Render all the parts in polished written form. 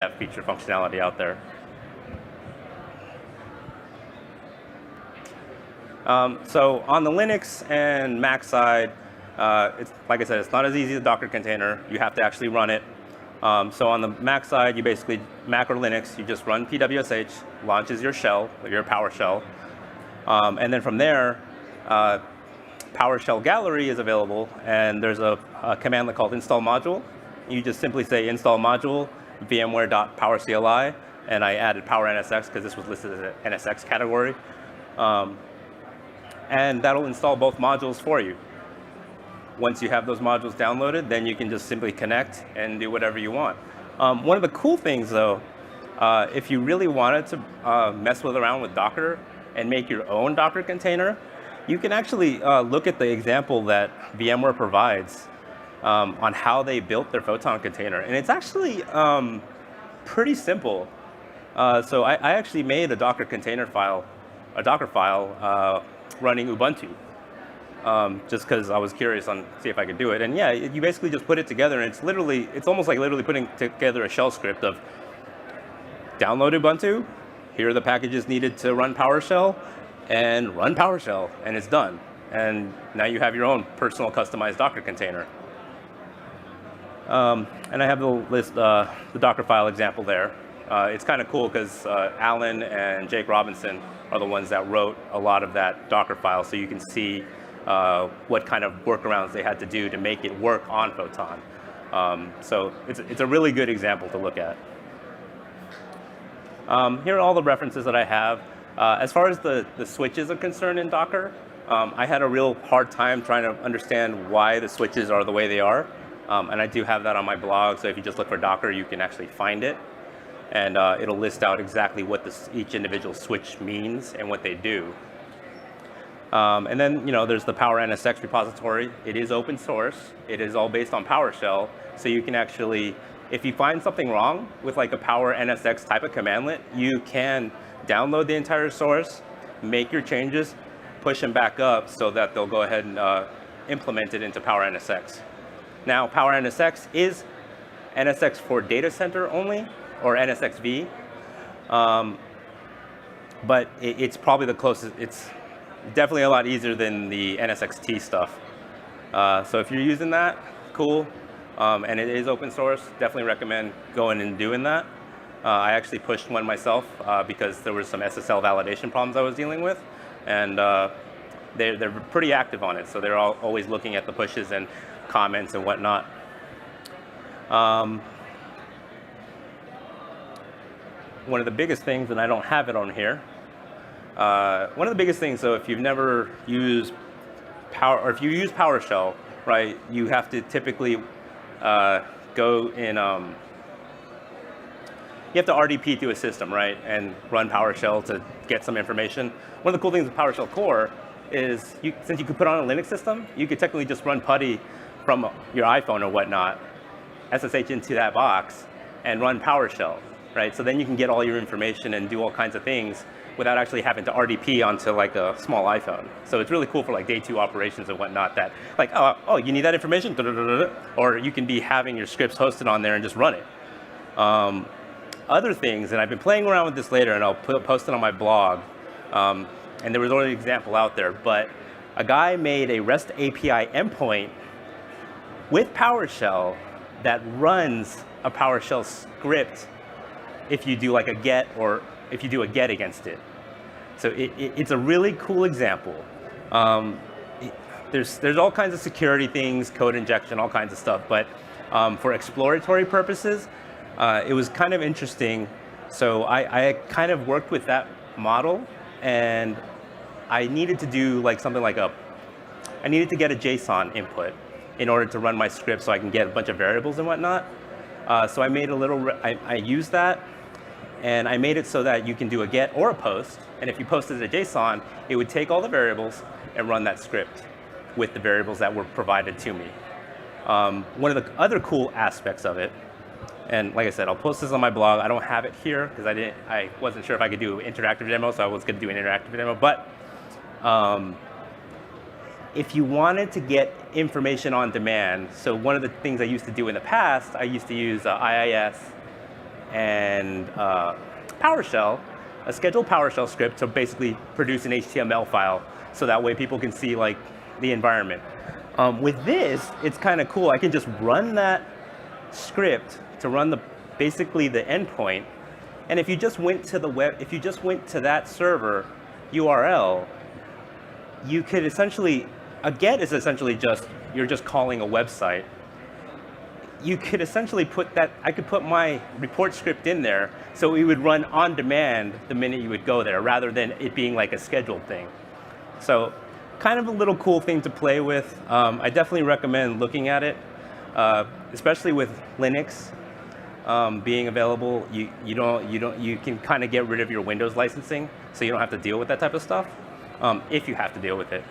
that feature functionality out there. So on the Linux and Mac side, it's like I said, it's not as easy as a Docker container. You have to actually run it. So on the Mac side, you basically, Mac or Linux, you just run pwsh, launches your shell, your PowerShell. And then from there, PowerShell Gallery is available, and there's a commandlet called install module. You just simply say install module, vmware.powercli, and I added PowerNSX because this was listed as an NSX category. And that'll install both modules for you. Once you have those modules downloaded, then you can just simply connect and do whatever you want. One of the cool things, though, if you really wanted to mess around with Docker and make your own Docker container, you can actually look at the example that VMware provides on how they built their Photon container. And it's actually pretty simple. So I actually made a Docker container file, a Docker file running Ubuntu, just because I was curious on see if I could do it. And yeah, you basically just put it together, and it's almost like literally putting together a shell script of download Ubuntu, here are the packages needed to run PowerShell, and run PowerShell, and it's done. And now you have your own personal customized Docker container. And I have the list, the Docker file example there. It's kind of cool because Alan and Jake Robinson are the ones that wrote a lot of that Docker file, so you can see what kind of workarounds they had to do to make it work on Photon. So it's a really good example to look at. Here are all the references that I have. As far as the switches are concerned in Docker, I had a real hard time trying to understand why the switches are the way they are. And I do have that on my blog, so if you just look for Docker, you can actually find it. And it'll list out exactly what each individual switch means and what they do. And then, there's the PowerNSX repository. It is open source. It is all based on PowerShell. So you can actually, if you find something wrong with like a PowerNSX type of commandlet, you can download the entire source, make your changes, push them back up so that they'll go ahead and implement it into PowerNSX. Now, PowerNSX is NSX for data center only, or NSXV, but it's probably the closest. It's definitely a lot easier than the NSXT stuff. So if you're using that, cool, and it is open source, definitely recommend going and doing that. I actually pushed one myself because there was some SSL validation problems I was dealing with, and they're pretty active on it, so they're always looking at the pushes and comments and whatnot. One of the biggest things, and I don't have it on here, one of the biggest things, so if you've never used or if you use PowerShell, right, you have to typically go in, you have to RDP to a system, right, and run PowerShell to get some information. One of the cool things with PowerShell Core is, since you could put on a Linux system, you could technically just run PuTTY from your iPhone or whatnot, SSH into that box, and run PowerShell, right? So then you can get all your information and do all kinds of things without actually having to RDP onto like a small iPhone. So it's really cool for like day 2 operations and whatnot that like, oh, you need that information? Or you can be having your scripts hosted on there and just run it. Other things, and I've been playing around with this later, and I'll post it on my blog, and there was already an example out there, but a guy made a REST API endpoint with PowerShell that runs a PowerShell script if you do like a get, or if you do a get against it. So it's a really cool example. There's all kinds of security things, code injection, all kinds of stuff, but for exploratory purposes, it was kind of interesting. So I kind of worked with that model, and I needed to do like something like I needed to get a JSON input in order to run my script so I can get a bunch of variables and whatnot. So I made I used that, and I made it so that you can do a get or a post, and if you posted a JSON, it would take all the variables and run that script with the variables that were provided to me. One of the other cool aspects of it, and like I said, I'll post this on my blog. I don't have it here because I wasn't sure if I could do an interactive demo, so I was going to do an interactive demo. But if you wanted to get information on demand, so one of the things I used to do in the past, I used to use IIS and PowerShell, a scheduled PowerShell script to basically produce an HTML file, so that way people can see like the environment. With this, it's kind of cool. I can just run that script to run basically the endpoint, and if you just went to the web, if you just went to that server URL, you could essentially, a get is essentially just, you're just calling a website. You could essentially put that, I could put my report script in there, so it would run on demand the minute you would go there, rather than it being like a scheduled thing. So kind of a little cool thing to play with. I definitely recommend looking at it, especially with Linux being available. You can kind of get rid of your Windows licensing, so you don't have to deal with that type of stuff, if you have to deal with it.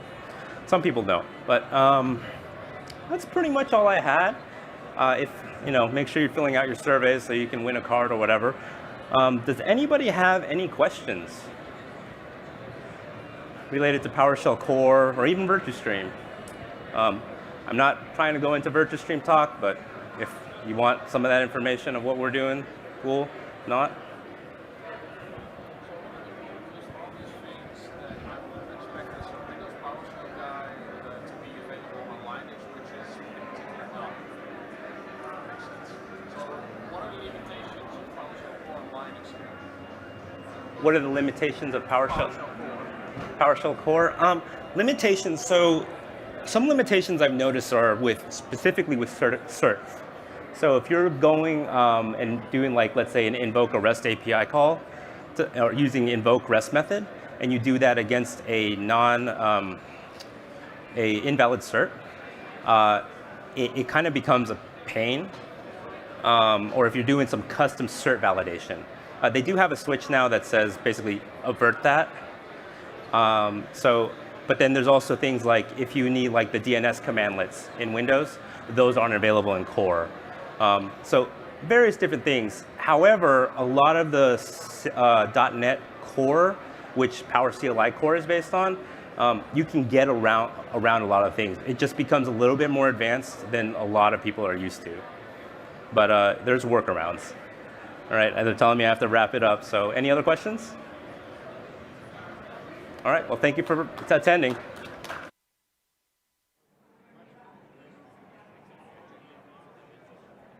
Some people don't, but that's pretty much all I had. Make sure you're filling out your surveys so you can win a card or whatever. Does anybody have any questions related to PowerShell Core or even VirtuStream? I'm not trying to go into VirtuStream talk, but if you want some of that information of what we're doing, cool. If not. What are the limitations of PowerShell Core? Limitations, so some limitations I've noticed are specifically with certs. So if you're going and doing, like, let's say an invoke a REST API call, or using invoke REST method, and you do that against a invalid cert, it kind of becomes a pain. Or if you're doing some custom cert validation. They do have a switch now that says basically avert that. But then there's also things like if you need like the DNS commandlets in Windows, those aren't available in Core. So various different things. However, a lot of the .NET Core, which PowerCLI Core is based on, you can get around a lot of things. It just becomes a little bit more advanced than a lot of people are used to. But there's workarounds. All right, they're telling me I have to wrap it up. So any other questions? All right, well, thank you for attending.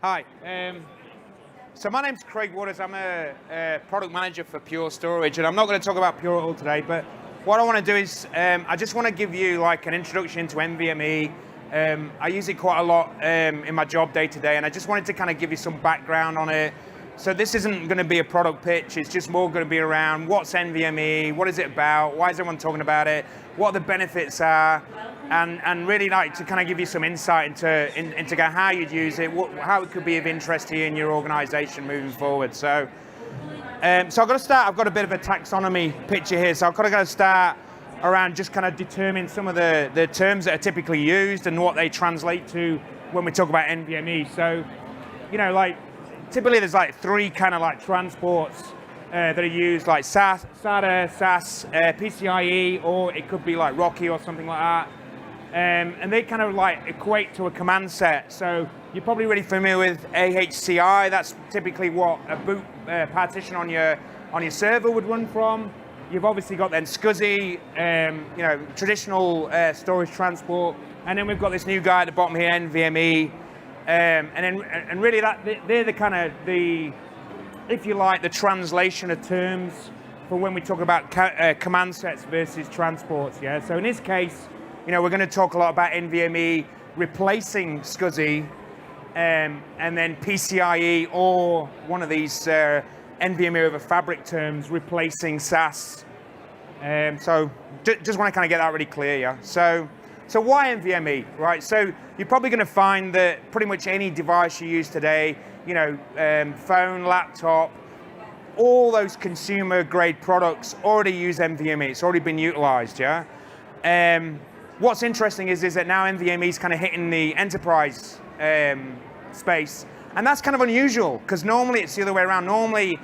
Hi, so my name's Craig Waters. I'm a product manager for Pure Storage, and I'm not going to talk about Pure at all today, but what I want to do is I just want to give you like an introduction to NVMe. I use it quite a lot in my job day to day, and I just wanted to kind of give you some background on it. So this isn't going to be a product pitch, it's just more going to be around what's NVMe, what is it about, why is everyone talking about it, what the benefits are, and really like to kind of give you some insight into how you'd use it, how it could be of interest to you in your organization moving forward. So I've got to start, I've got a bit of a taxonomy picture here, so I've got to start around just kind of determine some of the terms that are typically used and what they translate to when we talk about NVMe. So, like typically there's like three kind of like transports that are used, like SATA, SAS, PCIe, or it could be like Rocky or something like that. And they kind of like equate to a command set. So you're probably really familiar with AHCI. That's typically what a boot partition on your server would run from. You've obviously got then SCSI, traditional storage transport, and then we've got this new guy at the bottom here, NVMe, and really they're the kind of if you like, the translation of terms for when we talk about command sets versus transports. Yeah. So in this case, we're going to talk a lot about NVMe replacing SCSI, and then PCIe or one of these NVMe over Fabric terms replacing SAS. So just want to kind of get that really clear, yeah. So why NVMe, right? So you're probably going to find that pretty much any device you use today, phone, laptop, all those consumer grade products already use NVMe. It's already been utilized, yeah. What's interesting is that now NVMe is kind of hitting the enterprise space, and that's kind of unusual because normally it's the other way around. Normally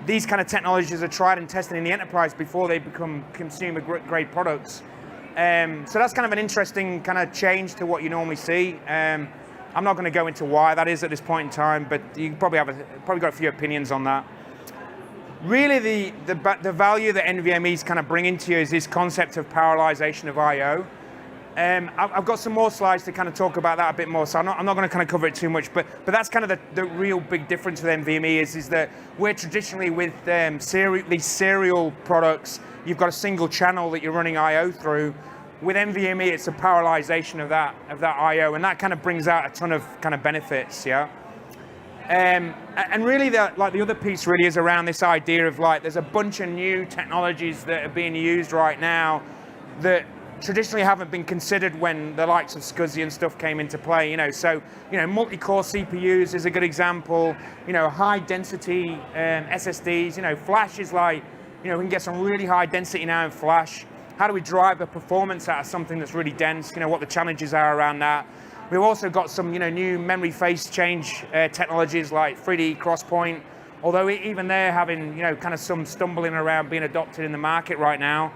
these kind of technologies are tried and tested in the enterprise before they become consumer grade products. So that's kind of an interesting kind of change to what you normally see. I'm not going to go into why that is at this point in time, but you probably got a few opinions on that. Really, the value that NVMe is kind of bringing to you is this concept of parallelization of I/O. I've got some more slides to kind of talk about that a bit more, so I'm not going to kind of cover it too much, but that's kind of the real big difference with NVMe is that we're traditionally with these serial products, you've got a single channel that you're running I/O through. With NVMe, it's a parallelization of that I/O, and that kind of brings out a ton of kind of benefits, yeah. And really, the other piece really is around this idea of like, there's a bunch of new technologies that are being used right now that traditionally haven't been considered when the likes of SCSI and stuff came into play. So multi-core CPUs is a good example. High density SSDs. Flash is like, we can get some really high density now in Flash. How do we drive the performance out of something that's really dense? What the challenges are around that. We've also got some new memory phase change technologies like 3D XPoint, although even they're having kind of some stumbling around being adopted in the market right now.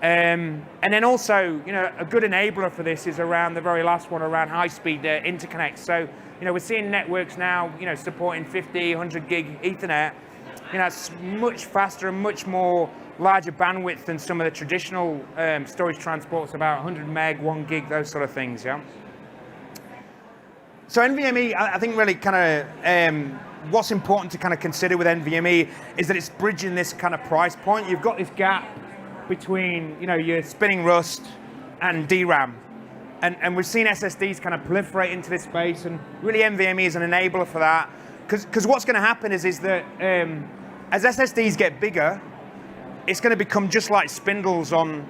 And then also a good enabler for this is around the very last one, around high-speed interconnects. So we're seeing networks now supporting 50, 100 gig Ethernet. It's much faster and much more larger bandwidth than some of the traditional storage transports, about 100 meg, 1 gig, those sort of things, yeah. So NVMe, I think really kind of what's important to kind of consider with NVMe is that it's bridging this kind of price point. You've got this gap between your spinning Rust and DRAM, and we've seen SSDs kind of proliferate into this space, and really NVMe is an enabler for that. Because what's going to happen is that as SSDs get bigger, it's going to become just like spindles on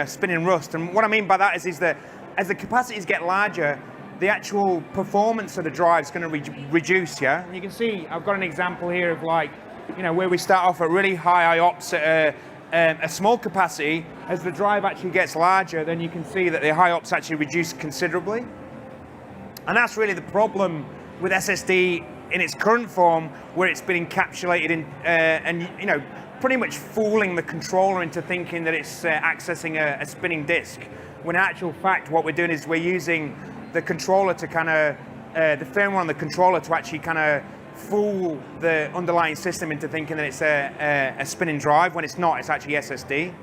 spinning Rust. And what I mean by that is that as the capacities get larger, the actual performance of the drive is going to reduce, yeah? And you can see, I've got an example here of like, where we start off at really high IOPS at a small capacity. As the drive actually gets larger, then you can see that the IOPS actually reduce considerably. And that's really the problem with SSD in its current form, where it's been encapsulated in, and pretty much fooling the controller into thinking that it's accessing a spinning disk. When in actual fact, what we're doing is we're using the controller to kind of, the firmware on the controller to actually kind of fool the underlying system into thinking that it's a spinning drive, when it's not, it's actually SSD.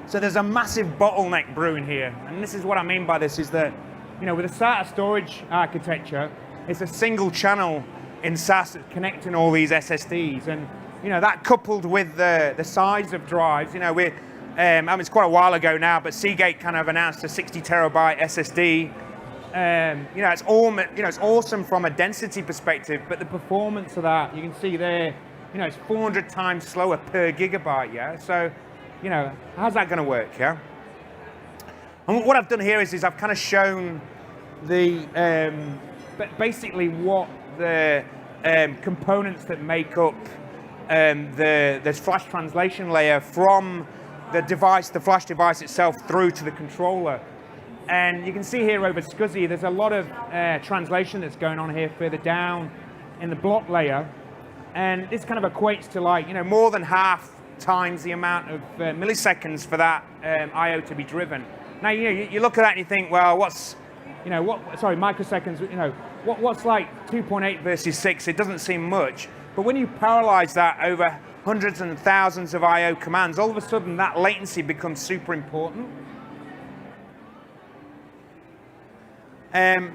So there's a massive bottleneck brewing here. And this is what I mean by this, is that, with a SATA storage architecture, it's a single channel in SAS that's connecting all these SSDs. And, that coupled with the size of drives, it's quite a while ago now, but Seagate kind of announced a 60 terabyte SSD. It's awesome from a density perspective, but the performance of that, you can see there, it's 400 times slower per gigabyte, yeah? So, how's that going to work, yeah? And what I've done here is I've kind of shown basically what the components that make up the flash translation layer from the device, the flash device itself, through to the controller. And you can see here over SCSI, there's a lot of translation that's going on here further down in the block layer. And this kind of equates to like, more than half times the amount of milliseconds for that I/O to be driven. Now, you look at that and you think, well, microseconds, what's like 2.8 versus 6? It doesn't seem much. But when you parallelize that over hundreds and thousands of I/O commands, all of a sudden that latency becomes super important.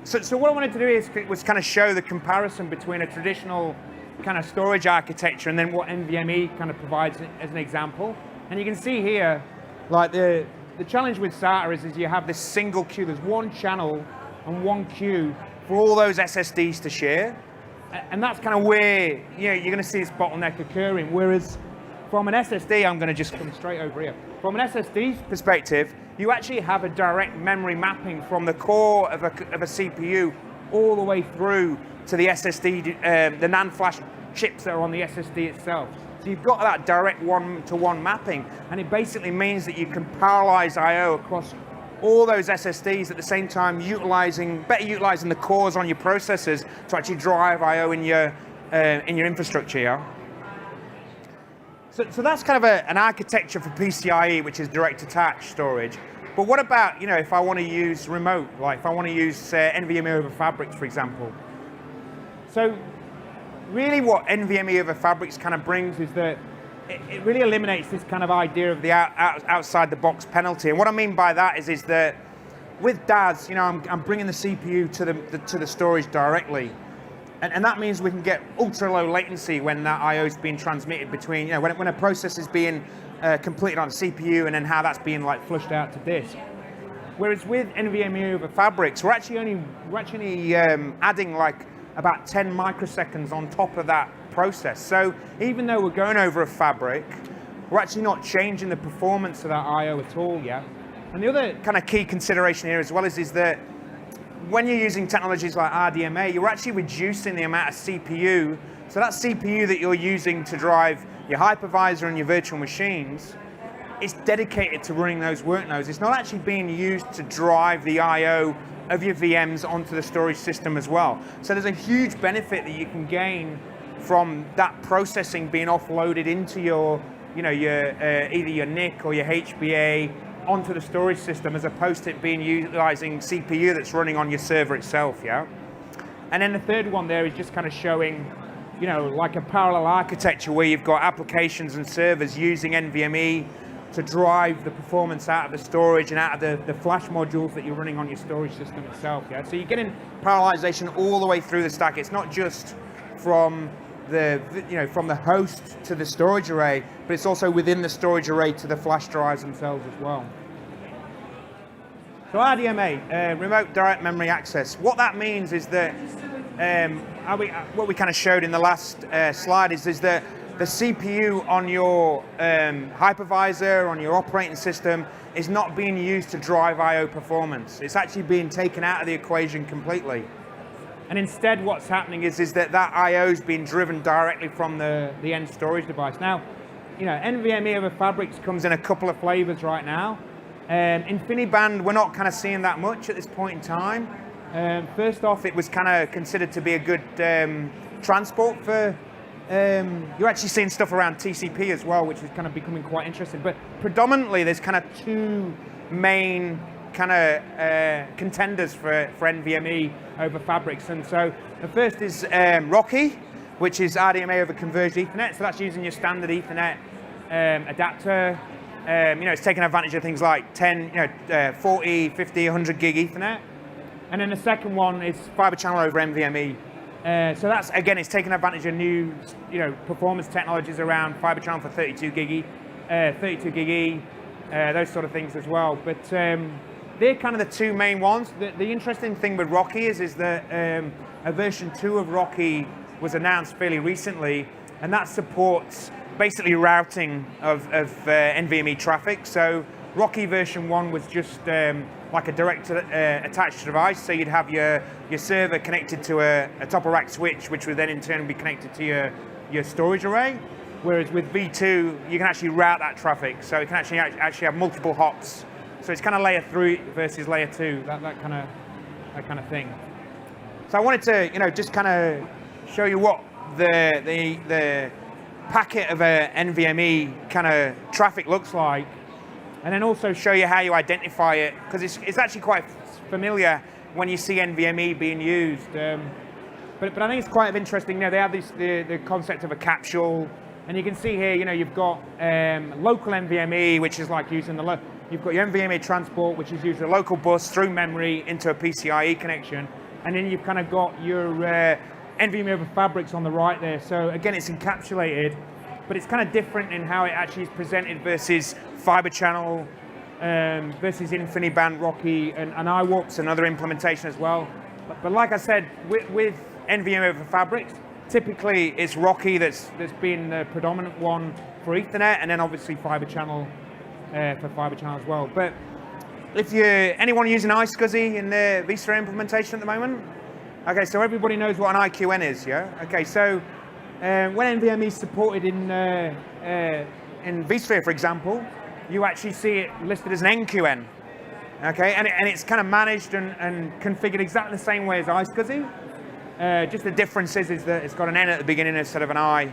So what I wanted to do was kind of show the comparison between a traditional kind of storage architecture and then what NVMe kind of provides as an example. And you can see here, like the challenge with SATA is you have this single queue. There's one channel and one queue for all those SSDs to share. And that's kind of where you're going to see this bottleneck occurring. Whereas from an SSD, I'm going to just come straight over here. From an SSD perspective, you actually have a direct memory mapping from the core of a CPU all the way through to the SSD, the NAND flash chips that are on the SSD itself. So you've got that direct one-to-one mapping, and it basically means that you can parallelize I/O across all those SSDs at the same time, better utilizing the cores on your processors to actually drive I/O in your infrastructure. Yeah? So that's kind of an architecture for PCIe, which is direct attach storage. But what about, if I want to use remote, like if I want to use NVMe over Fabrics, for example? So really what NVMe over Fabrics kind of brings is that it really eliminates this kind of idea of the outside the box penalty. And what I mean by that is that with DAS, I'm bringing the CPU to the storage directly. And that means we can get ultra low latency when that I/O is being transmitted between, when a process is being completed on the CPU and then how that's being like flushed out to disk. Whereas with NVMe over Fabrics, we're actually adding like about 10 microseconds on top of that process. So even though we're going over a fabric, we're actually not changing the performance of that I/O at all yet. And the other kind of key consideration here as well is that when you're using technologies like RDMA, you're actually reducing the amount of CPU. So that CPU that you're using to drive your hypervisor and your virtual machines, it's dedicated to running those workloads. It's not actually being used to drive the I/O of your VMs onto the storage system as well. So there's a huge benefit that you can gain from that processing being offloaded into your, either your NIC or your HBA onto the storage system, as opposed to it being utilizing CPU that's running on your server itself, yeah? And then the third one there is just kind of showing, like a parallel architecture where you've got applications and servers using NVMe to drive the performance out of the storage and out of the flash modules that you're running on your storage system itself, yeah? So you're getting parallelization all the way through the stack. It's not just from from the host to the storage array, but it's also within the storage array to the flash drives themselves as well. So RDMA, Remote Direct Memory Access. What that means is that, what we kind of showed in the last slide is that the CPU on your hypervisor, on your operating system, is not being used to drive I/O performance. It's actually being taken out of the equation completely. And instead what's happening is that I/O is being driven directly from the end storage device. Now, NVMe over Fabrics comes in a couple of flavors right now. InfiniBand, we're not kind of seeing that much at this point in time. First off, it was kind of considered to be a good transport for, you're actually seeing stuff around TCP as well, which is kind of becoming quite interesting. But predominantly, there's kind of two main kind of contenders for NVMe over Fabrics. And so the first is Rocky, which is RDMA over Converged Ethernet. So that's using your standard Ethernet adapter. It's taking advantage of things like 10, 40, 50, 100 gig Ethernet. And then the second one is Fiber Channel over NVMe. So that's, again, it's taking advantage of new, performance technologies around Fiber Channel for 32 gig E, those sort of things as well. But they're kind of the two main ones. The interesting thing with Rocky is that a version 2 of Rocky was announced fairly recently, and that supports basically routing of NVMe traffic. So Rocky version 1 was just like a direct attached device, so you'd have your server connected to a top-of-rack switch, which would then in turn be connected to your storage array. Whereas with V2, you can actually route that traffic, so it can actually have multiple hops. So it's kind of layer 3 versus layer 2, that kind of thing. So I wanted to, just kind of show you what the packet of a NVMe kind of traffic looks like, and then also show you how you identify it, because it's actually quite familiar when you see NVMe being used. But I think it's quite interesting. They have the concept of a capsule, and you can see here, you've got local NVMe, which is like using you've got your NVMe transport, which is using a local bus through memory into a PCIe connection, and then you've kind of got your NVMe over Fabrics on the right there. So again, it's encapsulated, but it's kind of different in how it actually is presented versus Fiber Channel, versus InfiniBand, Rocky, and iWarps, another implementation as well. But like I said, with NVMe over Fabrics, typically it's Rocky that's been the predominant one for Ethernet, and then obviously Fiber Channel for Fiber Channel as well. But if anyone using iSCSI in the vSphere implementation at the moment? Okay, so everybody knows what an IQN is, yeah? Okay, so when NVMe is supported in vSphere, for example, you actually see it listed as an NQN. Okay, and it's kind of managed and configured exactly the same way as iSCSI. Just the difference is that it's got an N at the beginning instead of an I.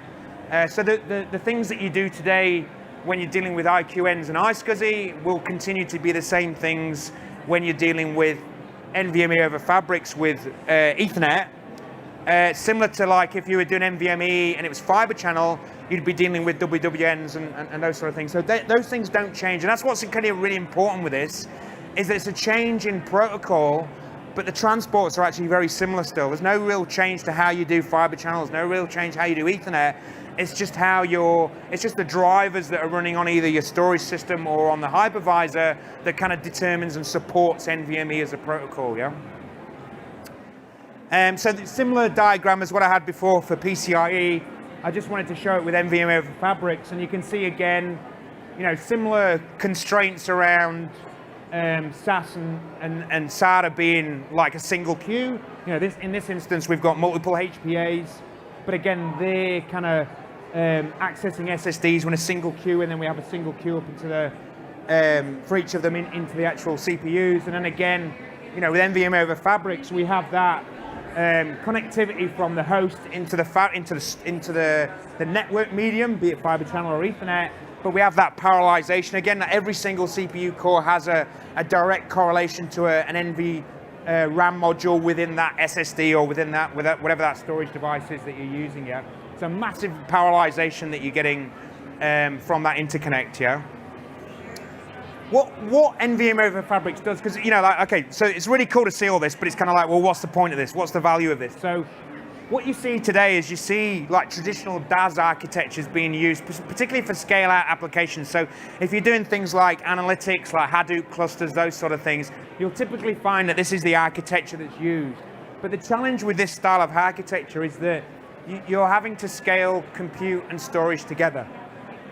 So the things that you do today when you're dealing with IQNs and iSCSI will continue to be the same things when you're dealing with NVMe over fabrics with Ethernet. Similar to like if you were doing NVMe and it was fiber channel, you'd be dealing with WWNs and those sort of things. So those things don't change. And that's what's kind of really important with this, is that it's a change in protocol, but the transports are actually very similar still. There's no real change to how you do fiber channels, no real change how you do Ethernet. It's just it's just the drivers that are running on either your storage system or on the hypervisor that kind of determines and supports NVMe as a protocol, yeah? So the similar diagram as what I had before for PCIe. I just wanted to show it with NVMe over fabrics, and you can see again, similar constraints around SAS and SATA being like a single queue. In this instance, we've got multiple HPAs, but again, they're kind of accessing SSDs when a single queue, and then we have a single queue up into the for each of them into the actual CPUs. And then again, with NVMe over fabrics, we have that connectivity from the host into the network medium, be it fiber channel or Ethernet. But we have that parallelization again. That every single CPU core has a direct correlation to an NV RAM module within that SSD or within that whatever that storage device is that you're using. Yeah, it's a massive parallelization that you're getting from that interconnect. Yeah. What NVMe over fabrics does, because okay, so it's really cool to see all this, but it's kind of like, well, what's the point of this? What's the value of this? So what you see today is you see like traditional DAS architectures being used, particularly for scale-out applications. So if you're doing things like analytics, like Hadoop clusters, those sort of things, you'll typically find that this is the architecture that's used. But the challenge with this style of architecture is that you're having to scale compute and storage together.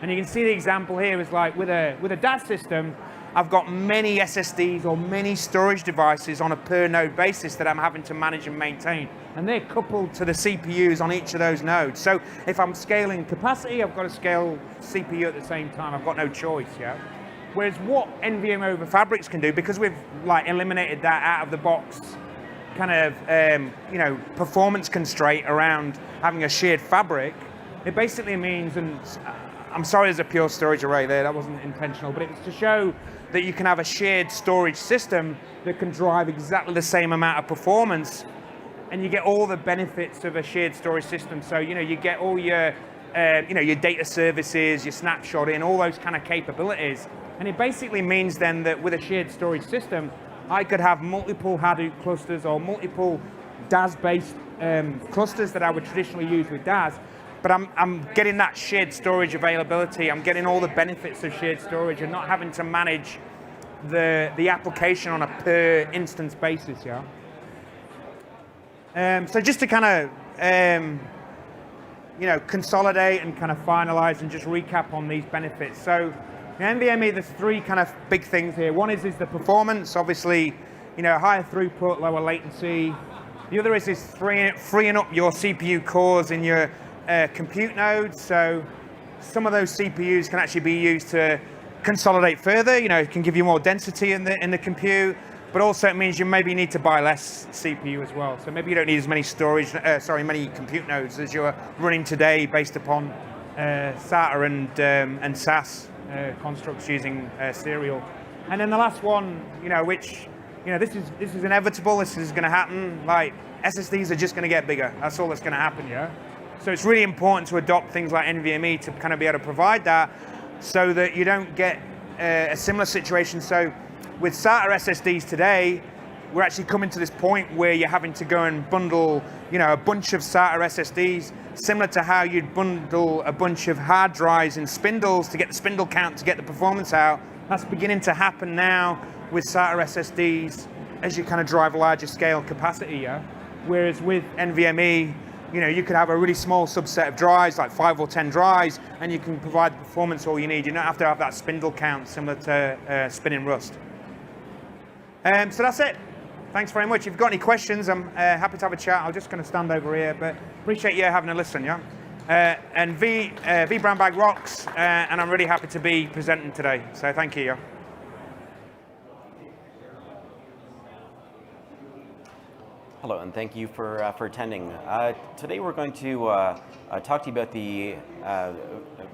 And you can see the example here is like with a DAS system, I've got many SSDs or many storage devices on a per node basis that I'm having to manage and maintain. And they're coupled to the CPUs on each of those nodes. So if I'm scaling capacity, I've got to scale CPU at the same time. I've got no choice, yeah? Whereas what NVMe over fabrics can do, because we've like eliminated that out of the box kind of performance constraint around having a shared fabric, it basically means, and I'm sorry there's a pure storage array there, that wasn't intentional, but it was to show that you can have a shared storage system that can drive exactly the same amount of performance, and you get all the benefits of a shared storage system. So, you get all your, your data services, your snapshotting, all those kind of capabilities. And it basically means then that with a shared storage system, I could have multiple Hadoop clusters or multiple DAS-based clusters that I would traditionally use with DAS, but I'm getting that shared storage availability. I'm getting all the benefits of shared storage and not having to manage the application on a per instance basis, yeah? So just to kind of, consolidate and kind of finalize and just recap on these benefits. So in NVMe, there's three kind of big things here. One is the performance, obviously, higher throughput, lower latency. The other is freeing up your CPU cores in your compute nodes. So some of those CPUs can actually be used to consolidate further. It can give you more density in the compute, but also it means you maybe need to buy less CPU as well. So maybe you don't need as many many compute nodes as you're running today based upon SATA and SAS constructs using serial. And then the last one, which this is inevitable. This is going to happen. Like SSDs are just going to get bigger. That's all that's going to happen. Yeah. So it's really important to adopt things like NVMe to kind of be able to provide that, so that you don't get a similar situation. So with SATA SSDs today, we're actually coming to this point where you're having to go and bundle, a bunch of SATA SSDs, similar to how you'd bundle a bunch of hard drives in spindles to get the spindle count to get the performance out. That's beginning to happen now with SATA SSDs as you kind of drive larger scale capacity. Yeah? Whereas with NVMe, you could have a really small subset of drives, like 5 or 10 drives, and you can provide the performance all you need. You don't have to have that spindle count similar to spinning Rust. So that's it. Thanks very much. If you've got any questions, I'm happy to have a chat. I'm just going to stand over here, but appreciate you having a listen, yeah? And vBrownBag rocks, and I'm really happy to be presenting today. So thank you, yeah? Hello, and thank you for attending. Today we're going to talk to you about the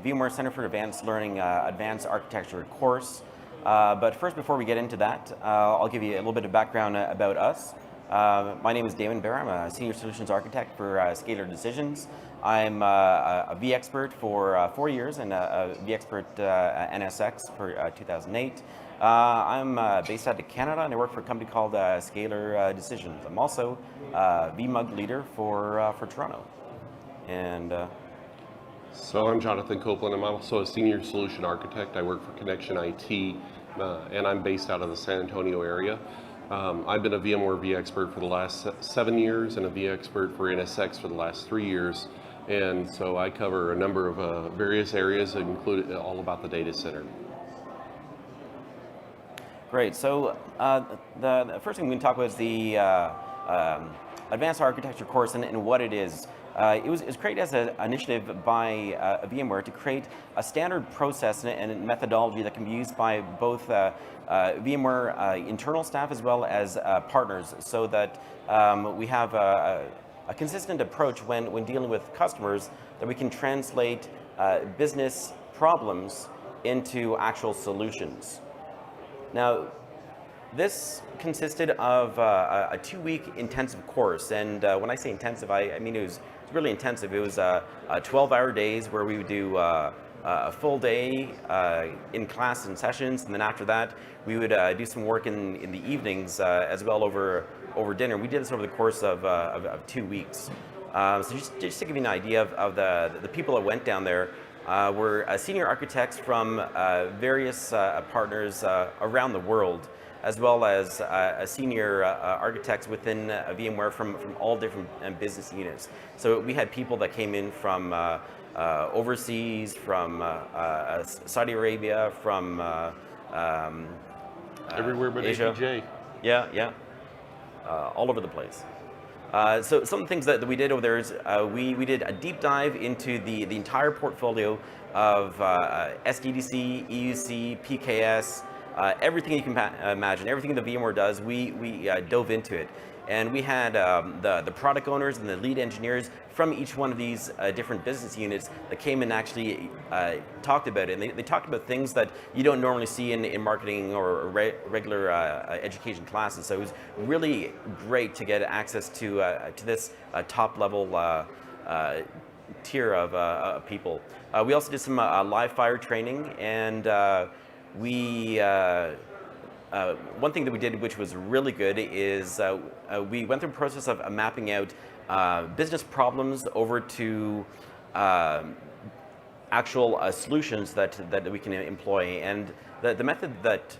VMware Center for Advanced Learning Advanced Architecture course. But first, before we get into that, I'll give you a little bit of background about us. My name is Damon Bear. I'm a Senior Solutions Architect for Scalar Decisions. I'm a vExpert for 4 years and a vExpert NSX for 2008. I'm based out of Canada, and I work for a company called Scalar Decisions. I'm also vMUG leader for Toronto. And So I'm Jonathan Copeland. I'm also a Senior Solution Architect. I work for Connection IT, and I'm based out of the San Antonio area. I've been a VMware vExpert for the last 7 years and a vExpert for NSX for the last 3 years. And so I cover a number of various areas, including all about the data center. great. So the first thing we can talk about is the Advanced Architecture course and what it is. It was created as an initiative by VMware to create a standard process and methodology that can be used by both VMware internal staff as well as partners, so that we have a consistent approach when dealing with customers, that we can translate business problems into actual solutions. Now, this consisted of a 2-week intensive course, and when I say intensive, I mean it was really intensive. It was 12-hour days where we would do a full day in class and sessions, and then after that we would do some work in the evenings as well over dinner. We did this over the course of 2 weeks. So just to give you an idea of the people that went down there, were senior architects from various partners around the world, as well as senior architects within VMware from all different business units. So we had people that came in from overseas, from Saudi Arabia, from Everywhere but Asia. APJ. Yeah, all over the place. So some of the things that we did over there is we did a deep dive into the entire portfolio of SDDC, EUC, PKS, everything you can imagine, everything that VMware does, we dove into it. And we had the product owners and the lead engineers from each one of these different business units that came and actually talked about it. And they talked about things that you don't normally see in marketing or regular education classes. So it was really great to get access to this top level tier of people. We also did some live fire training, and one thing that we did, which was really good, is we went through a process of mapping out business problems over to actual solutions that we can employ. And the method that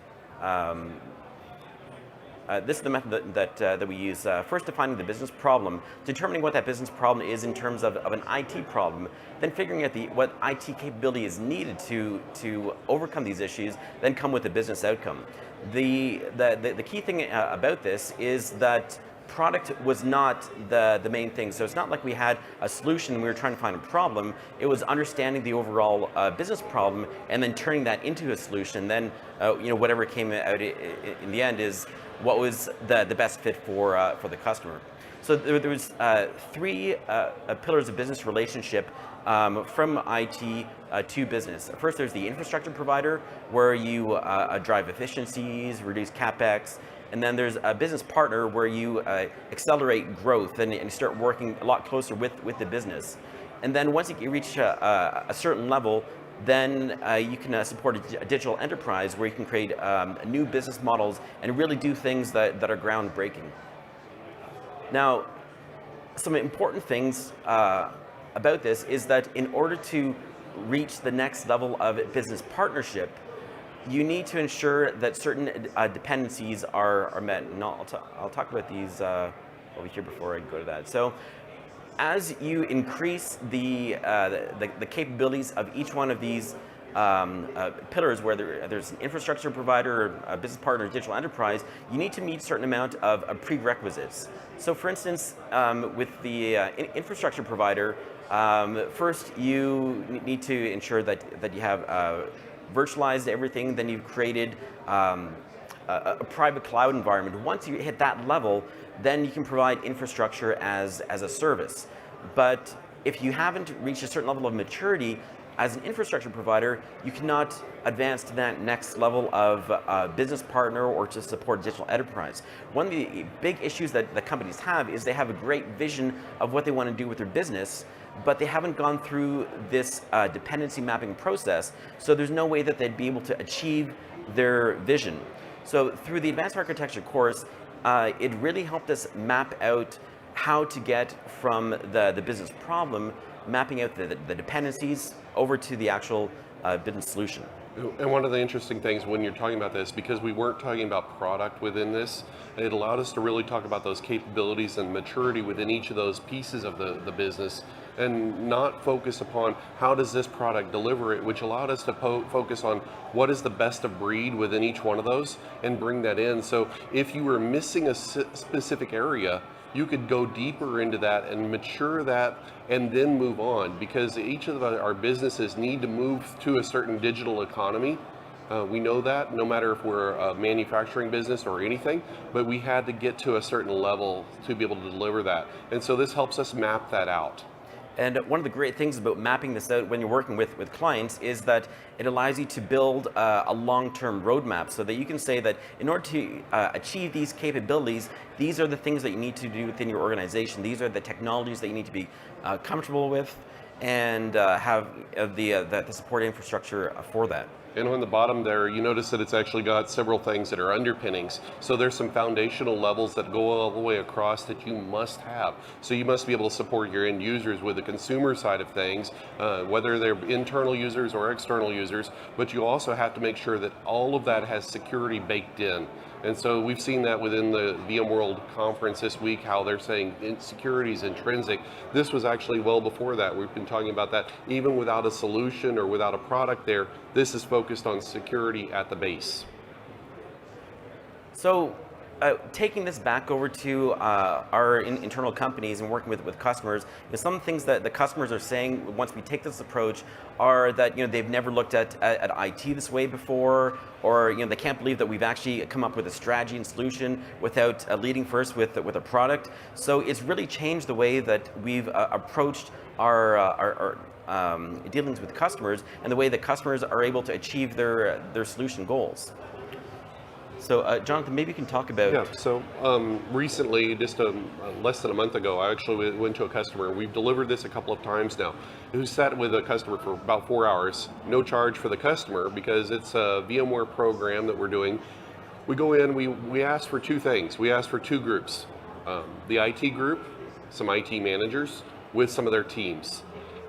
this is the method that we use. First, defining the business problem, determining what that business problem is in terms of an IT problem, then figuring out what IT capability is needed to overcome these issues, then come with a business outcome. The key thing about this is that product was not the main thing. So it's not like we had a solution and we were trying to find a problem. It was understanding the overall business problem and then turning that into a solution. Then whatever came out in the end is what was the best fit for the customer. So there was 3 pillars of business relationship from IT to business. First, there's the infrastructure provider, where you drive efficiencies, reduce CapEx. And then there's a business partner, where you accelerate growth and start working a lot closer with the business. And then once you reach a certain level, then you can support a digital enterprise, where you can create new business models and really do things that are groundbreaking. Now, some important things about this is that in order to reach the next level of business partnership, you need to ensure that certain dependencies are met. And I'll talk about these over here before I go to that. So, as you increase the capabilities of each one of these pillars, where there's an infrastructure provider, a business partner, digital enterprise, you need to meet a certain amount of prerequisites. So for instance, with the infrastructure provider, first you need to ensure that you have virtualized everything. Then you've created a private cloud environment. Once you hit that level, then you can provide infrastructure as a service. But if you haven't reached a certain level of maturity as an infrastructure provider, you cannot advance to that next level of business partner or to support digital enterprise. One of the big issues that the companies have is they have a great vision of what they want to do with their business, but they haven't gone through this dependency mapping process, so there's no way that they'd be able to achieve their vision. So through the advanced architecture course, it really helped us map out how to get from the business problem, mapping out the dependencies over to the actual business solution. And one of the interesting things when you're talking about this, because we weren't talking about product within this, it allowed us to really talk about those capabilities and maturity within each of those pieces of the business, and not focus upon how does this product deliver it, which allowed us to focus on what is the best of breed within each one of those and bring that in. So if you were missing a specific area, you could go deeper into that and mature that and then move on, because each of our businesses need to move to a certain digital economy. We know that no matter if we're a manufacturing business or anything, but we had to get to a certain level to be able to deliver that. And so this helps us map that out. And one of the great things about mapping this out when you're working with clients is that it allows you to build a long-term roadmap, so that you can say that in order to achieve these capabilities, these are the things that you need to do within your organization. These are the technologies that you need to be comfortable with, and have the support infrastructure for that. And on the bottom there, you notice that it's actually got several things that are underpinnings. So there's some foundational levels that go all the way across that you must have. So you must be able to support your end users with the consumer side of things, whether they're internal users or external users, but you also have to make sure that all of that has security baked in. And so we've seen that within the VMworld conference this week, how they're saying security is intrinsic. This was actually well before that. We've been talking about that. Even without a solution or without a product there, this is focused on security at the base. So taking this back over to our internal companies and working with customers, some of the things that the customers are saying once we take this approach are that they've never looked at IT this way before, or they can't believe that we've actually come up with a strategy and solution without leading first with a product. So it's really changed the way that we've approached our dealings with customers, and the way that customers are able to achieve their solution goals. So Jonathan, maybe you can talk about... Yeah, so recently, just less than a month ago, I actually went to a customer. We've delivered this a couple of times now, who sat with a customer for about 4 hours, no charge for the customer, because it's a VMware program that we're doing. We go in, we ask for two things. We ask for two groups. The IT group, some IT managers, with some of their teams.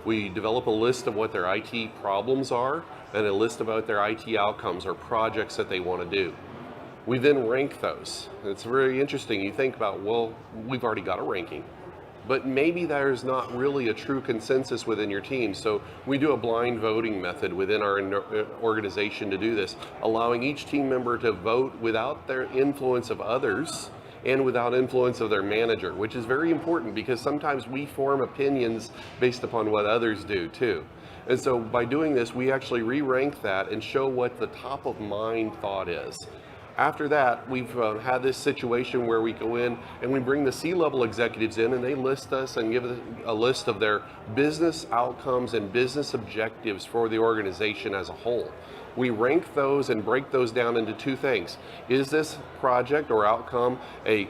We develop a list of what their IT problems are, and a list about their IT outcomes or projects that they want to do. We then rank those. It's very interesting. You think about, well, we've already got a ranking, but maybe there's not really a true consensus within your team. So we do a blind voting method within our organization to do this, allowing each team member to vote without their influence of others and without influence of their manager, which is very important, because sometimes we form opinions based upon what others do too. And so by doing this, we actually re-rank that and show what the top of mind thought is. After that, we've had this situation where we go in and we bring the C-level executives in, and they list us and give us a list of their business outcomes and business objectives for the organization as a whole. We rank those and break those down into two things. Is this project or outcome a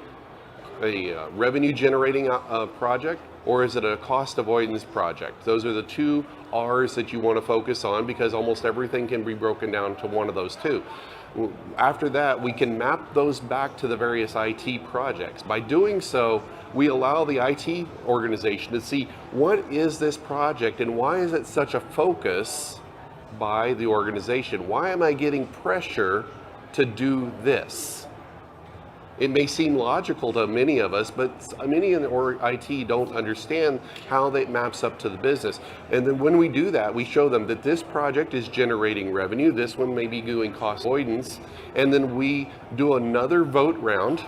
revenue generating project, or is it a cost avoidance project? Those are the two R's that you want to focus on, because almost everything can be broken down to one of those two. After that, we can map those back to the various IT projects. By doing so, we allow the IT organization to see what is this project and why is it such a focus by the organization? Why am I getting pressure to do this? It may seem logical to many of us, but many in IT don't understand how that maps up to the business. And then when we do that, we show them that this project is generating revenue, this one may be doing cost avoidance, and then we do another vote round.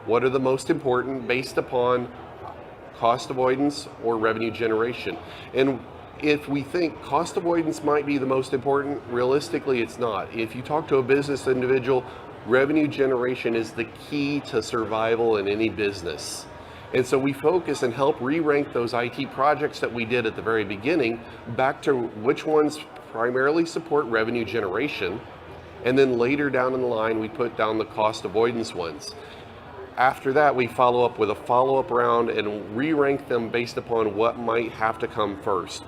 What are the most important based upon cost avoidance or revenue generation? And if we think cost avoidance might be the most important, realistically it's not. If you talk to a business individual, revenue generation is the key to survival in any business. And so we focus and help re-rank those IT projects that we did at the very beginning back to which ones primarily support revenue generation, and then later down in the line we put down the cost avoidance ones. After that, we follow up with a follow-up round and re-rank them based upon what might have to come first.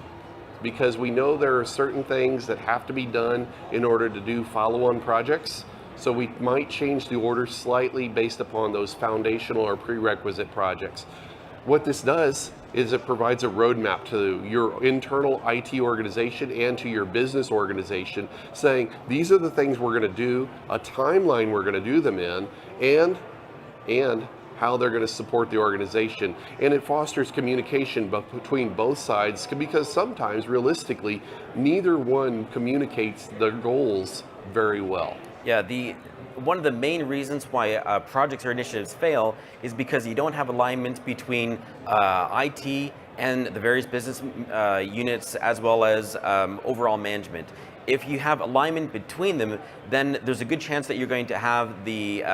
Because we know there are certain things that have to be done in order to do follow-on projects. So we might change the order slightly based upon those foundational or prerequisite projects. What this does is it provides a roadmap to your internal IT organization and to your business organization, saying these are the things we're going to do, a timeline we're going to do them in, and how they're going to support the organization. And it fosters communication between both sides, because sometimes, realistically, neither one communicates their goals very well. Yeah, one of the main reasons why projects or initiatives fail is because you don't have alignment between IT and the various business units, as well as overall management. If you have alignment between them, then there's a good chance that you're going to have the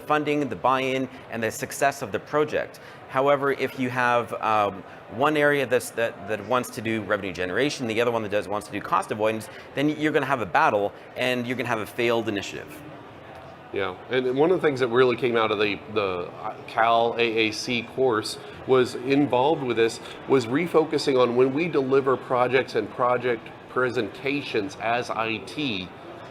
funding, the buy-in, and the success of the project. However, if you have one area that wants to do revenue generation, the other one that wants to do cost avoidance, then you're going to have a battle, and you're going to have a failed initiative. Yeah, and one of the things that really came out of the Cal AAC course was involved with this was refocusing on when we deliver projects and project presentations as IT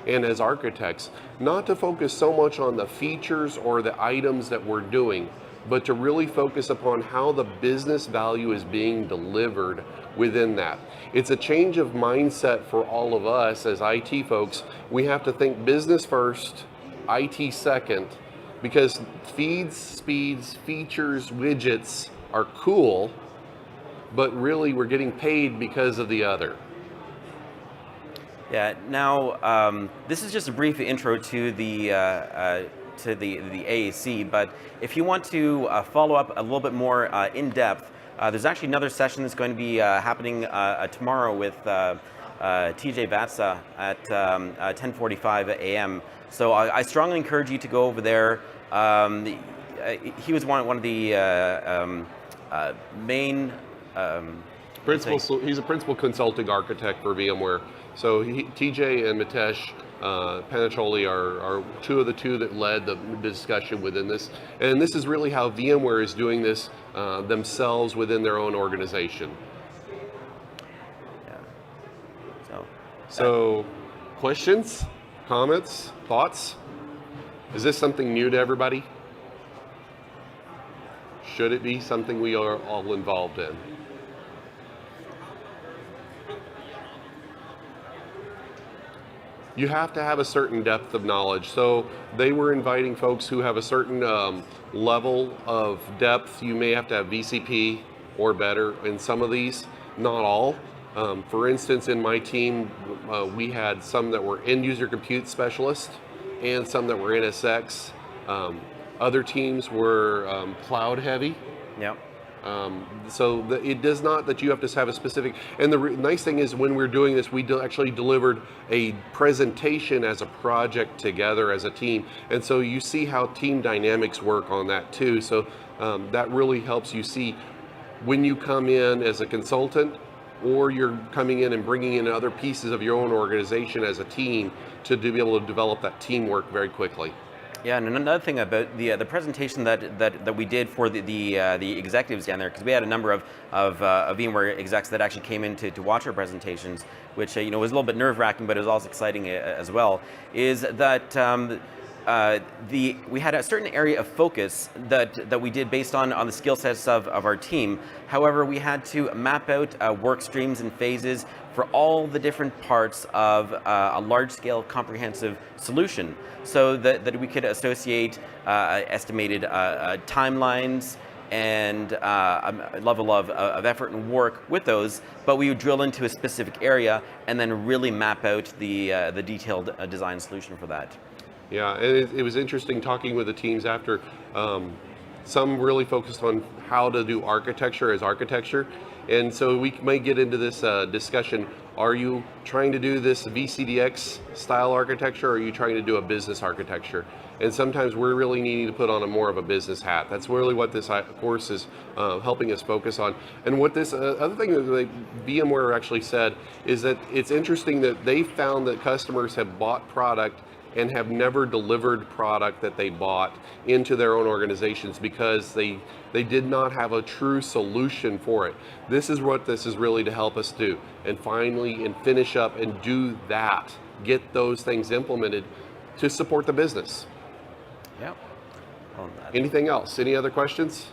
and as architects, not to focus so much on the features or the items that we're doing, but to really focus upon how the business value is being delivered within that. It's a change of mindset for all of us as IT folks. We have to think business first, IT second, because feeds, speeds, features, widgets are cool, but really we're getting paid because of the other. Yeah. Now, this is just a brief intro to the AAC, but if you want to follow up a little bit more in depth, there's actually another session that's going to be happening tomorrow with TJ Vatsa at 10:45 a.m. So I strongly encourage you to go over there. He was one of the main he's a principal consulting architect for VMware. So TJ and Mitesh Panacholi are two of the two that led the discussion within this. And this is really how VMware is doing this themselves within their own organization. Yeah. So questions, comments, thoughts? Is this something new to everybody? Should it be something we are all involved in? You have to have a certain depth of knowledge. So they were inviting folks who have a certain level of depth. You may have to have VCP or better in some of these, not all. For instance, in my team, we had some that were end user compute specialists and some that were NSX. Other teams were cloud heavy. Yep. So it does not that you have to have a specific, and the nice thing is when we're doing this, we actually delivered a presentation as a project together as a team, and so you see how team dynamics work on that too. So that really helps you see when you come in as a consultant, or you're coming in and bringing in other pieces of your own organization as a team to be able to develop that teamwork very quickly. Yeah, and another thing about the presentation that we did for the executives down there, because we had a number of VMware execs that actually came in to watch our presentations, which was a little bit nerve-wracking, but it was also exciting as well. Is that we had a certain area of focus that we did based on the skill sets of our team. However, we had to map out work streams and phases for all the different parts of a large-scale comprehensive solution, so that we could associate estimated timelines and a level of effort and work with those, but we would drill into a specific area and then really map out the detailed design solution for that. Yeah, and it was interesting talking with the teams after. Some really focused on how to do architecture as architecture, and so we may get into this discussion. Are you trying to do this VCDX style architecture, or are you trying to do a business architecture? and sometimes we're really needing to put on a more of a business hat. That's really what this course is helping us focus on. And what this other thing that VMware actually said is that it's interesting that they found that customers have bought product and have never delivered product that they bought into their own organizations because they did not have a true solution for it. This is what this is really to help us do, and finally and finish up and do that, get those things implemented to support the business. Yeah. Anything else? Any other questions?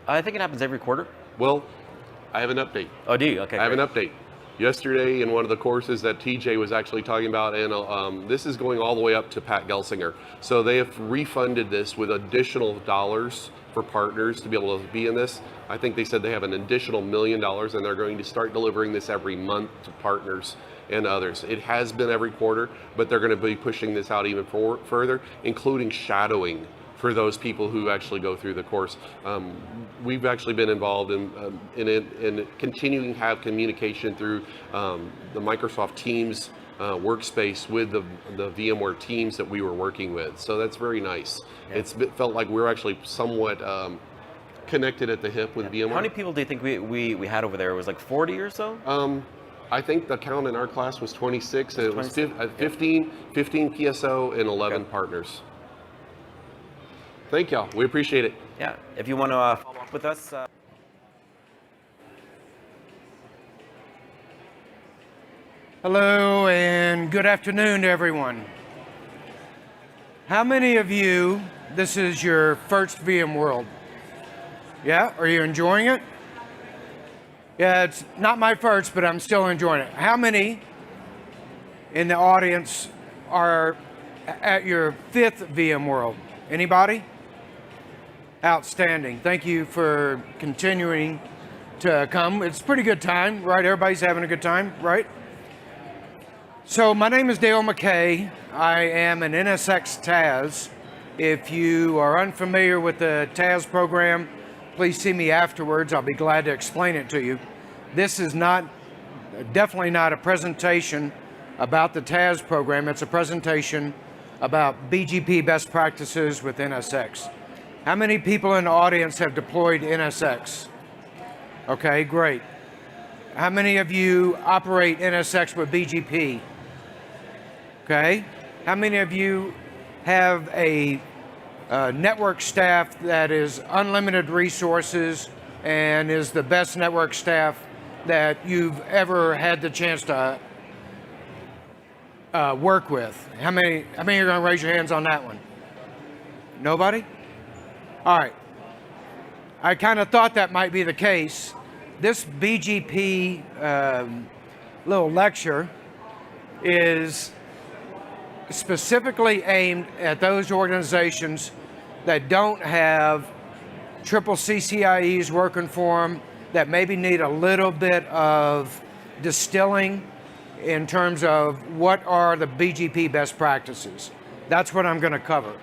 I think it happens every quarter. Well, I have an update. Oh, do you? Okay. I have an update. Yesterday in one of the courses that TJ was actually talking about, and this is going all the way up to Pat Gelsinger. So they have refunded this with additional dollars for partners to be able to be in this. I think they said they have an additional $1 million, and they're going to start delivering this every month to partners and others. It has been every quarter, but they're going to be pushing this out even further, including shadowing for those people who actually go through the course. We've actually been involved in it and continuing to have communication through the Microsoft Teams workspace with the VMware teams that we were working with. So that's very nice. Yeah. It felt like we're actually somewhat connected at the hip with VMware. How many people do you think we had over there? It was like 40 or so? I think the count in our class was 26, and it was 15 PSO and 11 partners. Thank y'all. We appreciate it. Yeah. If you want to follow up with us. Hello and good afternoon to everyone. How many of you, this is your first VMworld? Yeah? Are you enjoying it? Yeah, it's not my first, but I'm still enjoying it. How many in the audience are at your fifth VMworld? Anybody? Outstanding. Thank you for continuing to come. It's a pretty good time, right? Everybody's having a good time, right? So my name is Dale McKay. I am an NSX TAS. If you are unfamiliar with the TAS program, please see me afterwards. I'll be glad to explain it to you. This is definitely not a presentation about the TAS program. It's a presentation about BGP best practices with NSX. How many people in the audience have deployed NSX? Okay, great. How many of you operate NSX with BGP? Okay. How many of you have a network staff that is unlimited resources and is the best network staff that you've ever had the chance to work with? How many are going to raise your hands on that one? Nobody? All right. I kind of thought that might be the case. This BGP little lecture is specifically aimed at those organizations that don't have triple CCIEs working for them, that maybe need a little bit of distilling in terms of what are the BGP best practices. That's what I'm going to cover.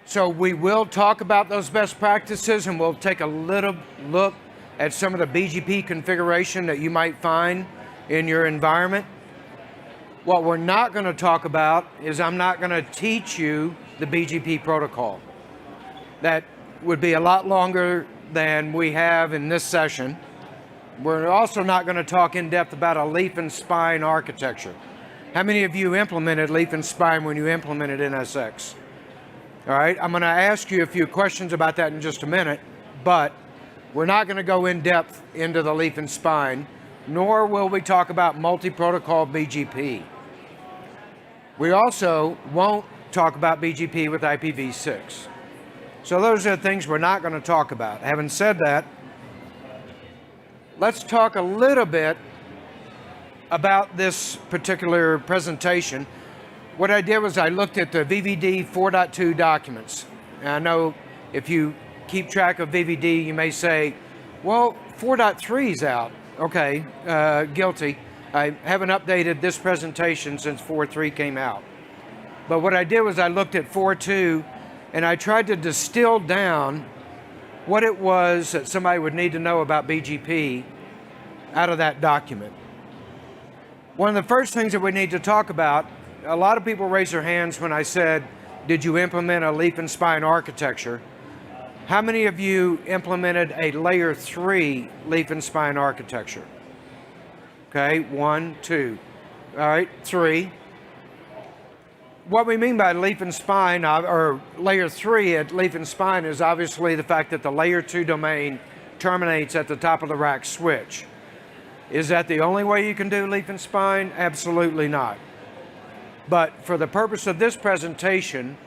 So we will talk about those best practices, and we'll take a little look at some of the BGP configuration that you might find in your environment. What we're not going to talk about is I'm not going to teach you the BGP protocol. That would be a lot longer than we have in this session. We're also not going to talk in depth about a leaf and spine architecture. How many of you implemented leaf and spine when you implemented NSX? All right, I'm going to ask you a few questions about that in just a minute, but we're not going to go in depth into the leaf and spine, nor will we talk about multi-protocol BGP. We also won't talk about BGP with IPv6. So those are the things we're not going to talk about. Having said that, let's talk a little bit about this particular presentation. What I did was I looked at the VVD 4.2 documents. And I know if you keep track of VVD, you may say, well, 4.3 is out. Okay, guilty. I haven't updated this presentation since 4.3 came out. But what I did was I looked at 4.2 and I tried to distill down what it was that somebody would need to know about BGP out of that document. One of the first things that we need to talk about, a lot of people raised their hands when I said, did you implement a leaf and spine architecture? How many of you implemented a layer 3 leaf and spine architecture? Okay, 1, 2. All right, 3. What we mean by leaf and spine, or layer 3 at leaf and spine, is obviously the fact that the layer 2 domain terminates at the top of the rack switch. Is that the only way you can do leaf and spine? Absolutely not. But for the purpose of this presentation,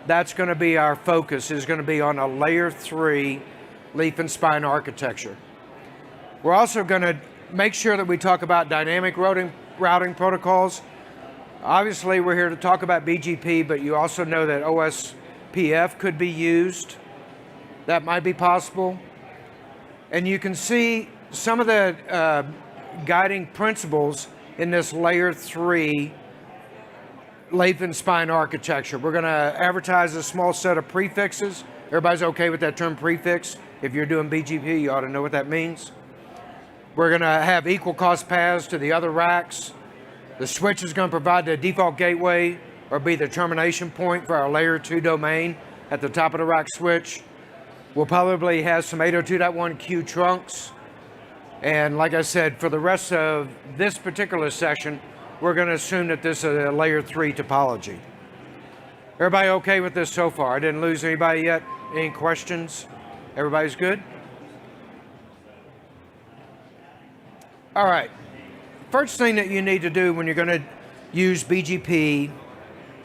that's going to be our focus, is going to be on a layer 3 leaf and spine architecture. We're also going to make sure that we talk about dynamic routing protocols. Obviously, we're here to talk about BGP, but you also know that OSPF could be used. That might be possible. And you can see some of the guiding principles in this layer 3 leaf and spine architecture. We're going to advertise a small set of prefixes. Everybody's okay with that term prefix? If you're doing BGP, you ought to know what that means. We're going to have equal cost paths to the other racks. The switch is going to provide the default gateway or be the termination point for our layer 2 domain at the top of the rack switch. We'll probably have some 802.1q trunks. And like I said, for the rest of this particular session, we're going to assume that this is a layer 3 topology. Everybody okay with this so far? I didn't lose anybody yet? Any questions? Everybody's good? All right. First thing that you need to do when you're going to use BGP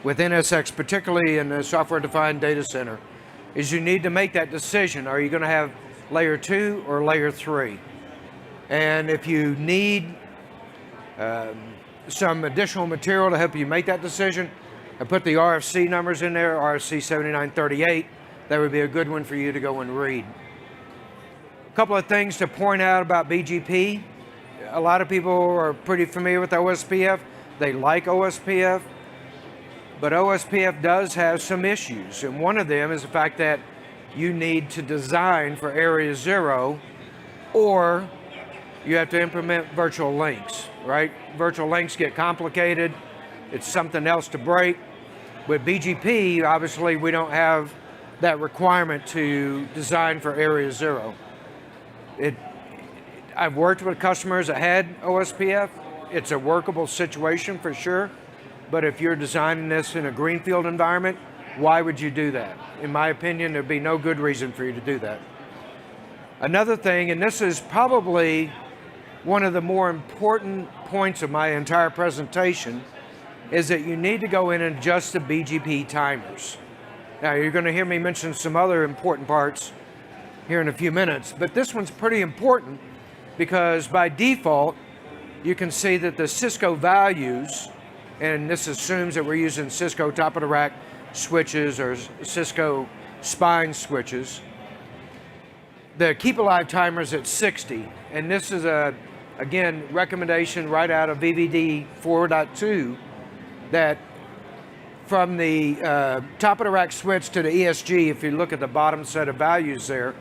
with NSX, particularly in the software-defined data center, is you need to make that decision. Are you going to have layer 2 or layer 3? And if you need some additional material to help you make that decision, I put the RFC numbers in there, RFC 7938. That would be a good one for you to go and read. A couple of things to point out about BGP. A lot of people are pretty familiar with OSPF. They like OSPF, but OSPF does have some issues. And one of them is the fact that you need to design for area 0, or you have to implement virtual links, right? Virtual links get complicated. It's something else to break. With BGP, obviously, we don't have that requirement to design for area 0. I've worked with customers that had OSPF. It's a workable situation for sure, but if you're designing this in a greenfield environment, why would you do that? In my opinion, there'd be no good reason for you to do that. Another thing, and this is probably one of the more important points of my entire presentation, is that you need to go in and adjust the BGP timers. Now, you're going to hear me mention some other important parts here in a few minutes, but this one's pretty important because by default, you can see that the Cisco values, and this assumes that we're using Cisco top-of-the-rack switches or Cisco spine switches. The keep alive timer is at 60, and this is again, recommendation right out of VVD 4.2 that from the top of the rack switch to the ESG, if you look at the bottom set of values there,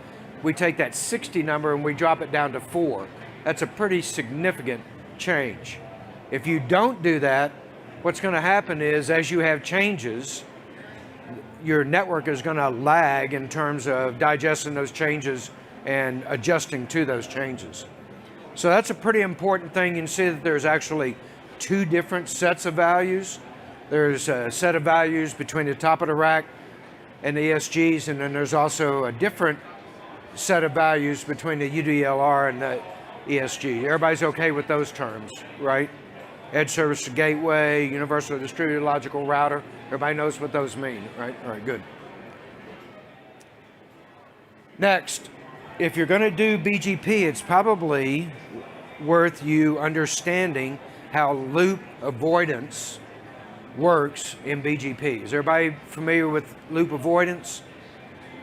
we take that 60 number and we drop it down to 4. That's a pretty significant change. If you don't do that, what's going to happen is as you have changes, your network is going to lag in terms of digesting those changes and adjusting to those changes. So that's a pretty important thing. You can see that there's actually 2 different sets of values. There's a set of values between the top of the rack and the ESGs, and then there's also a different set of values between the UDLR and the ESG. Everybody's okay with those terms, right? Edge service gateway, universal distributed logical router. Everybody knows what those mean, right? All right, good. Next, if you're going to do BGP, it's probably worth you understanding how loop avoidance works in BGP. Is everybody familiar with loop avoidance?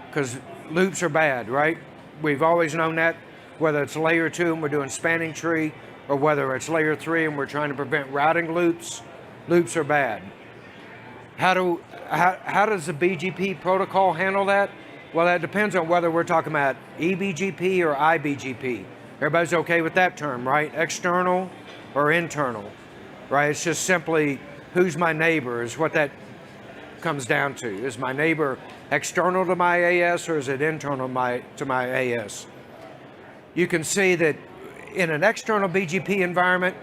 Because loops are bad, right? We've always known that, whether it's layer 2 and we're doing spanning tree, or whether it's layer 3 and we're trying to prevent routing loops. Loops are bad. How does the BGP protocol handle that? Well, that depends on whether we're talking about eBGP or iBGP. Everybody's okay with that term, right? External or internal. right? It's just simply who's my neighbor is what that comes down to. Is my neighbor external to my AS or is it internal to my AS? You can see that in an external BGP environment,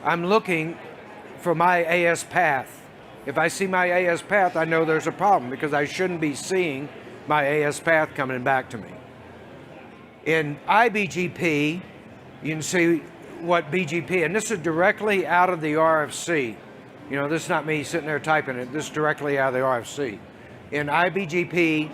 I'm looking for my AS path. If I see my AS path, I know there's a problem because I shouldn't be seeing my AS path coming back to me. In iBGP, you can see what BGP, and this is directly out of the RFC. You know, this is not me sitting there typing it, this is directly out of the RFC. In iBGP,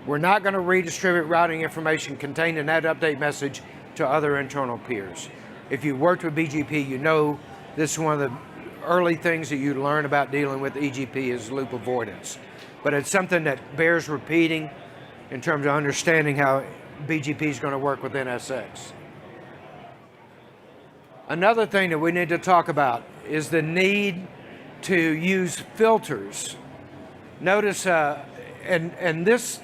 we're not going to redistribute routing information contained in that update message to other internal peers. If you worked with BGP, you know this is one of the early things that you learn about dealing with EGP is loop avoidance. But it's something that bears repeating in terms of understanding how BGP is going to work with NSX. Another thing that we need to talk about is the need to use filters. Notice, and this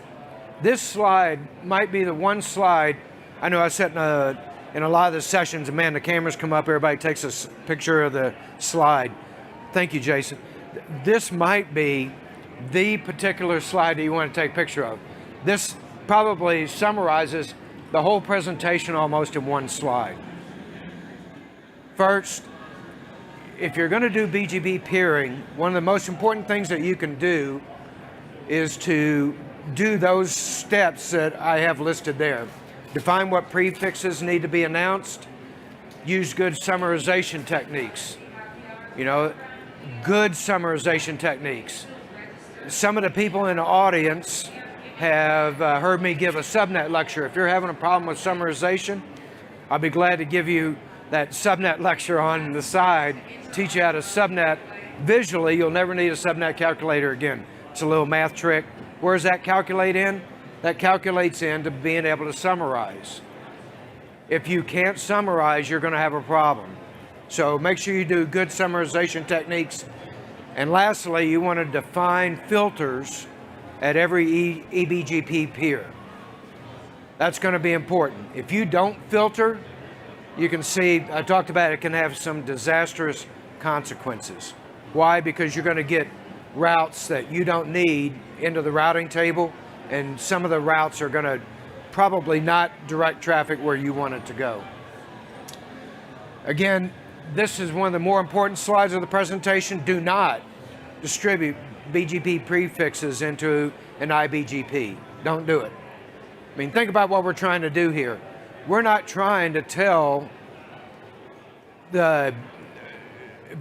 slide might be the one slide, I know I sat in a lot of the sessions, and man, the cameras come up, everybody takes a picture of the slide. Thank you, Jason. This might be the particular slide that you want to take a picture of. This probably summarizes the whole presentation almost in one slide. First, if you're going to do BGP peering, one of the most important things that you can do is to do those steps that I have listed there. Define what prefixes need to be announced. Use good summarization techniques. You know, good summarization techniques. Some of the people in the audience have heard me give a subnet lecture. If you're having a problem with summarization, I'll be glad to give you that subnet lecture on the side, teach you how to subnet visually. You'll never need a subnet calculator again. It's a little math trick. Where does that calculate in? That calculates into being able to summarize. If you can't summarize, you're going to have a problem. So make sure you do good summarization techniques. And lastly, you want to define filters at every eBGP peer. That's going to be important. If you don't filter, you can see, I talked about it can have some disastrous consequences. Why? Because you're going to get routes that you don't need into the routing table, and some of the routes are going to probably not direct traffic where you want it to go. Again, this is one of the more important slides of the presentation. Do not distribute BGP prefixes into an iBGP. Don't do it. I mean, think about what we're trying to do here. We're not trying to tell the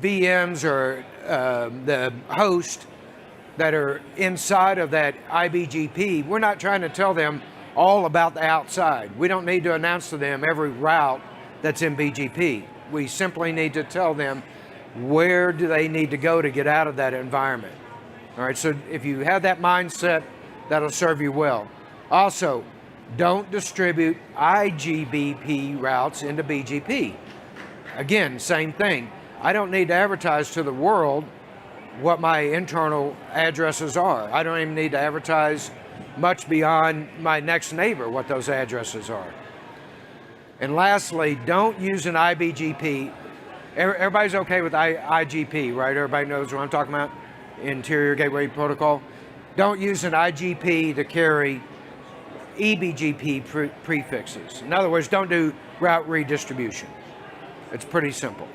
VMs or the host that are inside of that iBGP, we're not trying to tell them all about the outside. We don't need to announce to them every route that's in BGP. We simply need to tell them where do they need to go to get out of that environment. All right, so if you have that mindset, that'll serve you well. Also, don't distribute iGBP routes into BGP. Again, same thing. I don't need to advertise to the world what my internal addresses are. I don't even need to advertise much beyond my next neighbor what those addresses are. And lastly, don't use an iBGP. Everybody's okay with IGP, right? Everybody knows what I'm talking about? Interior Gateway Protocol. Don't use an IGP to carry eBGP prefixes. In other words, don't do route redistribution. It's pretty simple.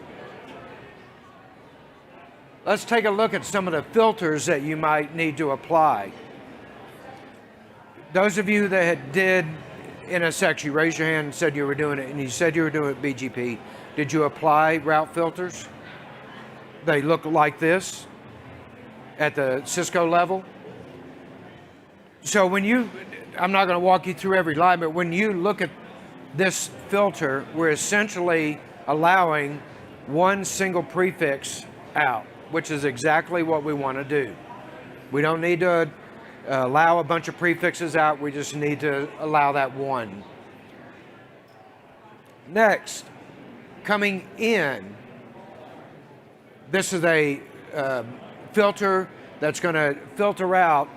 Let's take a look at some of the filters that you might need to apply. Those of you that did NSX, you raised your hand and said you were doing it, and you said you were doing it BGP. Did you apply route filters? They look like this at the Cisco level. So when you, I'm not going to walk you through every line, but when you look at this filter, we're essentially allowing one single prefix out, which is exactly what we want to do. We don't need to allow a bunch of prefixes out, we just need to allow that one. Next, coming in, this is a filter that's going to filter out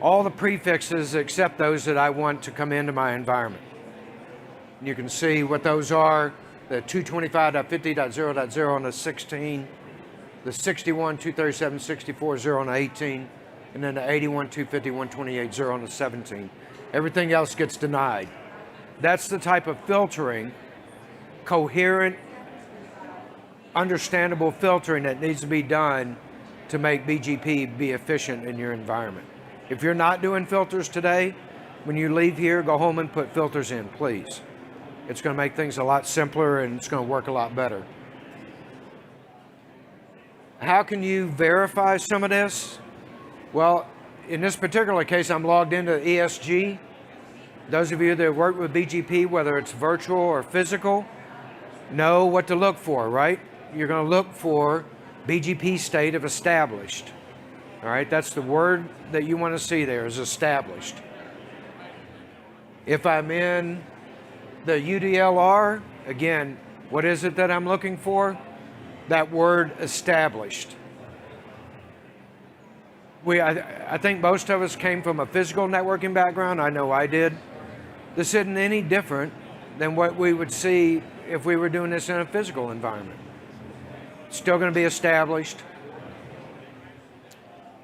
all the prefixes except those that I want to come into my environment. You can see what those are. the 225.50.0.0 on the 16, the 61, 237, 64, 0 on the 18, and then the 81, 250, 128, 0 on the 17. Everything else gets denied. That's the type of filtering, coherent, understandable filtering that needs to be done to make BGP be efficient in your environment. If you're not doing filters today, when you leave here, go home and put filters in, please. It's going to make things a lot simpler and it's going to work a lot better. How can you verify some of this? Well, in this particular case, I'm logged into ESG. Those of you that work with BGP, whether it's virtual or physical, know what to look for, right? You're going to look for BGP state of established. All right, that's the word that you want to see there, is established. If I'm in the UDLR, again, what is it that I'm looking for? That word established. I think most of us came from a physical networking background. I know I did. This isn't any different than what we would see if we were doing this in a physical environment. Still going to be established.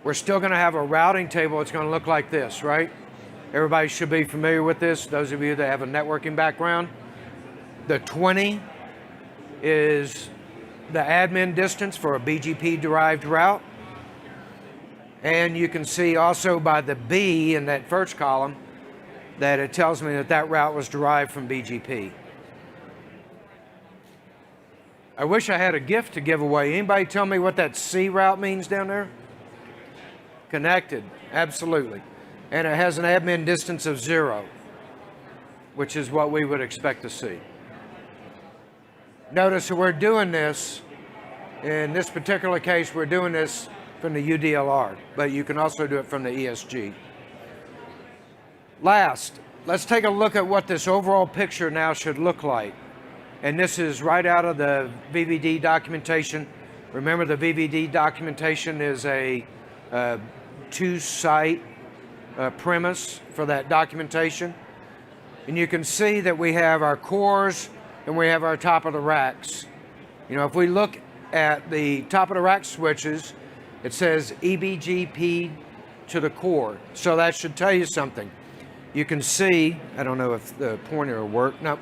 We're still going to have a routing table. It's going to look like this, right? Everybody should be familiar with this. Those of you that have a networking background. The 20 is the admin distance for a BGP derived route. And you can see also by the B in that first column that it tells me that that route was derived from BGP. I wish I had a gift to give away. Anybody tell me what that C route means down there? Connected, absolutely. And it has an admin distance of 0, which is what we would expect to see. Notice that we're doing this, in this particular case, we're doing this from the UDLR, but you can also do it from the ESG. Last, let's take a look at what this overall picture now should look like. And this is right out of the VVD documentation. Remember, the VVD documentation is a two-site premise for that documentation. And you can see that we have our cores and we have our top of the racks. You know, if we look at the top of the rack switches, it says eBGP to the core. So that should tell you something. You can see, I don't know if the pointer will work. No,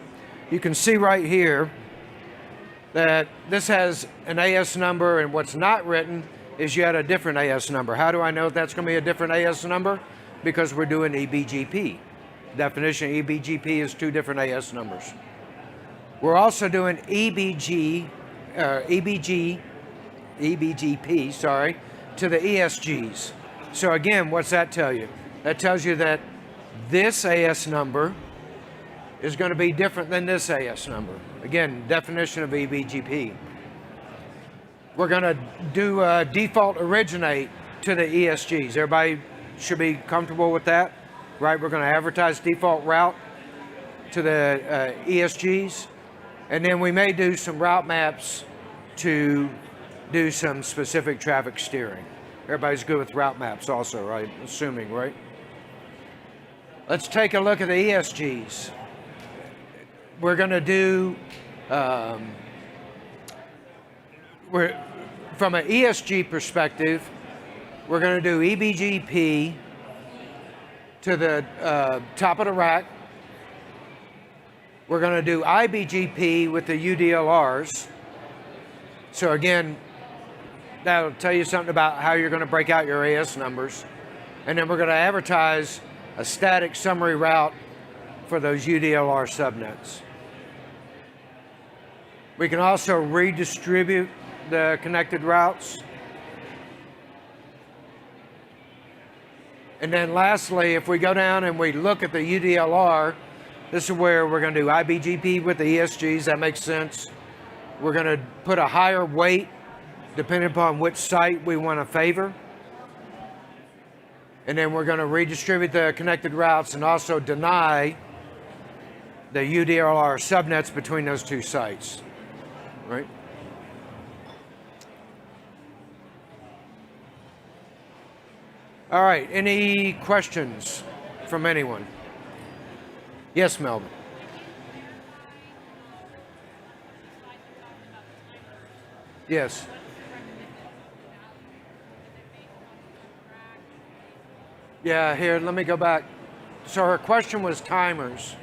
you can see right here that this has an AS number, and what's not written is you had a different AS number. How do I know if that's going to be a different AS number? Because we're doing eBGP. Definition of eBGP is 2 different AS numbers. We're also doing eBGP, sorry, to the ESGs. So again, what's that tell you? That tells you that this AS number is going to be different than this AS number. Again, definition of eBGP. We're going to do default originate to the ESGs. Everybody should be comfortable with that, right? We're going to advertise default route to the ESGs, and then we may do some route maps to do some specific traffic steering. Everybody's good with route maps also, right? Assuming, right? Let's take a look at the ESGs. We're going to do, from an ESG perspective, we're going to do eBGP to the top of the rack. We're going to do iBGP with the UDLRs. So again, that'll tell you something about how you're going to break out your AS numbers. And then we're going to advertise a static summary route for those UDLR subnets. We can also redistribute the connected routes. And then lastly, if we go down and we look at the UDLR, this is where we're going to do iBGP with the ESGs. That makes sense. We're going to put a higher weight depending upon which site we want to favor. And then we're going to redistribute the connected routes and also deny the UDLR subnets between those 2 sites, right? All right, any questions from anyone? Yes, Melvin. Yes. Yeah, here, let me go back. So her question was timers.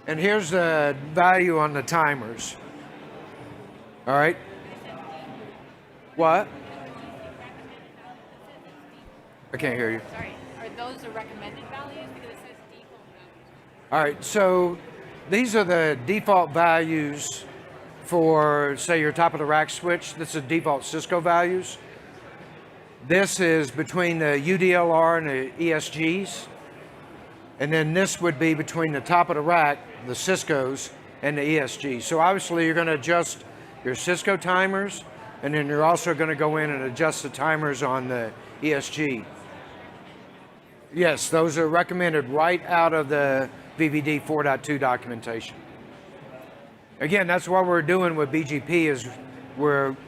And here's the value on the timers. All right. What? I can't hear you. Sorry, are those the recommended values? Because it says default values. All right, so these are the default values for, say, your top of the rack switch. This is default Cisco values. This is between the UDLR and the ESGs. And then this would be between the top of the rack, the Ciscos, and the ESGs. So obviously you're going to adjust your Cisco timers, and then you're also going to go in and adjust the timers on the ESG. Yes, those are recommended right out of the VVD 4.2 documentation. Again, that's what we're doing with BGP is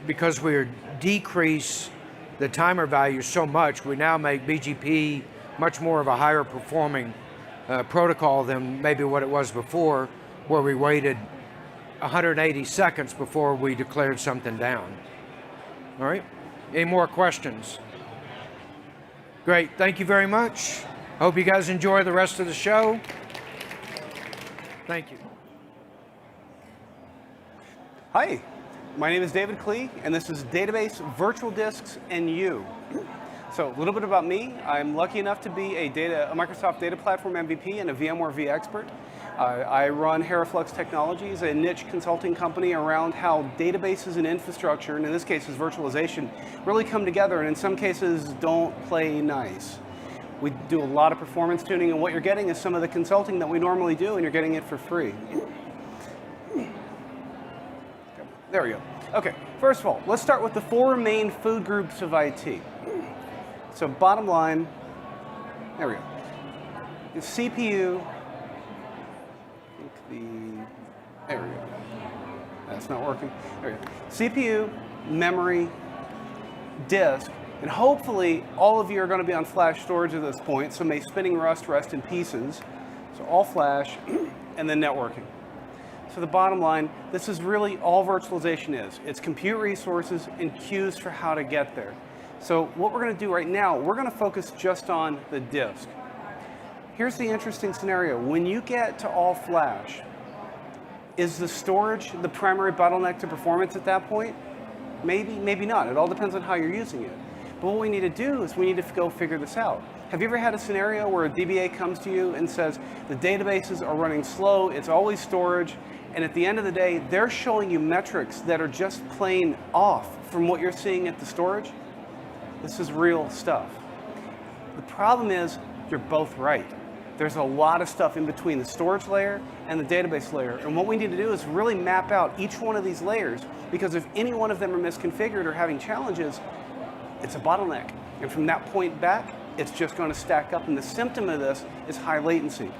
because we decrease the timer value so much, we now make BGP much more of a higher performing protocol than maybe what it was before, where we waited 180 seconds before we declared something down. All right, any more questions? Great, thank you very much. Hope you guys enjoy the rest of the show. Thank you. Hi, my name is David Klee, and this is Database, Virtual Disks, and You. So a little bit about me. I'm lucky enough to be a Microsoft Data Platform MVP and a VMware vExpert. I run Heraflux Technologies, a niche consulting company around how databases and infrastructure, and in this case is virtualization, really come together and in some cases don't play nice. We do a lot of performance tuning, and what you're getting is some of the consulting that we normally do, and you're getting it for free. There we go. Okay, first of all, let's start with the 4 main food groups of IT. So bottom line, there we go. The CPU, there we go. That's not working. There we go. CPU, memory, disk, and hopefully all of you are going to be on flash storage at this point, so may spinning rest in pieces. So all flash, and then networking. So the bottom line, this is really all virtualization is. It's compute resources and queues for how to get there. So what we're going to do right now, we're going to focus just on the disk. Here's the interesting scenario. When you get to all flash, is the storage the primary bottleneck to performance at that point? Maybe, maybe not. It all depends on how you're using it. But what we need to do is we need to go figure this out. Have you ever had a scenario where a DBA comes to you and says, the databases are running slow, it's always storage, and at the end of the day, they're showing you metrics that are just plain off from what you're seeing at the storage? This is real stuff. The problem is, you're both right. There's a lot of stuff in between the storage layer and the database layer. And what we need to do is really map out each one of these layers, because if any one of them are misconfigured or having challenges, it's a bottleneck. And from that point back, it's just going to stack up. And the symptom of this is high latency.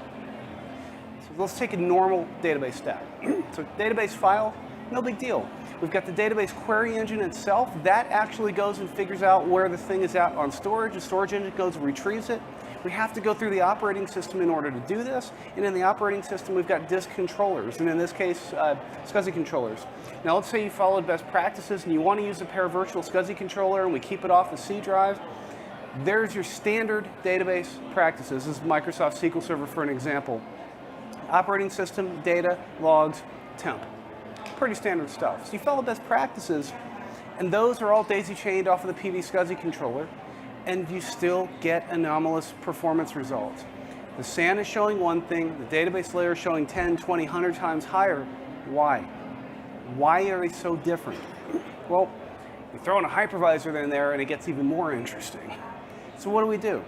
So let's take a normal database stack. So database file, no big deal. We've got the database query engine itself. That actually goes and figures out where the thing is at on storage. The storage engine goes and retrieves it. We have to go through the operating system in order to do this. And in the operating system, we've got disk controllers. And in this case, SCSI controllers. Now, let's say you followed best practices and you want to use a paravirtual SCSI controller and we keep it off the C drive. There's your standard database practices. This is Microsoft SQL Server for an example. Operating system, data, logs, temp. Pretty standard stuff. So you follow best practices, and those are all daisy-chained off of the PV SCSI controller, and you still get anomalous performance results. The SAN is showing one thing, the database layer is showing 10, 20, 100 times higher. Why? Why are they so different? Well, you throw in a hypervisor in there, and it gets even more interesting. So what do?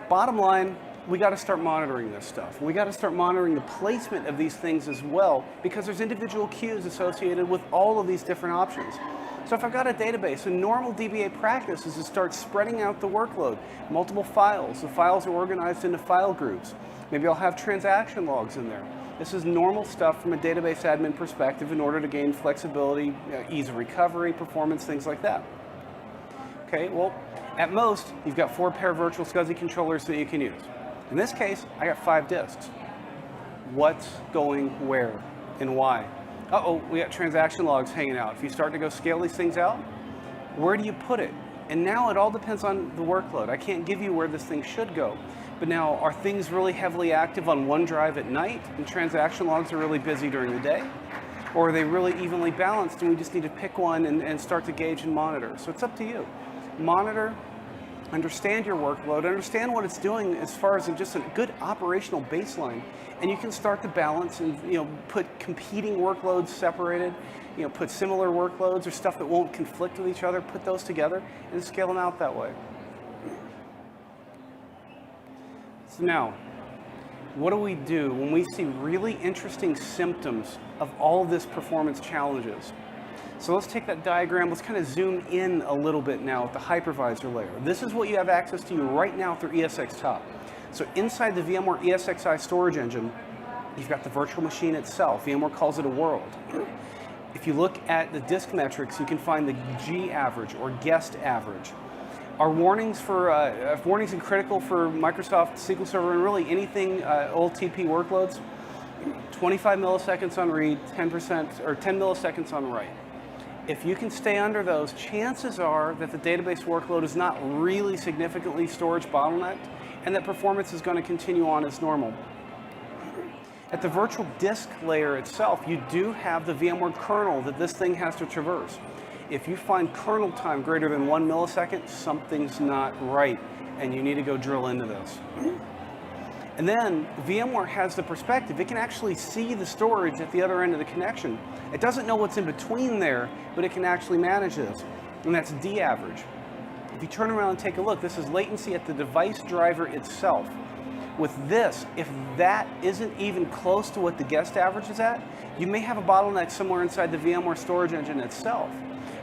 Bottom line, we got to start monitoring this stuff. We got to start monitoring the placement of these things as well, because there's individual queues associated with all of these different options. So if I've got a database, a normal DBA practice is to start spreading out the workload. Multiple files. The files are organized into file groups. Maybe I'll have transaction logs in there. This is normal stuff from a database admin perspective in order to gain flexibility, ease of recovery, performance, things like that. Okay, well, at most, you've got 4 paravirtual SCSI controllers that you can use. In this case, I got 5 disks. What's going where? and why. Uh-oh, we got transaction logs hanging out. If you start to go scale these things out, where do you put it? And now it all depends on the workload. I can't give you where this thing should go. But now, are things really heavily active on one drive at night and transaction logs are really busy during the day? Or are they really evenly balanced and we just need to pick one and start to gauge and monitor? So it's up to you. Monitor, understand your workload, understand what it's doing as far as just a good operational baseline, and you can start to balance and put competing workloads separated, put similar workloads or stuff that won't conflict with each other, put those together and scale them out that way. So now, what do we do when we see really interesting symptoms of all of this performance challenges? So let's take that diagram, let's kind of zoom in a little bit now at the hypervisor layer. This is what you have access to right now through ESX Top. So inside the VMware ESXi storage engine, you've got the virtual machine itself. VMware calls it a world. If you look at the disk metrics, you can find the G average or guest average. Our warnings for warnings and critical for Microsoft SQL Server and really anything OLTP workloads, 25 milliseconds on read, 10% or 10 milliseconds on write. If you can stay under those, chances are that the database workload is not really significantly storage bottlenecked and that performance is going to continue on as normal. At the virtual disk layer itself, you do have the VMware kernel that this thing has to traverse. If you find kernel time greater than 1 millisecond, something's not right, and you need to go drill into this. And then VMware has the perspective. It can actually see the storage at the other end of the connection. It doesn't know what's in between there, but it can actually manage this, and that's D average. If you turn around and take a look, this is latency at the device driver itself. With this, if that isn't even close to what the guest average is at, you may have a bottleneck somewhere inside the VMware storage engine itself.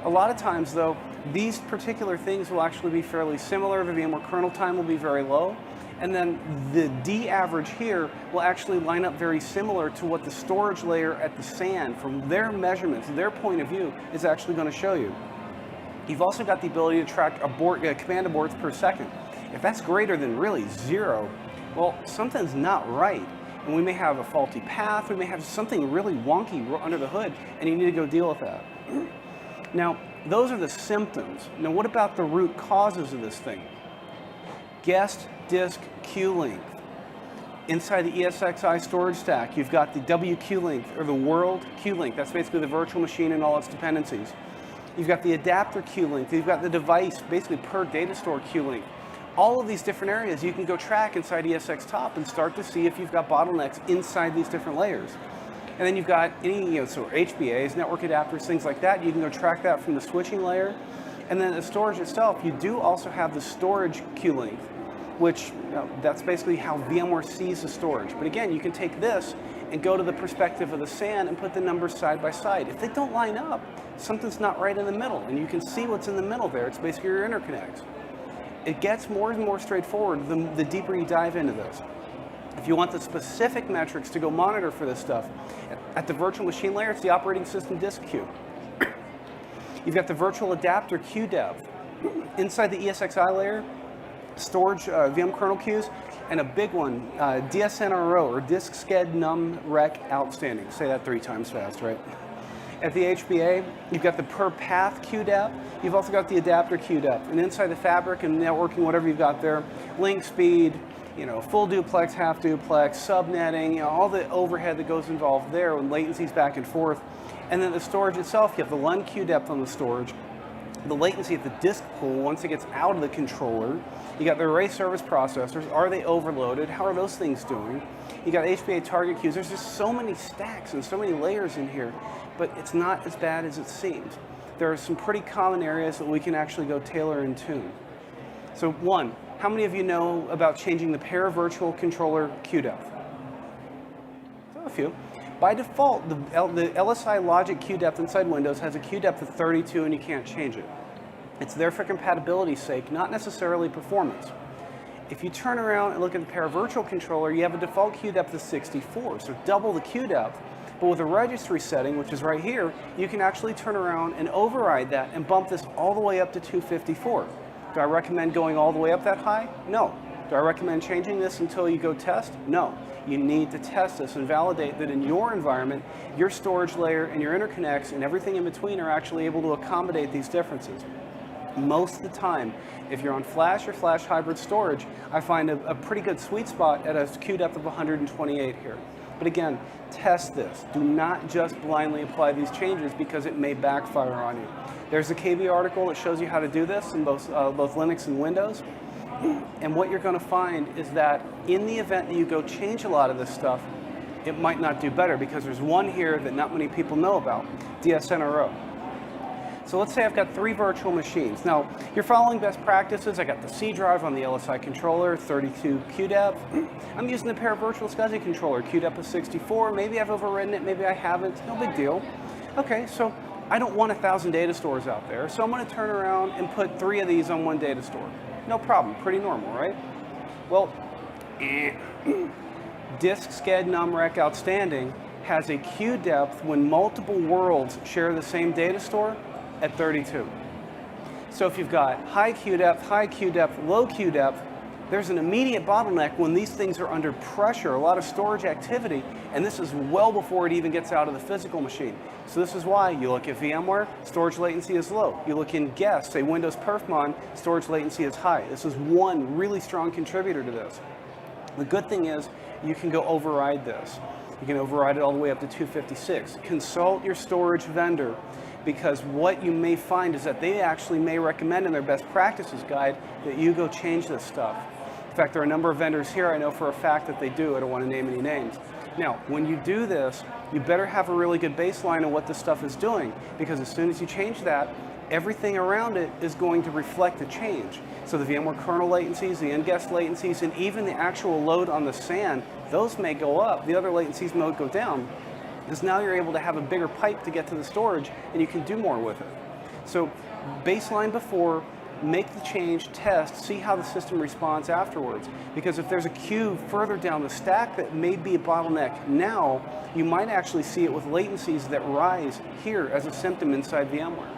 A lot of times, though, these particular things will actually be fairly similar. The VMware kernel time will be very low. And then the D average here will actually line up very similar to what the storage layer at the SAN, from their measurements, their point of view, is actually going to show you. You've also got the ability to track command aborts per second. If that's greater than really 0, well, something's not right. And we may have a faulty path, we may have something really wonky under the hood, and you need to go deal with that. Now, those are the symptoms. Now, what about the root causes of this thing? Guest disk queue length. Inside the ESXi storage stack, you've got the WQ length, or the world queue length. That's basically the virtual machine and all its dependencies. You've got the adapter queue length. You've got the device, basically per data store queue length. All of these different areas you can go track inside ESX Top and start to see if you've got bottlenecks inside these different layers. And then you've got any, so HBAs, network adapters, things like that. You can go track that from the switching layer. And then the storage itself, you do also have the storage queue length, which that's basically how VMware sees the storage. But again, you can take this and go to the perspective of the SAN and put the numbers side by side. If they don't line up, something's not right in the middle, and you can see what's in the middle there. It's basically your interconnects. It gets more and more straightforward the deeper you dive into this. If you want the specific metrics to go monitor for this stuff, at the virtual machine layer, it's the operating system disk queue. You've got the virtual adapter QDev. Inside the ESXi layer, storage VM kernel queues, and a big one, DSNRO, or disk sched num rec outstanding. Say that 3 times fast, right? At the HBA, you've got the per path QDev. You've also got the adapter QDev. And inside the fabric and networking, whatever you've got there, link speed, full duplex, half duplex, subnetting, all the overhead that goes involved there when latencies back and forth. And then the storage itself, you have the LUN queue depth on the storage, the latency at the disk pool once it gets out of the controller. You got the array service processors. Are they overloaded? How are those things doing? You got HBA target queues. There's just so many stacks and so many layers in here, but it's not as bad as it seems. There are some pretty common areas that we can actually go tailor and tune. So one, how many of you know about changing the pair virtual controller queue depth? So a few. By default, the LSI logic queue depth inside Windows has a queue depth of 32 and you can't change it. It's there for compatibility's sake, not necessarily performance. If you turn around and look at the pair virtual controller, you have a default queue depth of 64, so double the queue depth. But with a registry setting, which is right here, you can actually turn around and override that and bump this all the way up to 254. Do I recommend going all the way up that high? No. Do I recommend changing this until you go test? No. you need to test this and validate that in your environment, your storage layer and your interconnects and everything in between are actually able to accommodate these differences. Most of the time, if you're on flash or flash hybrid storage, I find a pretty good sweet spot at a queue depth of 128 here. But again, test this. Do not just blindly apply these changes because it may backfire on you. There's a KB article that shows you how to do this in both Linux and Windows. And what you're going to find is that in the event that you go change a lot of this stuff, it might not do better because there's one here that not many people know about, DSNRO. So let's say I've got 3 virtual machines. Now, you're following best practices. I got the C drive on the LSI controller, 32 queue depth. I'm using the Pair Virtual SCSI controller, queue depth of 64. Maybe I've overridden it, maybe I haven't. No big deal. Okay, so I don't want 1,000 data stores out there, so I'm going to turn around and put 3 of these on one data store. No problem, pretty normal, right? Well, disk sched numrec outstanding has a queue depth when multiple worlds share the same data store at 32. So if you've got high queue depth, low queue depth, there's an immediate bottleneck when these things are under pressure, a lot of storage activity, and this is well before it even gets out of the physical machine. So this is why you look at VMware, storage latency is low. You look in guest, say Windows Perfmon, storage latency is high. This is one really strong contributor to this. The good thing is you can go override this. You can override it all the way up to 256. Consult your storage vendor, because what you may find is that they actually may recommend in their best practices guide that you go change this stuff. In fact, there are a number of vendors here I know for a fact that they do. I don't want to name any names. Now, when you do this, you better have a really good baseline of what this stuff is doing, because as soon as you change that, everything around it is going to reflect the change. So the VMware kernel latencies, the ingest latencies, and even the actual load on the SAN, those may go up. The other latencies may go down, because now you're able to have a bigger pipe to get to the storage, and you can do more with it. So baseline before, make the change, test, see how the system responds afterwards. Because if there's a queue further down the stack that may be a bottleneck now, you might actually see it with latencies that rise here as a symptom inside VMware.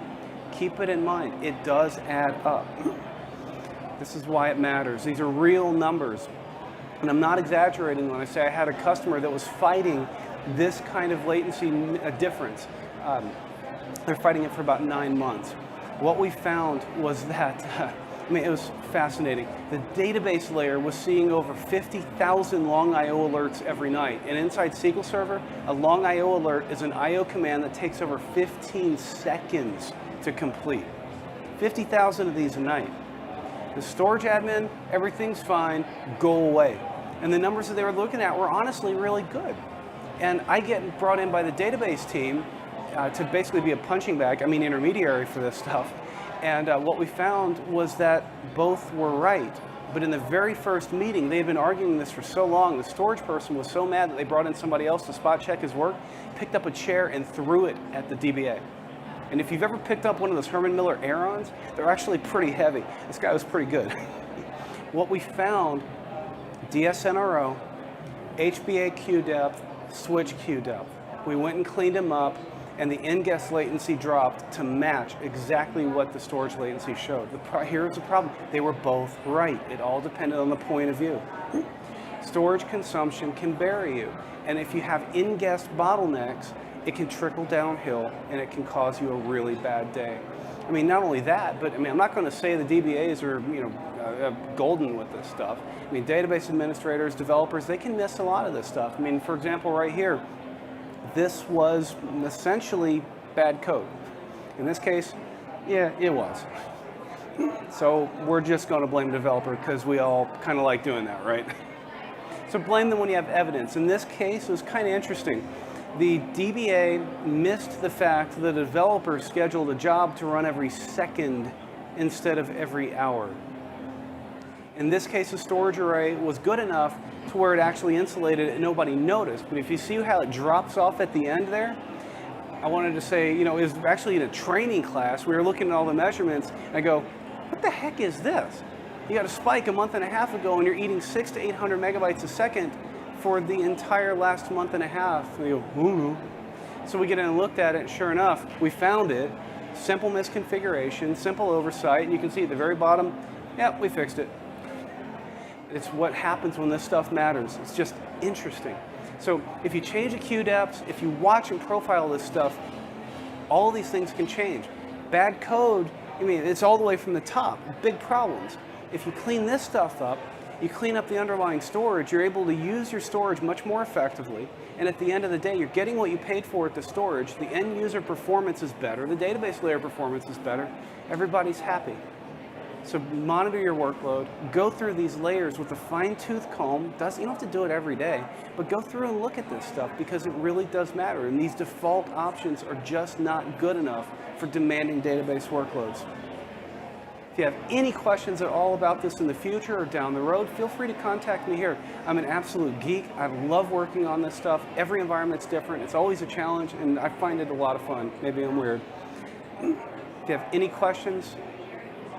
Keep it in mind, it does add up. This is why it matters. These are real numbers. And I'm not exaggerating when I say I had a customer that was fighting this kind of latency difference. They're fighting it for about 9 months. What we found was that, I mean, it was fascinating. The database layer was seeing over 50,000 long I/O alerts every night. And inside SQL Server, a long I/O alert is an I/O command that takes over 15 seconds to complete. 50,000 of these a night. The storage admin, everything's fine, go away. And the numbers that they were looking at were honestly really good. And I get brought in by the database team to basically be a punching bag, intermediary for this stuff. And what we found was that both were right. But in the very first meeting, they had been arguing this for so long, the storage person was so mad that they brought in somebody else to spot check his work, picked up a chair and threw it at the DBA. And if you've ever picked up one of those Herman Miller Aerons, they're actually pretty heavy. This guy was pretty good. What we found, DSNRO, HBA queue depth, switch queue depth. We went and cleaned them up, and the ingest latency dropped to match exactly what the storage latency showed. Here's the problem. They were both right. It all depended on the point of view. Storage consumption can bury you. And if you have ingest bottlenecks, it can trickle downhill and it can cause you a really bad day. Not only that, but I'm not going to say the DBAs are golden with this stuff. Database administrators, developers, they can miss a lot of this stuff. For example, right here, this was essentially bad code. In this case, yeah, it was. So we're just going to blame the developer because we all kind of like doing that, right? So blame them when you have evidence. In this case, it was kind of interesting. The DBA missed the fact that the developer scheduled a job to run every second instead of every hour. In this case, the storage array was good enough to where it actually insulated it and nobody noticed. But if you see how it drops off at the end there, I wanted to say, it was actually in a training class. We were looking at all the measurements, and I go, what the heck is this? You got a spike a month and a half ago, and you're eating 600 to 800 megabytes a second for the entire last month and a half. And they go, ooh. So we get in and looked at it, and sure enough, we found it. Simple misconfiguration, simple oversight, and you can see at the very bottom, yep, we fixed it. It's what happens when this stuff matters. It's just interesting. So if you change the queue depths, if you watch and profile this stuff, all these things can change. Bad code, I mean, it's all the way from the top, big problems. If you clean this stuff up, you clean up the underlying storage, you're able to use your storage much more effectively, and at the end of the day, you're getting what you paid for at the storage, the end user performance is better, the database layer performance is better, everybody's happy. So monitor your workload, go through these layers with a fine-tooth comb. You don't have to do it every day, but go through and look at this stuff because it really does matter. And these default options are just not good enough for demanding database workloads. If you have any questions at all about this in the future or down the road, feel free to contact me here. I'm an absolute geek. I love working on this stuff. Every environment's different. It's always a challenge, and I find it a lot of fun. Maybe I'm weird. If you have any questions,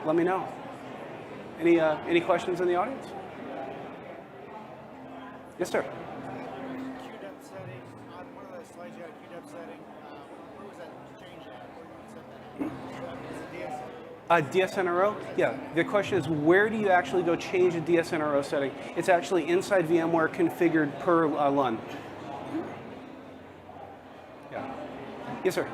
let me know. Any questions in the audience? Yes, sir. QDEP setting, on one of the slides you had a QDEP setting. Where was that changed at? Where you set that? Is it DSNRO? Yeah. The question is, where do you actually go change a DSNRO setting? It's actually inside VMware configured per LUN. Yeah. Yes, sir.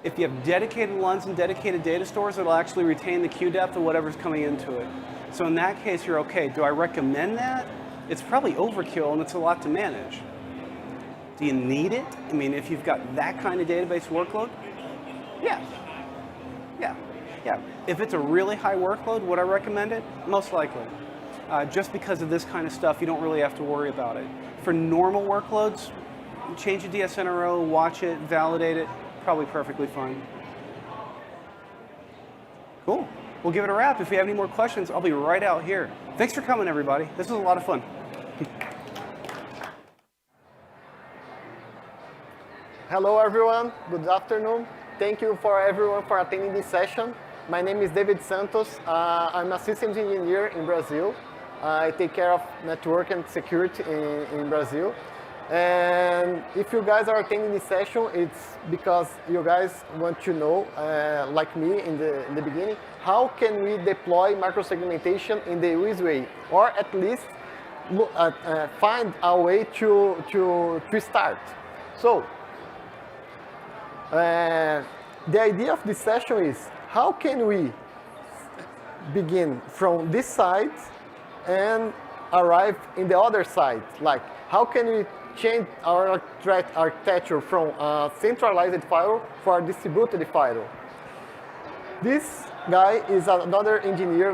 If you have dedicated LUNs and dedicated data stores, it'll actually retain the queue depth of whatever's coming into it. So in that case, you're okay. Do I recommend that? It's probably overkill and it's a lot to manage. Do you need it? I mean, if you've got that kind of database workload, yeah. If it's a really high workload, would I recommend it? Most likely. Just because of this kind of stuff, you don't really have to worry about it. For normal workloads, change a DSNRO, watch it, validate it, probably perfectly fine. Cool. We'll give it a wrap. If you have any more questions, I'll be right out here. Thanks for coming, everybody. This was a lot of fun. Hello, everyone. Good afternoon. Thank you for everyone for attending this session. My name is David Santos. I'm a systems engineer in Brazil. I take care of network and security in Brazil. And if you guys are attending this session, it's because you guys want to know, like me in the beginning, how can we deploy microsegmentation in the easy way, or at least find a way to start. So, the idea of this session is, how can we begin from this side and arrive in the other side? Like, how can we change our architecture from a centralized file for a distributed file? This guy is another engineer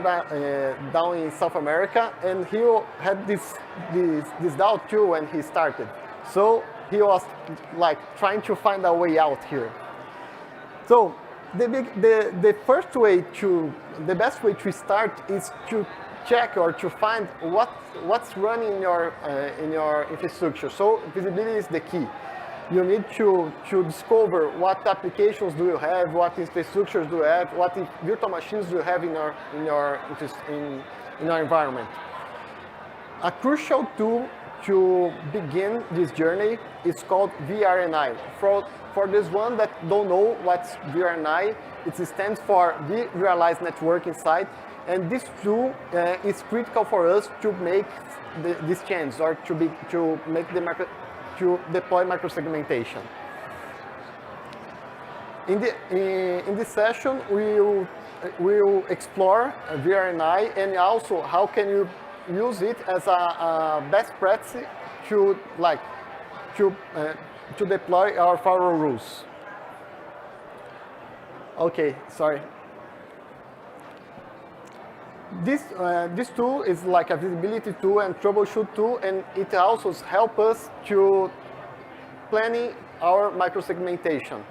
down in South America, and he had this doubt too when he started. So he was like trying to find a way out here. So the best way to start is to check or to find what's running in your infrastructure. So visibility is the key. You need to discover what applications do you have, what infrastructures do you have, what virtual machines do you have in your environment. A crucial tool to begin this journey is called VRNI. For this one that don't know what's VRNI, it stands for vRealized Networking Site. And this tool is critical for us to make these changes, or to deploy microsegmentation. In this session, we will explore VRNI and also how can you use it as a best practice to deploy our firewall rules. Okay, sorry. This tool is like a visibility tool and troubleshoot tool, and it also helps us to planning our microsegmentation.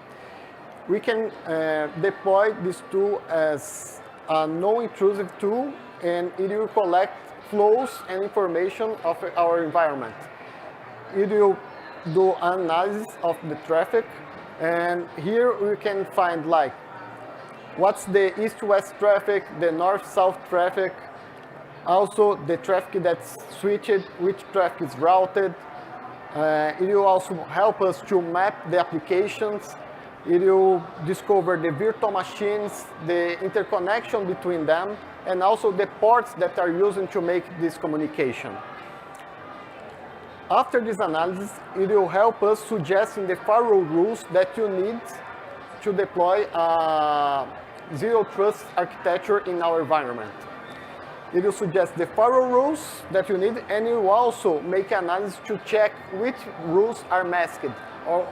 We can deploy this tool as a non-intrusive tool, and it will collect flows and information of our environment. It will do analysis of the traffic, and here we can find like what's the east-west traffic, the north-south traffic, also the traffic that's switched, which traffic is routed. It will also help us to map the applications. It will discover the virtual machines, the interconnection between them, and also the ports that are used to make this communication. After this analysis, it will help us suggesting the firewall rules that you need to deploy a zero trust architecture in our environment. It will suggest the firewall rules that you need, and it will also make analysis to check which rules are masked, or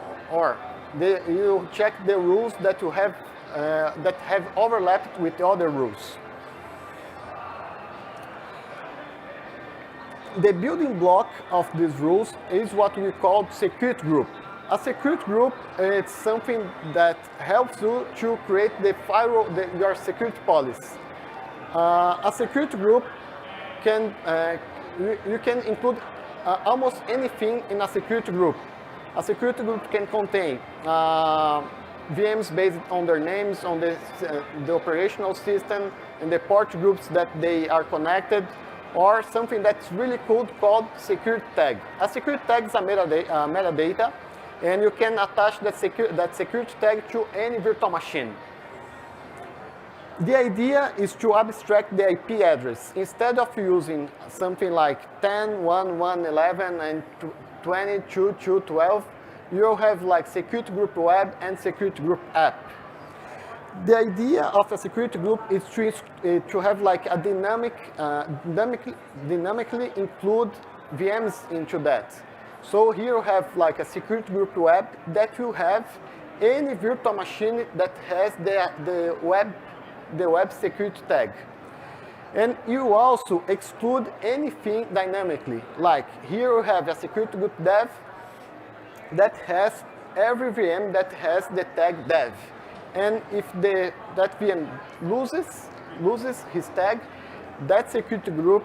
you will check the rules that you have that have overlapped with the other rules. The building block of these rules is what we call security group. A security group is something that helps you to create the firewall, your security policy. A security group can, you can include almost anything in a security group. A security group can contain VMs based on their names, on the operational system, and the port groups that they are connected, or something that's really cool called security tag. A security tag is a metadata, and you can attach that security tag to any virtual machine. The idea is to abstract the IP address. Instead of using something like 10.1.1.11 and 20.2.2.12, you'll have like security group web and security group app. The idea of a security group is to have like a dynamically include VMs into that. So here you have like a security group web that will have any virtual machine that has the web security tag. And you also exclude anything dynamically. Like here you have a security group dev that has every VM that has the tag dev. And if that VM loses his tag, that security group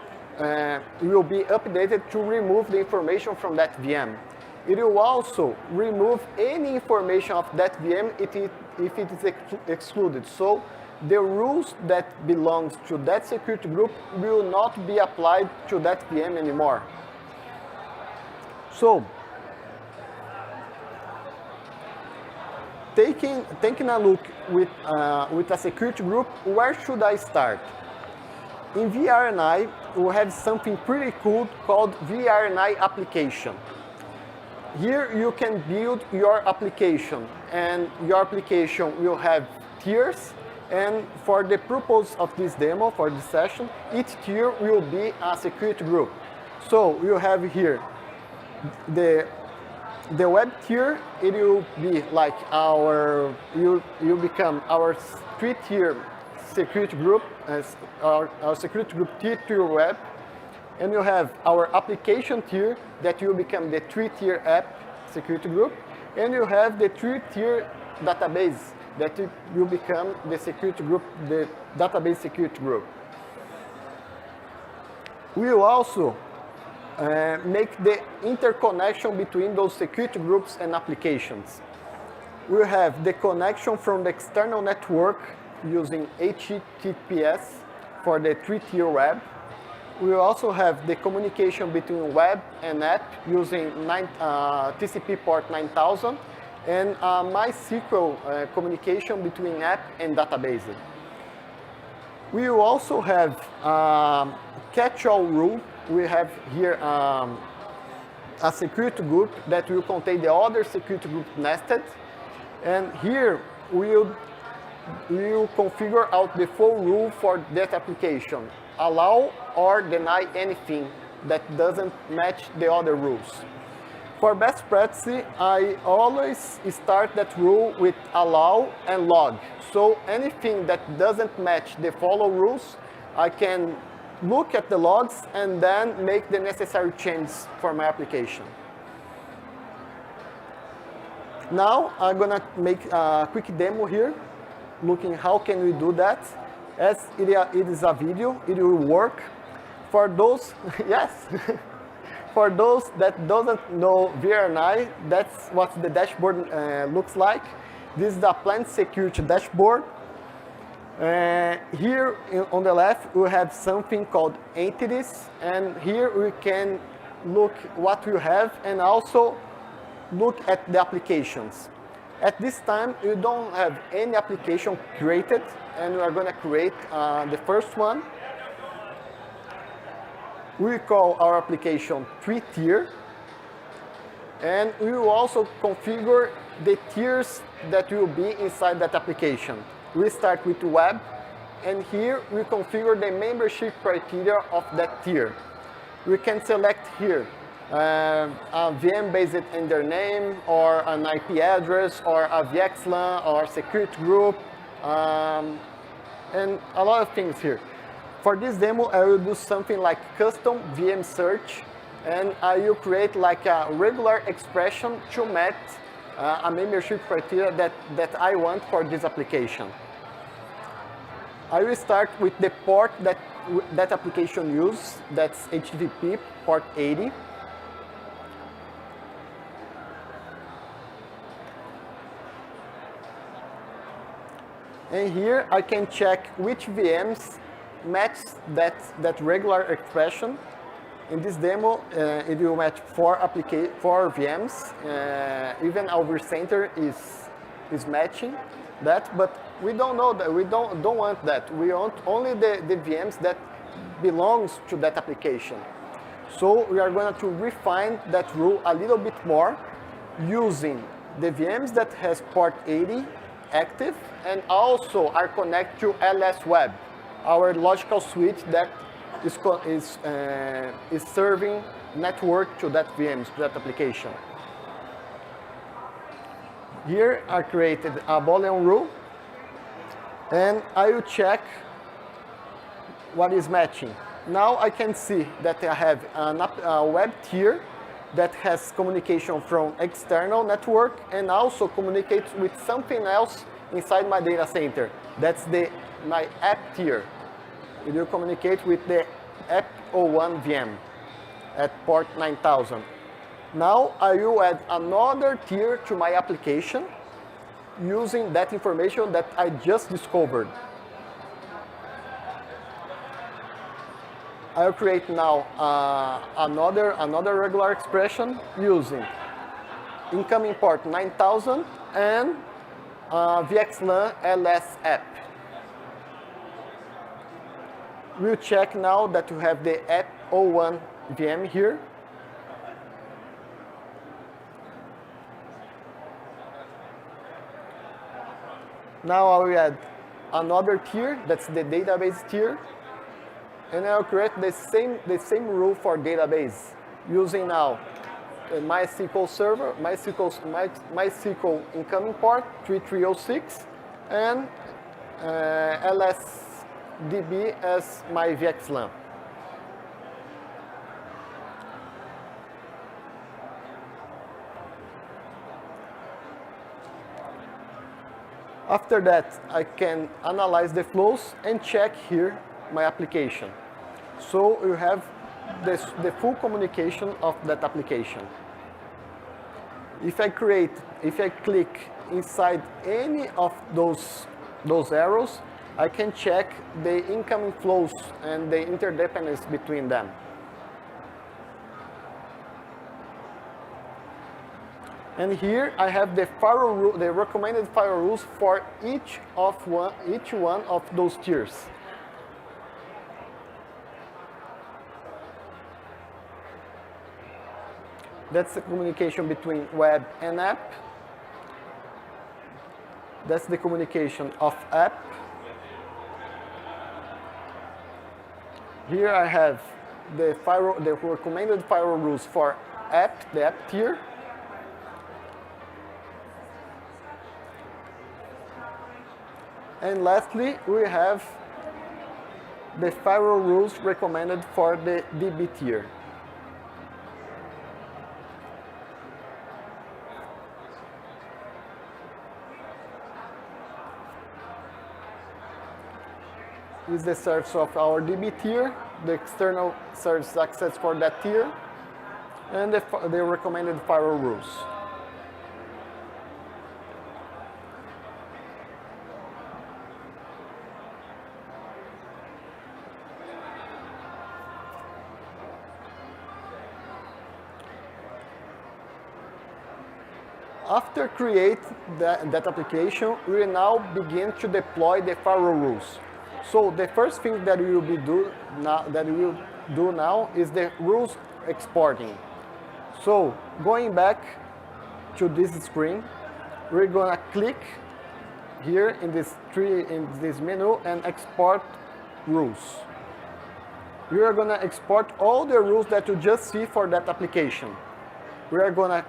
will be updated to remove the information from that VM. It will also remove any information of that VM if it is excluded. So the rules that belongs to that security group will not be applied to that VM anymore. So, taking a look with a security group, where should I start? In VRNI, we have something pretty cool called VRNI application. Here you can build your application, and your application will have tiers. And for the purpose of this demo, for this session, each tier will be a security group. So you have here the web tier. It will be like you become our 3-tier security group, as our security group tier web. And you have our application tier that will become the 3-tier app security group. And you have the 3-tier database that will become the security group, the database security group. We will also make the interconnection between those security groups and applications. We have the connection from the external network using HTTPS for the 3-tier web. We will also have the communication between web and app using TCP port 9000. And MySQL communication between app and database. We will also have catch-all rule. We have here a security group that will contain the other security group nested. And here we will configure out the full rule for that application. Allow or deny anything that doesn't match the other rules. For best practice, I always start that rule with allow and log. So anything that doesn't match the follow rules, I can look at the logs and then make the necessary changes for my application. Now I'm gonna make a quick demo here, looking how can we do that. As it is a video, it will work. For those, yes. For those that doesn't know VRNI, that's what the dashboard looks like. This is the plant security dashboard. Here on the left, we have something called entities, and here we can look what we have and also look at the applications. At this time, you don't have any application created, and we are going to create the first one. We call our application 3-tier, and we will also configure the tiers that will be inside that application. We start with web, and here we configure the membership criteria of that tier. We can select here a VM based in their name, or an IP address, or a VXLAN, or security group, and a lot of things here. For this demo, I will do something like custom VM search, and I will create like a regular expression to match a membership criteria that I want for this application. I will start with the port that application uses, that's HTTP port 80. And here I can check which VMs match that regular expression. In this demo, it will match 4 VMs. Even our center is matching that, but we don't know that. We don't want that. We want only the VMs that belongs to that application. So we are going to refine that rule a little bit more using the VMs that has port 80 active and also are connected to LS Web, our logical switch that is serving network to that VMs, to that application. Here I created a Boolean rule, and I will check what is matching. Now I can see that I have a web tier that has communication from external network and also communicates with something else inside my data center. That's my app tier. It will communicate with the app01 VM at port 9000. Now I will add another tier to my application using that information that I just discovered. I'll create now another regular expression using incoming port 9000 and VXLAN LS app. We'll check now that we have the app01 VM here. Now I will add another tier, that's the database tier. And I'll create the same rule for database using now the MySQL server, MySQL incoming port 3306 and LSDB as my VXLAN. After that, I can analyze the flows and check here my application. So you have the full communication of that application. If I click inside any of those arrows, I can check the incoming flows and the interdependence between them. And here I have the recommended firewall rules for each one of those tiers. That's the communication between web and app. That's the communication of app. Here I have the recommended firewall rules for app, the app tier. And lastly, we have the firewall rules recommended for the DB tier. This is the service of our DB tier, the external service access for that tier, and the recommended firewall rules. After create that application, we will now begin to deploy the firewall rules. So the first thing that we will do now is the rules exporting. So going back to this screen, we're gonna click here in this menu and export rules. We are gonna export all the rules that you just see for that application. We are gonna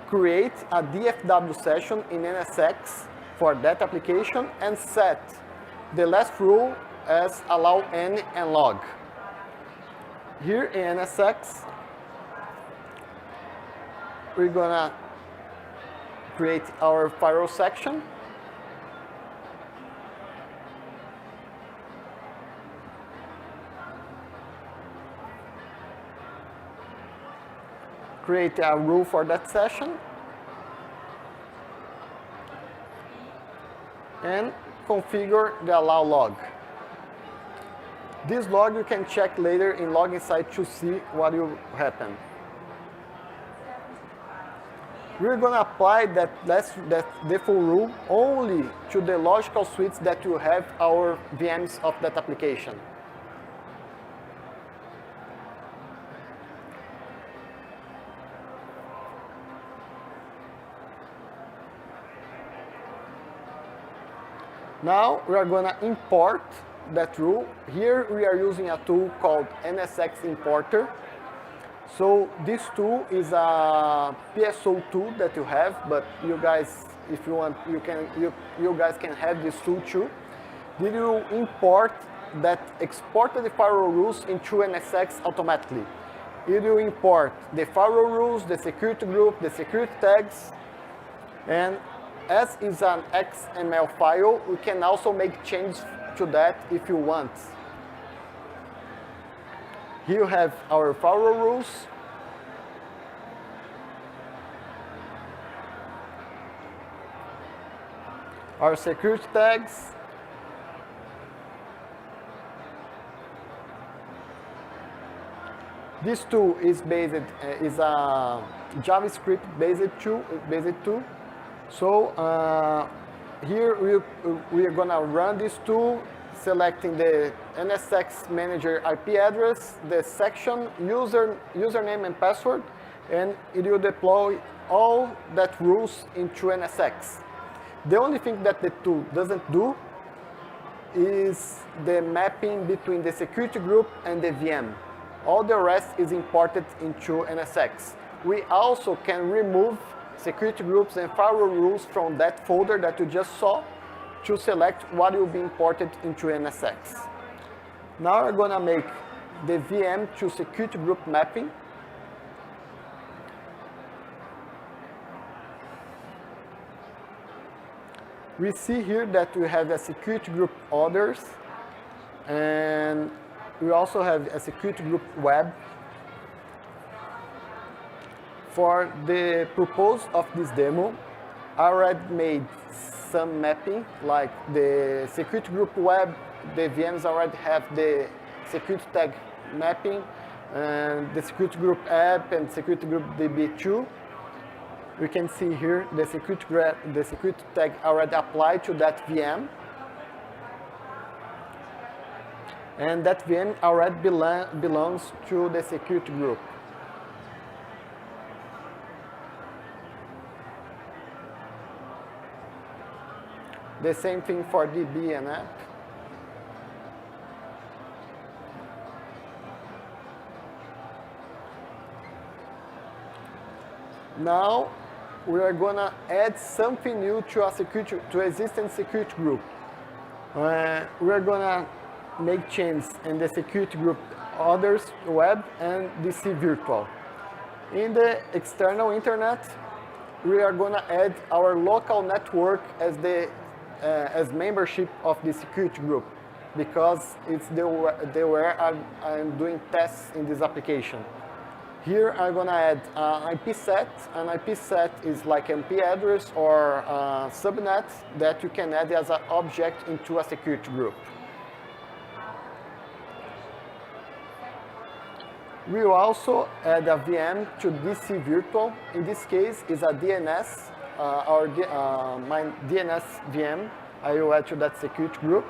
create a DFW session in NSX for that application and set the last rule as allow any and log. Here in NSX, we're gonna create our firewall section. Create a rule for that session. And configure the allow log. This log you can check later in log insight to see what will happen. We're going to apply that default rule only to the logical suites that you have our VMs of that application. Now we are going to import that rule. Here we are using a tool called NSX Importer. So this tool is a PSO tool that you have, but you guys, if you want, you guys can have this tool too. It will import that exported the firewall rules into NSX automatically. It will import the firewall rules, the security group, the security tags, and as is an XML file, we can also make changes to that if you want. Here you have our firewall rules. Our security tags. This tool is is a JavaScript based tool. So here we are gonna run this tool, selecting the NSX manager IP address, the section, username and password, and it will deploy all that rules into NSX. The only thing that the tool doesn't do is the mapping between the security group and the VM. All the rest is imported into NSX. We also can remove security groups and firewall rules from that folder that you just saw to select what will be imported into NSX. Now we're going to make the VM to security group mapping. We see here that we have a security group others, and we also have a security group web. For the purpose of this demo, I already made some mapping, like the security group web, the VMs already have the security tag mapping, and the security group app and security group DB2. We can see here the security tag already applied to that VM. And that VM already belongs to the security group. The same thing for DB and app. Now we are gonna add something new to existing security group. We are gonna make changes in the security group others web and DC virtual. In the external internet, we are gonna add our local network as membership of the security group, because it's where I'm doing tests in this application. Here I'm gonna add an IP set. An IP set is like an IP address or a subnet that you can add as an object into a security group. We will also add a VM to DC virtual. In this case, is a DNS. my DNS VM. I will add to that security group.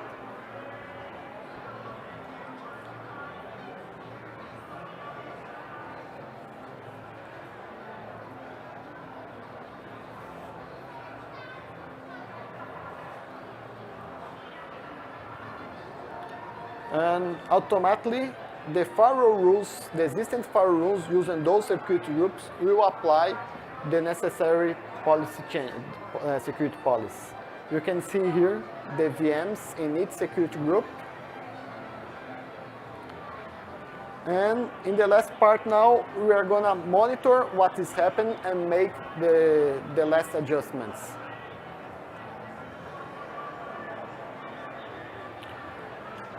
And automatically, the firewall rules, the existing firewall rules using those security groups will apply the necessary policy change, security policy. You can see here the VMs in each security group. And in the last part now, we are gonna monitor what is happening and make the last adjustments.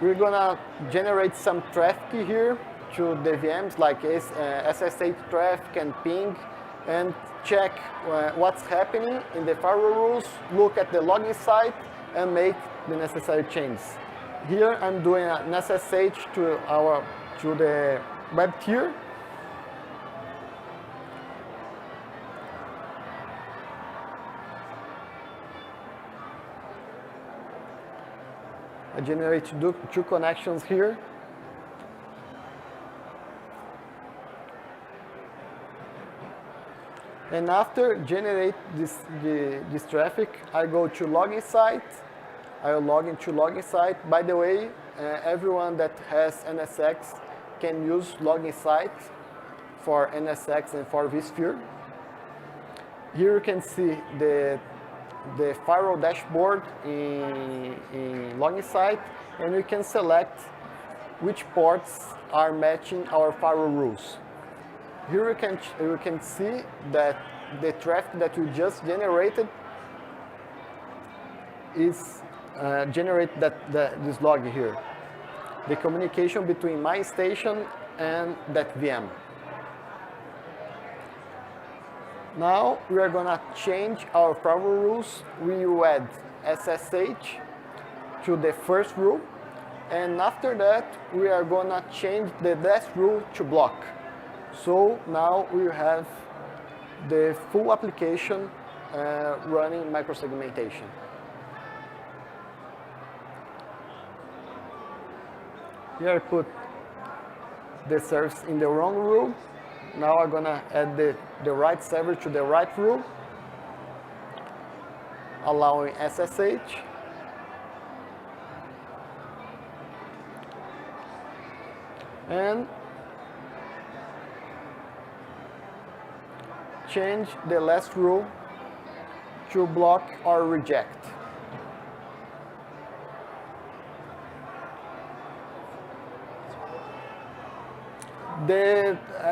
We're gonna generate some traffic here to the VMs like SSH traffic and ping, and check what's happening in the firewall rules, look at the login site, and make the necessary changes. Here I'm doing an SSH to the web tier. I generate two connections here. And after generate this traffic, I go to login site. I will log into login site. By the way, everyone that has NSX can use login site for NSX and for vSphere. Here you can see the firewall dashboard in login site, and we can select which ports are matching our firewall rules. Here you can see that the traffic that we just generated is this log here. The communication between my station and that VM. Now we are gonna change our firewall rules. We will add SSH to the first rule, and after that we are gonna change the last rule to block. So now we have the full application running microsegmentation. Here I put the service in the wrong rule. Now I'm gonna add the right server to the right rule, allowing SSH. And change the last rule to block or reject.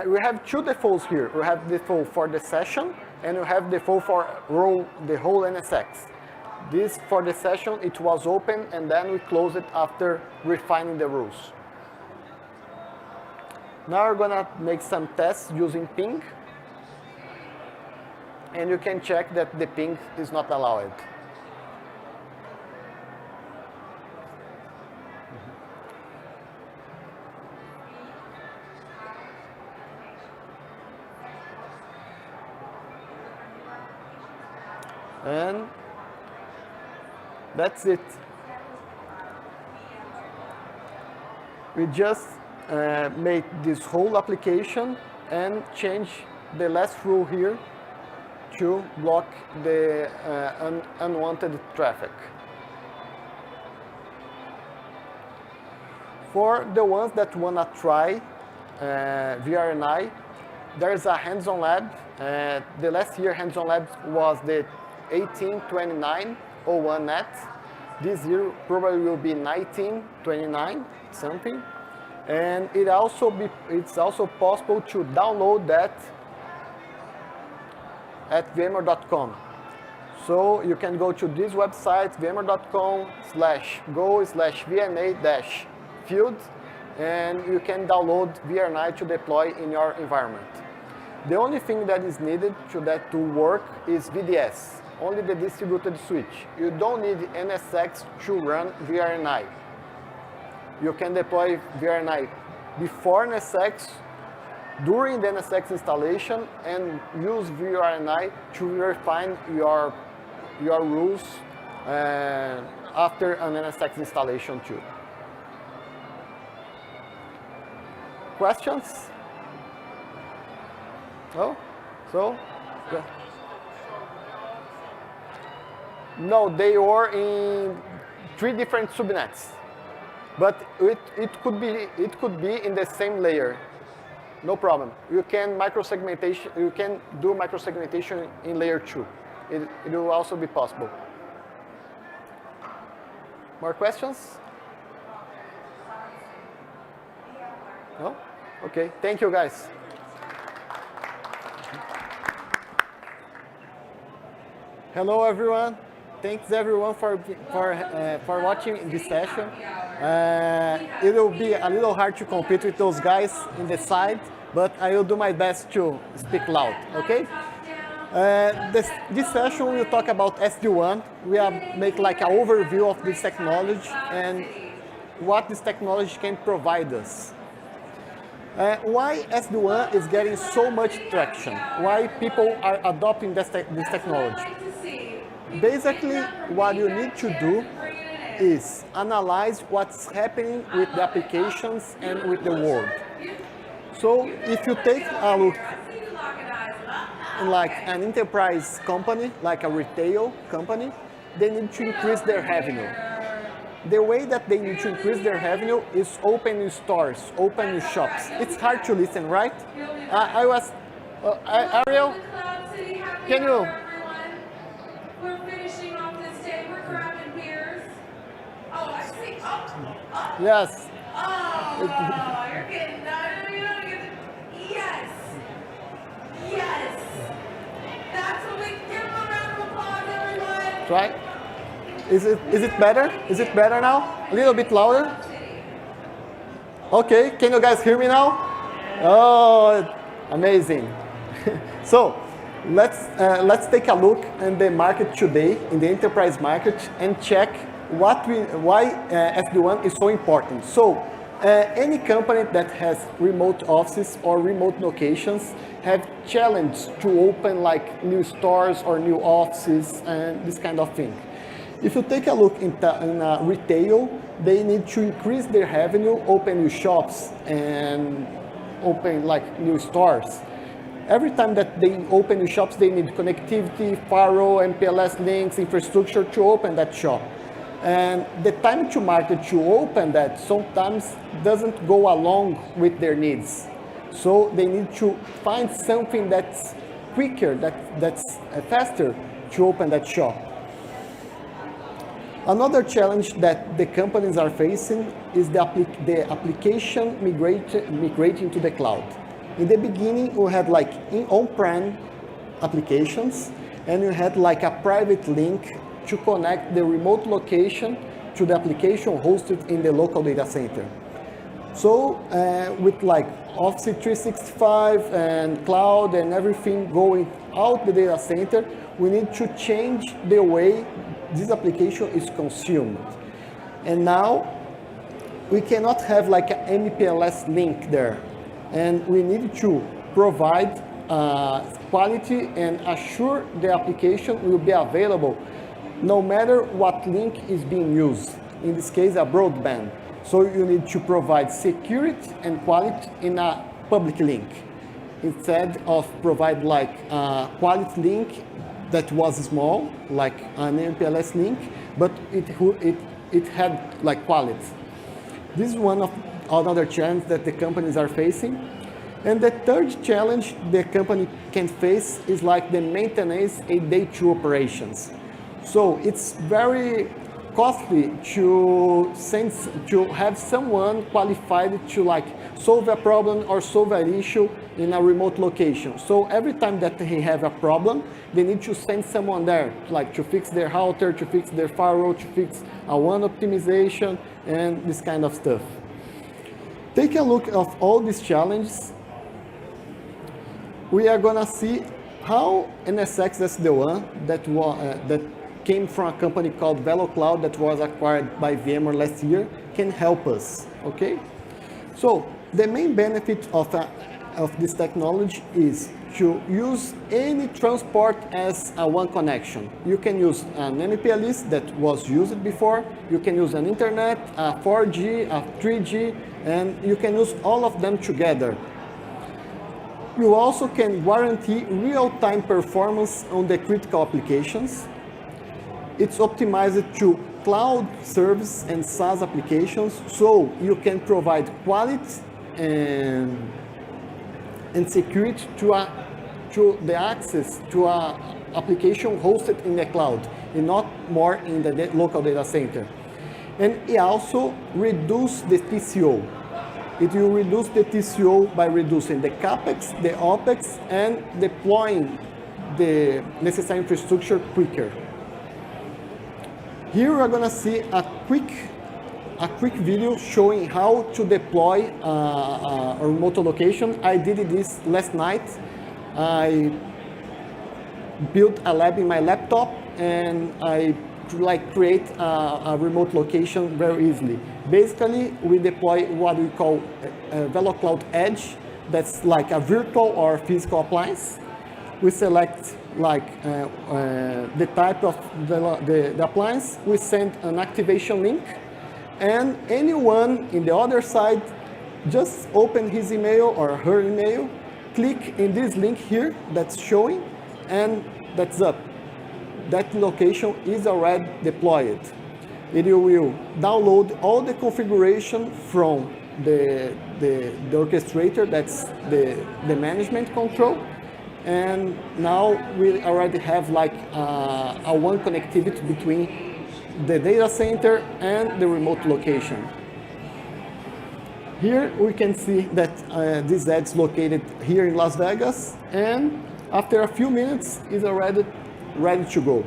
We have two defaults here. We have default for the session, and we have default for the whole NSX. This for the session, it was open, and then we close it after refining the rules. Now we're gonna make some tests using ping, and you can check that the ping is not allowed. And that's it. We just made this whole application and change the last rule here to block the unwanted traffic. For the ones that want to try VRNI, there's a hands-on lab. The last year hands-on lab was the 182901 net. This year probably will be 1929 something. And it's also possible to download that at VMWorld.com. So you can go to this website, VMWorld.com/go/VNA-field, and you can download VRNI to deploy in your environment. The only thing that is needed to work is VDS, only the distributed switch. You don't need NSX to run VRNI. You can deploy VRNI before NSX during the NSX installation and use VRNI to verify your rules after an NSX installation too. Questions? No? So? Good. No, they were in 3 different subnets, but it could be in the same layer. No problem. You can microsegmentation. You can do microsegmentation in layer 2. It will also be possible. More questions? No? Okay. Thank you, guys. Hello, everyone. Thanks, everyone, for watching this session. It will be a little hard to compete with those guys in the side, but I will do my best to speak loud. Okay? This session will talk about SD-WAN. We will make like an overview of this technology and what this technology can provide us. Why SD-WAN is getting so much traction? Why people are adopting this technology? Basically, what you need to do is analyze what's happening with the applications and with the world. So if you take a look in like an enterprise company, like a retail company, they need to increase their revenue. The way that they need to increase their revenue is open new stores, open new shops. It's hard to listen, right? Ariel, can you? We're finishing off this day. We're grabbing beers. Oh, I see. Oh. Yes. Oh, you're getting that. You don't get the... Yes. Yes. That's what we give them a round of applause, everyone. Right? Is it better? Is it better now? A little bit louder? Okay, can you guys hear me now? Oh, amazing. So, let's take a look in the market today, in the enterprise market, and check why SD-WAN is so important. So, any company that has remote offices or remote locations have challenged to open like new stores or new offices and this kind of thing. If you take a look in retail, they need to increase their revenue, open new shops, and open like new stores. Every time that they open new shops, they need connectivity, firewall, MPLS links, infrastructure to open that shop. And the time to market to open that sometimes doesn't go along with their needs. So they need to find something that's quicker, that's faster to open that shop. Another challenge that the companies are facing is the application migrating to the cloud. In the beginning, we had like on-prem applications, and you had like a private link to connect the remote location to the application hosted in the local data center. So with like Office 365 and cloud and everything going out the data center, we need to change the way this application is consumed. And now we cannot have like an MPLS link there. And we need to provide quality and assure the application will be available no matter what link is being used. In this case, a broadband. So you need to provide security and quality in a public link instead of provide like a quality link that was small, like an MPLS link, but it had like quality. This is one of another challenge that the companies are facing. And the third challenge the company can face is like the maintenance and day 2 operations. So it's very costly to have someone qualified to like solve a problem or solve an issue in a remote location. So every time that they have a problem, they need to send someone there, like to fix their router, to fix their firewall, to fix a WAN optimization, and this kind of stuff. Take a look of all these challenges. We are gonna see how NSX SD-WAN that came from a company called VeloCloud that was acquired by VMware last year can help us, okay? So the main benefit of of this technology is to use any transport as a one connection. You can use an MPLS that was used before, you can use an internet, a 4G, a 3G, and you can use all of them together. You also can guarantee real-time performance on the critical applications. It's optimized to cloud service and SaaS applications, so you can provide quality and security to the access to an application hosted in the cloud and not more in the local data center. And it also reduces the TCO. It will reduce the TCO by reducing the CapEx, the OpEx, and deploying the necessary infrastructure quicker. Here we're going to see a quick video showing how to deploy a remote location. I did this last night. I built a lab in my laptop and I create a remote location very easily. Basically, we deploy what we call a VeloCloud Edge. That's like a virtual or physical appliance. We select the type of the appliance. We send an activation link, and anyone in the other side just open his email or her email, click in this link here that's showing, and that's up. That location is already deployed. It will download all the configuration from the orchestrator, that's the management control, and now we already have a one connectivity between the data center and the remote location. Here we can see that this edge is located here in Las Vegas, and after a few minutes is already ready to go.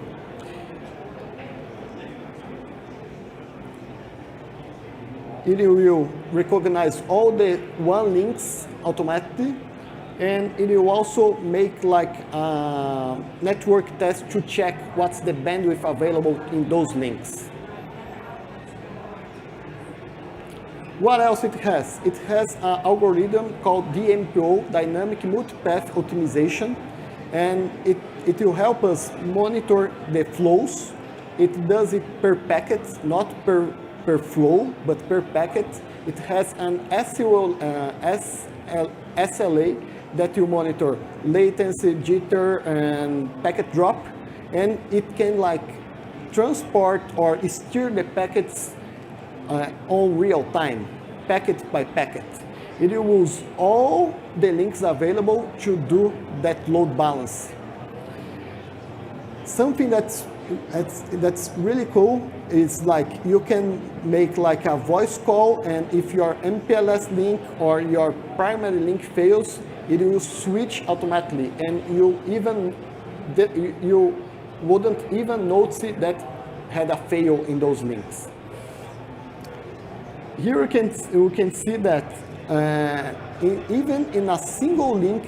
It will recognize all the WAN links automatically, and it will also make a network test to check what's the bandwidth available in those links. What else it has? It has an algorithm called DMPO, Dynamic Multipath Optimization, and it will help us monitor the flows. It does it per packet, not per flow, but per packet. It has an SLA that will monitor latency, jitter, and packet drop, and it can transport or steer the packets on real time, packet by packet. It will use all the links available to do that load balance. Something that's really cool is you can make a voice call, and if your MPLS link or your primary link fails, it will switch automatically, and you wouldn't even notice that had a fail in those links. Here we can see that even in a single link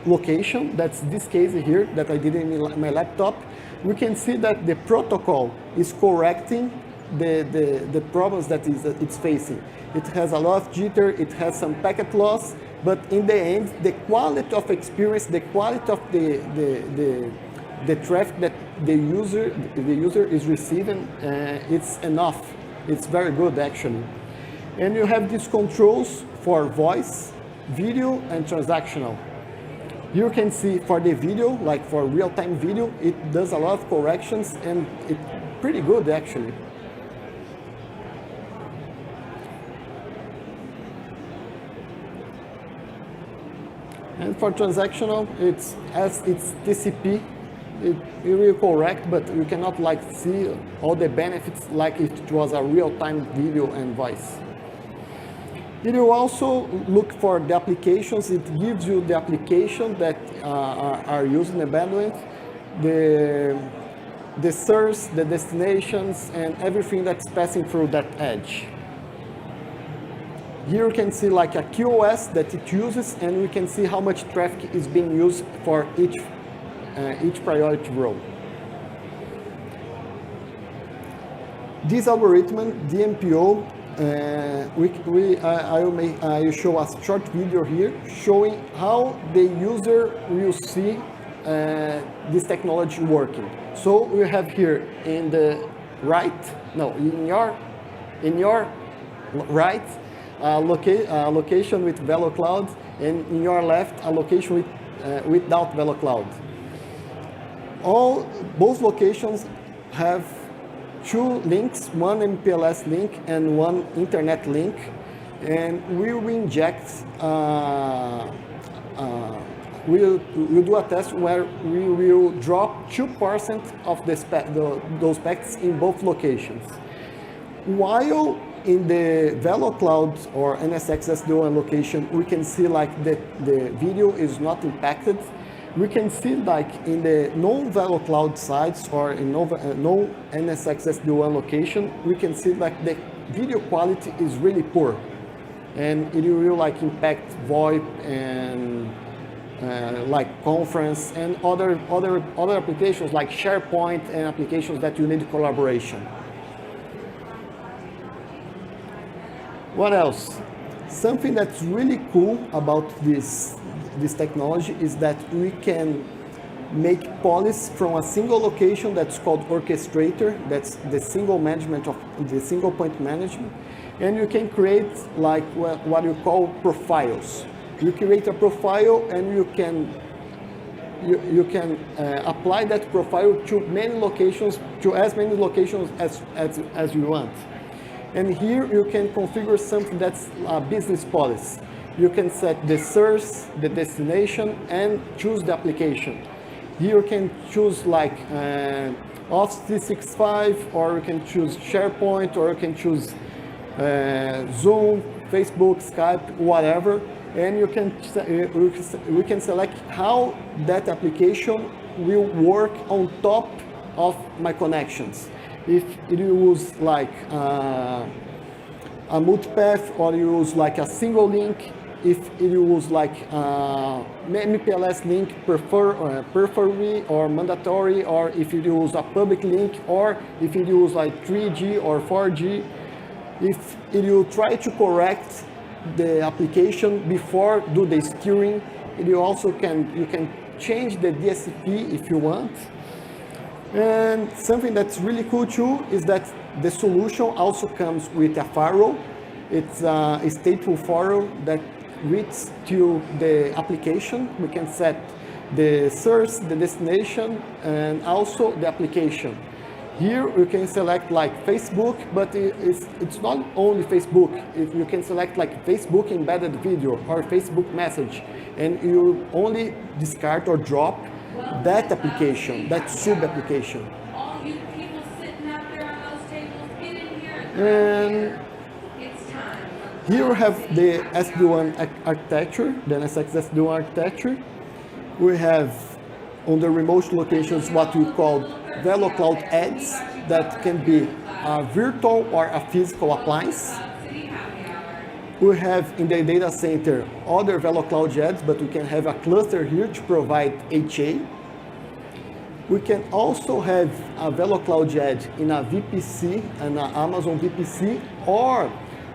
location, that's this case here that I did in my laptop, we can see that the protocol is correcting the problems that it's facing. It has a lot of jitter, it has some packet loss, but in the end, the quality of experience, the quality of the traffic that the user is receiving, it's enough. It's very good actually. And you have these controls for voice, video, and transactional. You can see for the video, for real-time video, it does a lot of corrections, and it's pretty good actually. And for transactional, it's TCP. It will correct, but you cannot see all the benefits like if it was a real-time video and voice. It will also look for the applications. It gives you the application that are using the bandwidth, the source, the destinations, and everything that's passing through that edge. Here you can see a QoS that it uses, and we can see how much traffic is being used for each priority row. This algorithm, DMPO, I will show a short video here showing how the user will see this technology working. So we have here in the right, no, in your right, location with VeloCloud, and in your left, a location without VeloCloud. Both locations have two links, one MPLS link and one internet link, and we will inject, we'll do a test where we will drop 2% of those packets in both locations. While in the VeloCloud or NSX SD-WAN location, we can see like the video is not impacted. We can see like in the non-VeloCloud sites or in no NSX SD-WAN location, we can see like the video quality is really poor, and it will like impact VoIP and like conference and other applications like SharePoint and applications that you need collaboration. What else? Something that's really cool about this technology is that we can make policies from a single location that's called orchestrator, that's the single management of the single point management, and you can create like what you call profiles. You create a profile and you can apply that profile to many locations, to as many locations as you want. And here you can configure something that's a business policy. You can set the source, the destination, and choose the application. Here you can choose like Office 365, or you can choose SharePoint, or you can choose Zoom, Facebook, Skype, whatever. And you can we can select how that application will work on top of my connections. If it use like a multipath, or you use like a single link, if it use like MPLS link preferably or mandatory, or if you use a public link, or if you use like 3G or 4G, if you try to correct the application before do the steering, you also can change the DSCP if you want. And something that's really cool too is that the solution also comes with a firewall. It's a stateful firewall that reads to the application. We can set the source, the destination, and also the application. Here you can select like Facebook, but it's not only Facebook. You can select like Facebook embedded video or Facebook message, and you only discard or drop that application, that sub-application. All you people sitting out there on those tables, get in here And it's time. here we have the SD-WAN architecture, the NSX SD-WAN architecture. We have on the remote locations what we call VeloCloud edges that can be a virtual or a physical appliance. We have in the data center other VeloCloud edges, but we can have a cluster here to provide HA. We can also have a VeloCloud edge in a VPC and an Amazon VPC, or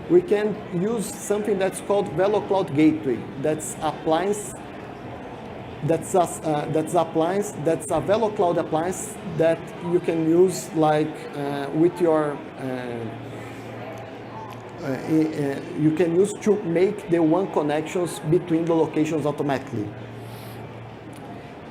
we can use something that's called VeloCloud Gateway. That's appliance. That's a VeloCloud appliance that you can use like with your you can use to make the WAN connections between the locations automatically.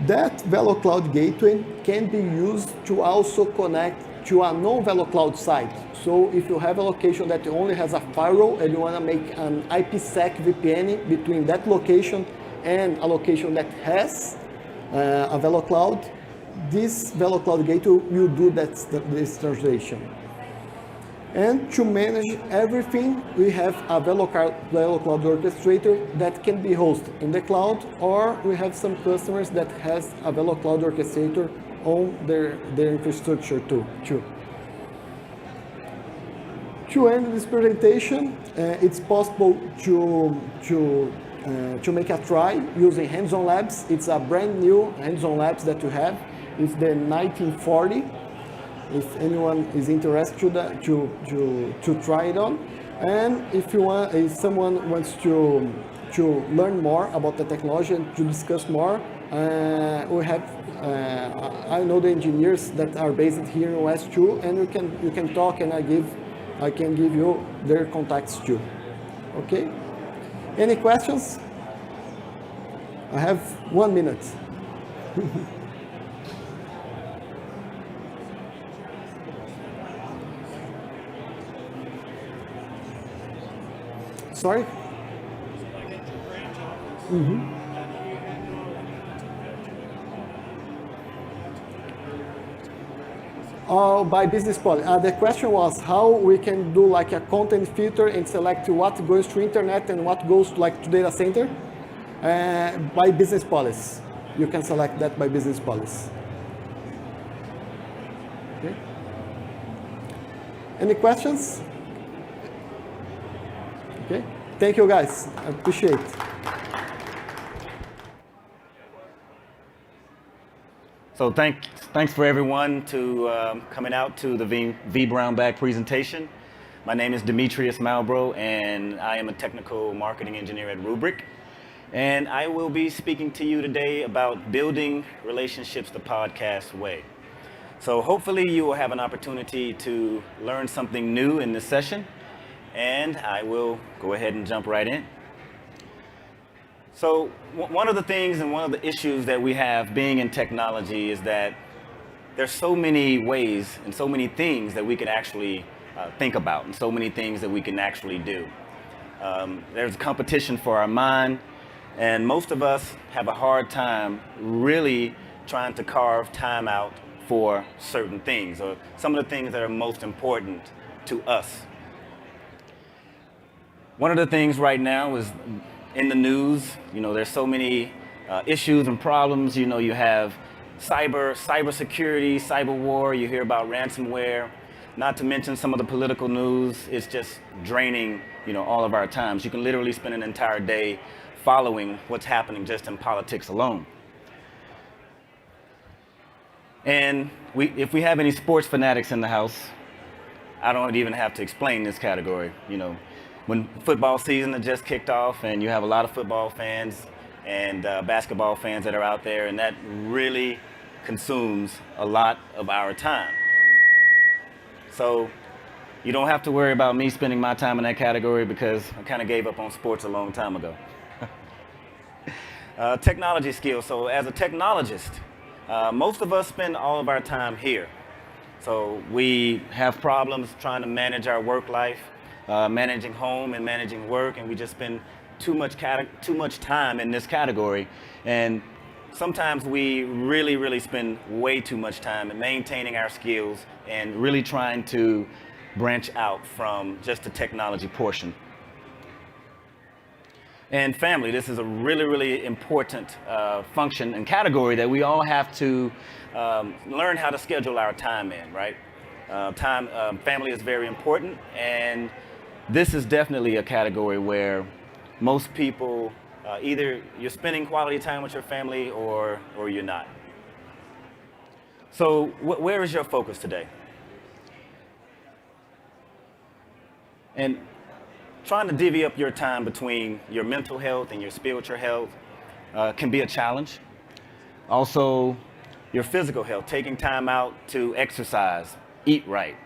That VeloCloud gateway can be used to also connect to a non-VeloCloud site. So if you have a location that only has a firewall and you want to make an IPsec VPN between that location and a location that has a VeloCloud, this VeloCloud gateway will do this translation. And to manage everything, we have a VeloCloud orchestrator that can be hosted in the cloud, or we have some customers that has a VeloCloud orchestrator on their infrastructure too. To end this presentation, it's possible to make a try using hands-on labs. It's a brand new hands-on labs that we have. It's the 1940. If anyone is interested to try it on. And if someone wants to learn more about the technology and to discuss more, we have I know the engineers that are based here in West 2, and you can talk, and I can give you their contacts too. Okay? Any questions? I have 1 minute. Sorry? By business policy. The question was how we can do like a content filter and select what goes to internet and what goes like to data center by business policy. You can select that by business policy. Okay. Any questions? Okay. Thank you guys. I appreciate it. So thanks for everyone to coming out to the vBrownBag presentation. My name is Demetrius Malbrough, and I am a technical marketing engineer at Rubrik. And I will be speaking to you today about building relationships the podcast way. So hopefully you will have an opportunity to learn something new in this session, and I will go ahead and jump right in. So one of the things and one of the issues that we have being in technology is that there's so many ways and so many things that we can actually think about, and so many things that we can actually do. There's competition for our mind, and most of us have a hard time really trying to carve time out for certain things, or some of the things that are most important to us. One of the things right now is in the news. There's so many issues and problems. You have cybersecurity, cyber war. You hear about ransomware. Not to mention some of the political news. It's just draining, all of our times. You can literally spend an entire day following what's happening just in politics alone. And if we have any sports fanatics in the house, I don't even have to explain this category. When football season had just kicked off, and you have a lot of football fans and basketball fans that are out there, and that really consumes a lot of our time. So you don't have to worry about me spending my time in that category, because I kind of gave up on sports a long time ago. Technology skills. So as a technologist, most of us spend all of our time here. So we have problems trying to manage our work life, managing home and managing work, and we just spend too much time in this category. And sometimes we really spend way too much time in maintaining our skills and really trying to branch out from just the technology portion. And family, this is a really important function and category that we all have to learn how to schedule our time in, right? Family is very important, and this is definitely a category where most people, either you're spending quality time with your family or you're not. So where is your focus today? And trying to divvy up your time between your mental health and your spiritual health can be a challenge. Also, your physical health, taking time out to exercise, eat right?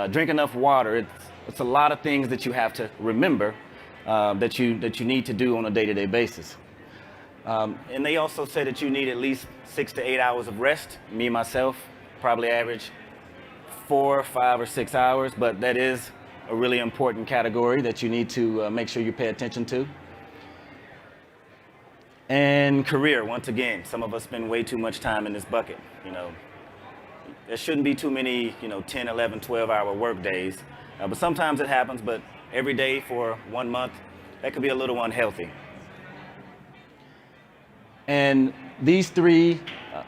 Drink enough water. It's a lot of things that you have to remember that you need to do on a day-to-day basis. And they also say that you need at least 6 to 8 hours of rest. Me, myself, probably average 4, 5, or 6 hours, but that is a really important category that you need to make sure you pay attention to. And career, once again, some of us spend way too much time in this bucket. There shouldn't be too many 10, 11, 12-hour work days, but sometimes it happens. But every day for 1 month, that could be a little unhealthy. And these three,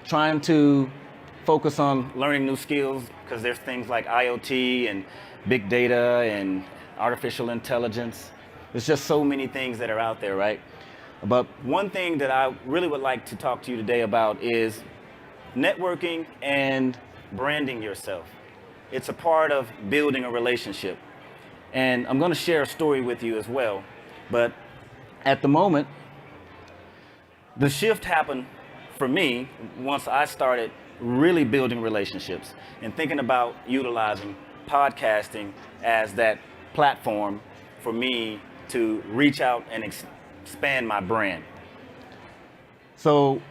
trying to focus on learning new skills, because there's things like IoT and big data and artificial intelligence. There's just so many things that are out there, right? But one thing that I really would like to talk to you today about is networking and branding yourself. It's a part of building a relationship. And I'm going to share a story with you as well. But at the moment, the shift happened for me once I started really building relationships and thinking about utilizing podcasting as that platform for me to reach out and expand my brand. So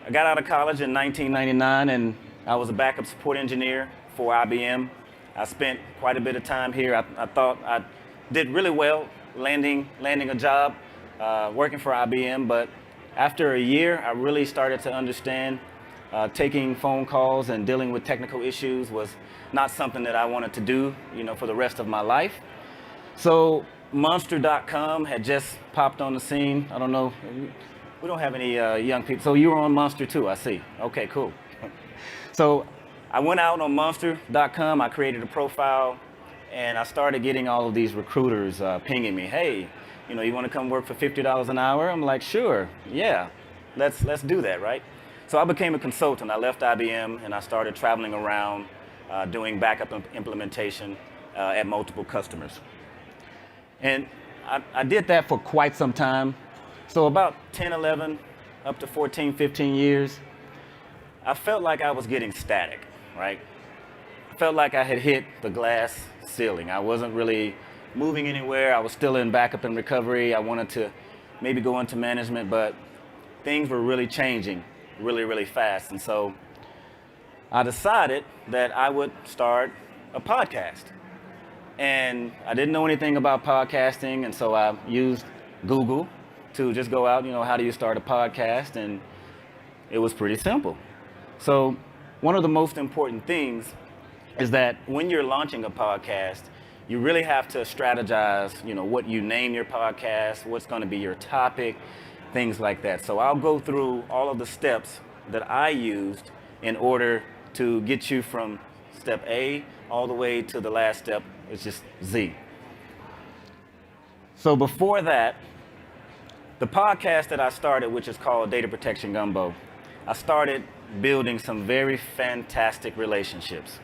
I got out of college in 1999 and I was a backup support engineer for IBM. I spent quite a bit of time here. I thought I did really well landing a job working for IBM, but after a year, I really started to understand taking phone calls and dealing with technical issues was not something that I wanted to do, for the rest of my life. So Monster.com had just popped on the scene. I don't know, we don't have any young people. So you were on Monster too, I see. Okay, cool. So I went out on Monster.com, I created a profile, and I started getting all of these recruiters pinging me, hey, you want to come work for $50 an hour? I'm like, sure, yeah, let's do that, right? So I became a consultant. I left IBM and I started traveling around doing backup implementation at multiple customers. And I did that for quite some time. So about 10, 11, up to 14, 15 years, I felt like I was getting static, right? I felt like I had hit the glass ceiling. I wasn't really moving anywhere. I was still in backup and recovery. I wanted to maybe go into management, but things were really changing really, really fast. And so I decided that I would start a podcast. And I didn't know anything about podcasting, and so I used Google to just go out, how do you start a podcast? And it was pretty simple. So one of the most important things is that when you're launching a podcast, you really have to strategize, what you name your podcast, what's going to be your topic, things like that. So I'll go through all of the steps that I used in order to get you from step A all the way to the last step, it's just Z. So before that, the podcast that I started, which is called Data Protection Gumbo, I started building some very fantastic relationships,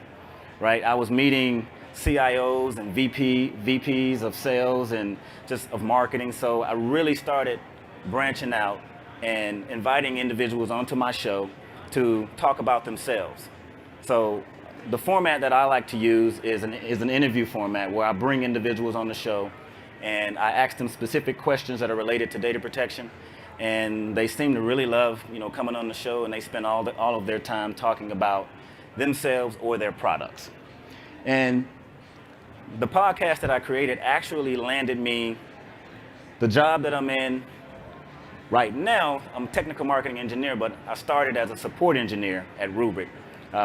right? I was meeting CIOs and VPs of sales and just of marketing. So I really started branching out and inviting individuals onto my show to talk about themselves. So the format that I like to use is an interview format where I bring individuals on the show and I ask them specific questions that are related to data protection. And they seem to really love, coming on the show, and they spend all of their time talking about themselves or their products. And the podcast that I created actually landed me the job that I'm in right now. I'm a technical marketing engineer, but I started as a support engineer at Rubrik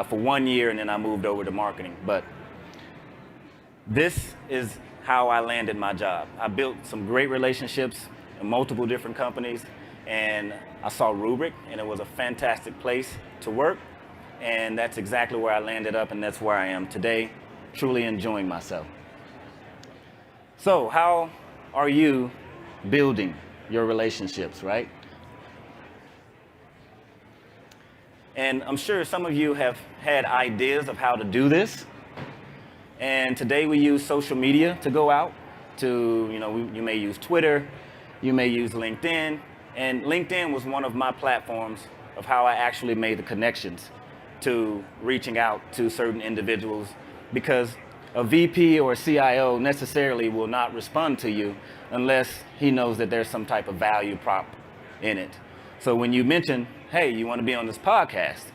for 1 year, and then I moved over to marketing. But this is how I landed my job. I built some great relationships in multiple different companies, and I saw Rubrik, and it was a fantastic place to work, and that's exactly where I landed up, and that's where I am today, truly enjoying myself. So how are you building your relationships, right? And I'm sure some of you have had ideas of how to do this. And today we use social media to go out to, you may use Twitter, you may use LinkedIn. And LinkedIn was one of my platforms of how I actually made the connections to reaching out to certain individuals, because a VP or a CIO necessarily will not respond to you unless he knows that there's some type of value prop in it. So when you mention, hey, you want to be on this podcast,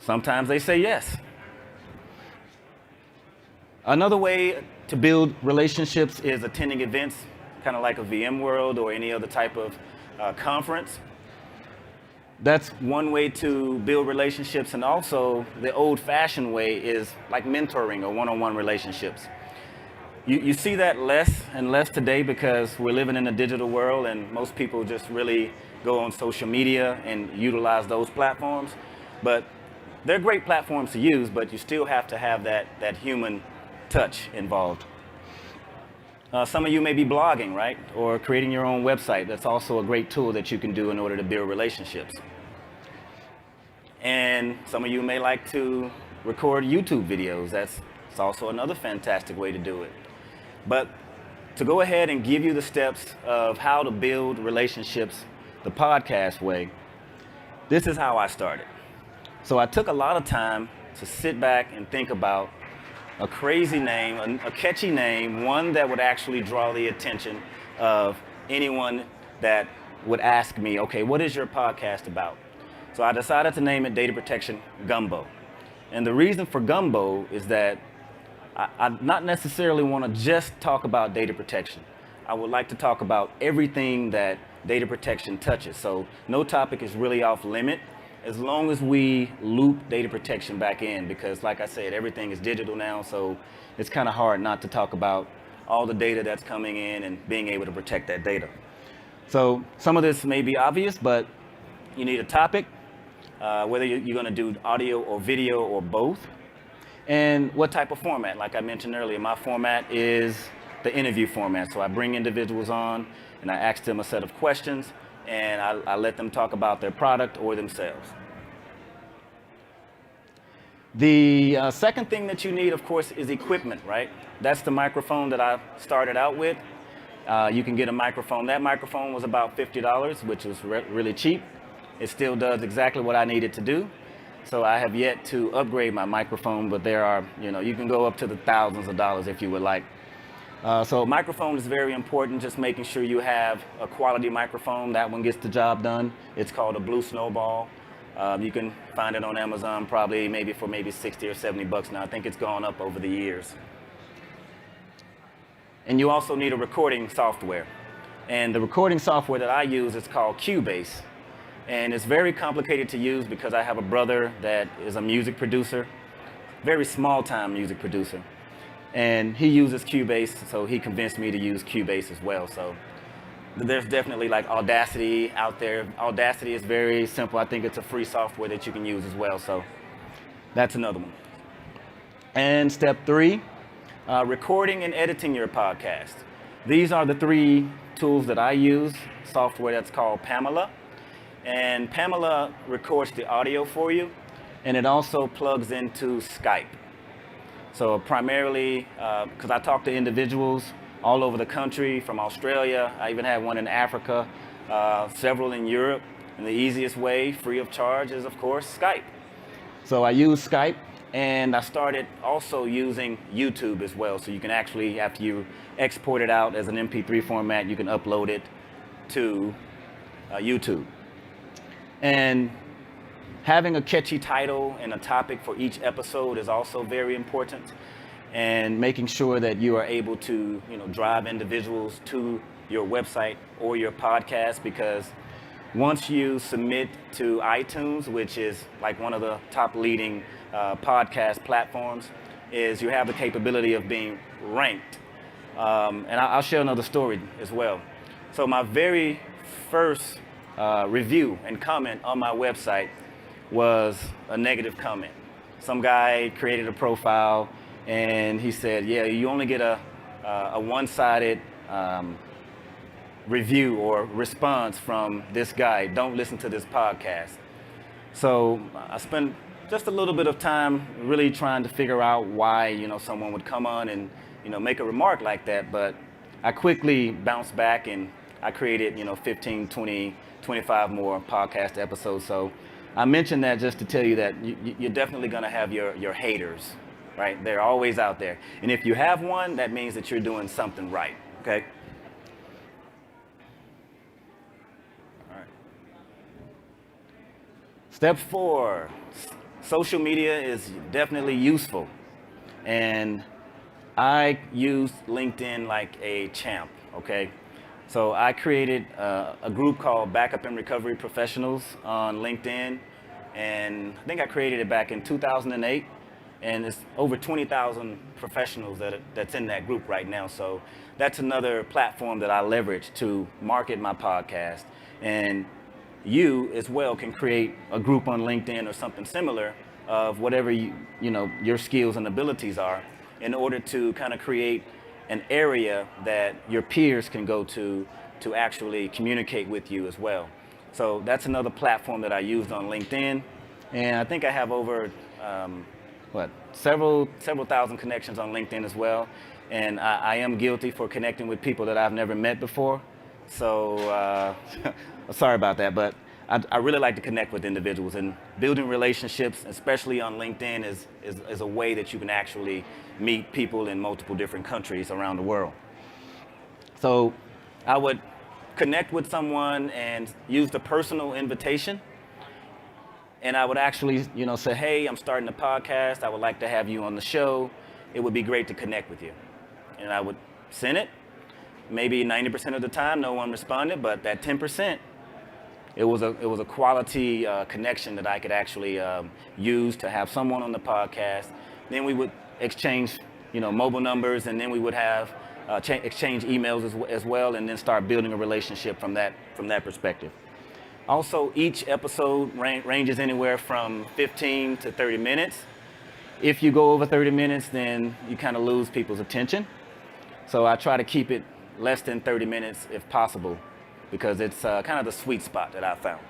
sometimes they say yes. Another way to build relationships is attending events, kind of like a VMWorld or any other type of conference. That's one way to build relationships, and also the old-fashioned way is like mentoring or one-on-one relationships. You see that less and less today because we're living in a digital world, and most people just really go on social media and utilize those platforms. But they're great platforms to use, but you still have to have that human touch involved. Some of you may be blogging, right? Or creating your own website. That's also a great tool that you can do in order to build relationships. And some of you may like to record YouTube videos. That's also another fantastic way to do it. But to go ahead and give you the steps of how to build relationships the podcast way, this is how I started. So I took a lot of time to sit back and think about a crazy name, a catchy name, one that would actually draw the attention of anyone that would ask me, okay, what is your podcast about? So I decided to name it Data Protection Gumbo. And the reason for Gumbo is that I not necessarily want to just talk about data protection. I would like to talk about everything that data protection touches. So no topic is really off limit as long as we loop data protection back in, because like I said, everything is digital now, so it's kind of hard not to talk about all the data that's coming in and being able to protect that data. So some of this may be obvious, but you need a topic, whether you're going to do audio or video or both, and what type of format. Like I mentioned earlier, my format is the interview format. So I bring individuals on and I ask them a set of questions, and I let them talk about their product or themselves. The second thing that you need, of course, is equipment, right? That's the microphone that I started out with. You can get a microphone. That microphone was about $50, which was really cheap. It still does exactly what I need it to do. So I have yet to upgrade my microphone, but there are, you can go up to the thousands of dollars if you would like. So microphone is very important, just making sure you have a quality microphone. That one gets the job done. It's called a Blue Snowball. You can find it on Amazon probably for 60 or 70 bucks now. I think it's gone up over the years. And you also need a recording software. And the recording software that I use is called Cubase. And it's very complicated to use because I have a brother that is a music producer, very small-time music producer. And he uses Cubase, so he convinced me to use Cubase as well. So there's definitely like Audacity out there. Audacity is very simple. I think it's a free software that you can use as well. So that's another one. And step 3, recording and editing your podcast. These are the 3 tools that I use. Software that's called Pamela. And Pamela records the audio for you, and it also plugs into Skype. So primarily, because I talk to individuals all over the country, from Australia, I even had one in Africa, several in Europe, and the easiest way, free of charge, is of course Skype. So I use Skype, and I started also using YouTube as well. So you can actually, after you export it out as an MP3 format, you can upload it to YouTube. And having a catchy title and a topic for each episode is also very important, and making sure that you are able to, drive individuals to your website or your podcast, because once you submit to iTunes, which is like one of the top leading podcast platforms, is you have the capability of being ranked. And I'll share another story as well. So my very first review and comment on my website was a negative comment. Some guy created a profile and he said, yeah, you only get a one-sided review or response from this guy. Don't listen to this podcast. So I spent just a little bit of time really trying to figure out why, someone would come on and, make a remark like that. But I quickly bounced back and I created, 15, 20, 25 more podcast episodes. So I mentioned that just to tell you that you're definitely going to have your haters, right? They're always out there. And if you have one, that means that you're doing something right, okay? All right. Step 4, social media is definitely useful. And I use LinkedIn like a champ, okay? So I created a group called Backup and Recovery Professionals on LinkedIn, and I think I created it back in 2008, and it's over 20,000 professionals that's in that group right now. So that's another platform that I leverage to market my podcast. And you as well can create a group on LinkedIn or something similar of whatever your skills and abilities are, in order to kind of create an area that your peers can go to actually communicate with you as well. So that's another platform that I used on LinkedIn. And I think I have over, several thousand connections on LinkedIn as well. And I am guilty for connecting with people that I've never met before. So sorry about that, but I really like to connect with individuals, and building relationships, especially on LinkedIn, is a way that you can actually meet people in multiple different countries around the world. So I would connect with someone and use the personal invitation. And I would actually, say, hey, I'm starting a podcast. I would like to have you on the show. It would be great to connect with you. And I would send it. Maybe 90% of the time, no one responded, but that 10%, it was a quality connection that I could actually use to have someone on the podcast. Then we would exchange, mobile numbers, and then we would have exchange emails as well, and then start building a relationship from that perspective. Also, each episode ranges anywhere from 15 to 30 minutes. If you go over 30 minutes, then you kind of lose people's attention. So I try to keep it less than 30 minutes if possible, because it's kind of the sweet spot that I found.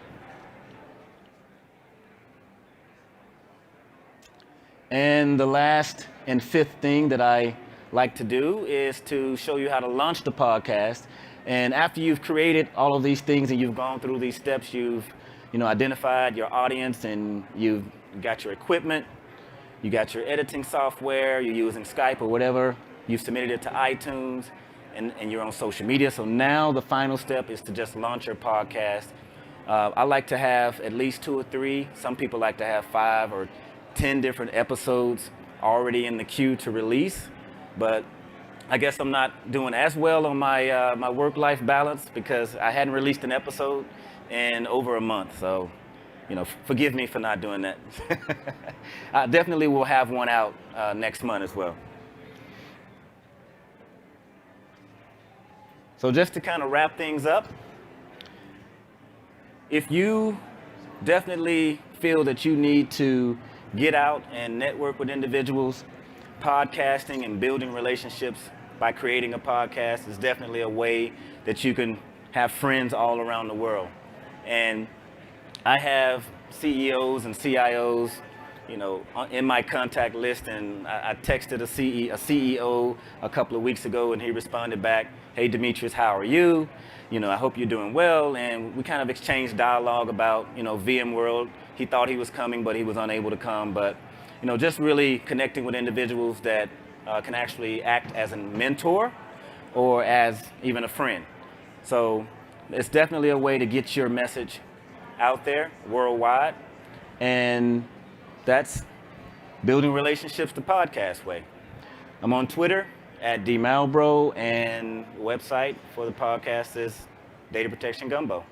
And the last and fifth thing that I like to do is to show you how to launch the podcast. And after you've created all of these things and you've gone through these steps, you've identified your audience, and you've got your equipment, you got your editing software, you're using Skype or whatever, you've submitted it to iTunes, and you're on social media. So now the final step is to just launch your podcast. I like to have at least 2 or 3. Some people like to have 5 or 10 different episodes already in the queue to release. But I guess I'm not doing as well on my my work-life balance, because I hadn't released an episode in over a month. So, forgive me for not doing that. I definitely will have one out next month as well. So just to kind of wrap things up, if you definitely feel that you need to get out and network with individuals, podcasting and building relationships by creating a podcast is definitely a way that you can have friends all around the world. And I have CEOs and CIOs, in my contact list, and I texted a CEO a couple of weeks ago, and he responded back, "Hey, Demetrius, how are you? I hope you're doing well." And we kind of exchanged dialogue about, VMworld. He thought he was coming, but he was unable to come. But, just really connecting with individuals that can actually act as a mentor or as even a friend. So it's definitely a way to get your message out there worldwide. And that's building relationships the podcast way. I'm on Twitter at @DMalbro, and the website for the podcast is Data Protection Gumbo.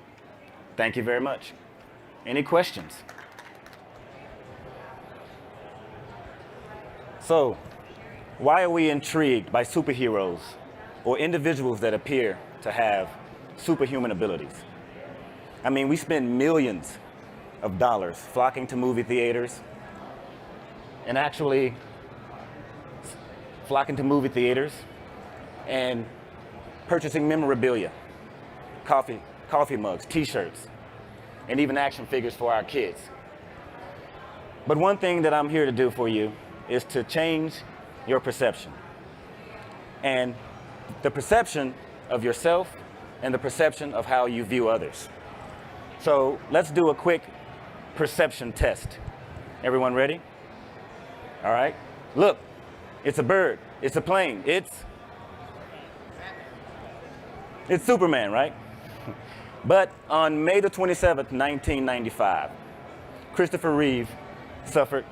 Thank you very much. Any questions? So, why are we intrigued by superheroes or individuals that appear to have superhuman abilities? I mean, we spend millions of dollars flocking to movie theaters, and actually flocking to movie theaters and purchasing memorabilia, coffee mugs, t-shirts, and even action figures for our kids. But one thing that I'm here to do for you is to change your perception. And the perception of yourself and the perception of how you view others. So let's do a quick perception test. Everyone ready? All right. Look, it's a bird, it's a plane, it's Superman, right? But on May the 27th, 1995, Christopher Reeve suffered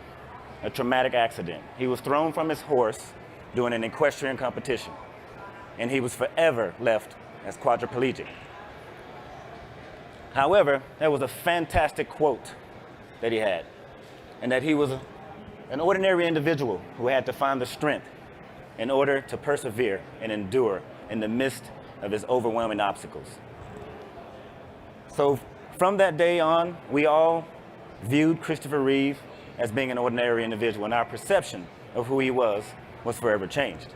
a traumatic accident. He was thrown from his horse during an equestrian competition, and he was forever left as quadriplegic. However, there was a fantastic quote that he had, and that he was an ordinary individual who had to find the strength in order to persevere and endure in the midst of his overwhelming obstacles. So from that day on, we all viewed Christopher Reeve as being an ordinary individual, and our perception of who he was forever changed.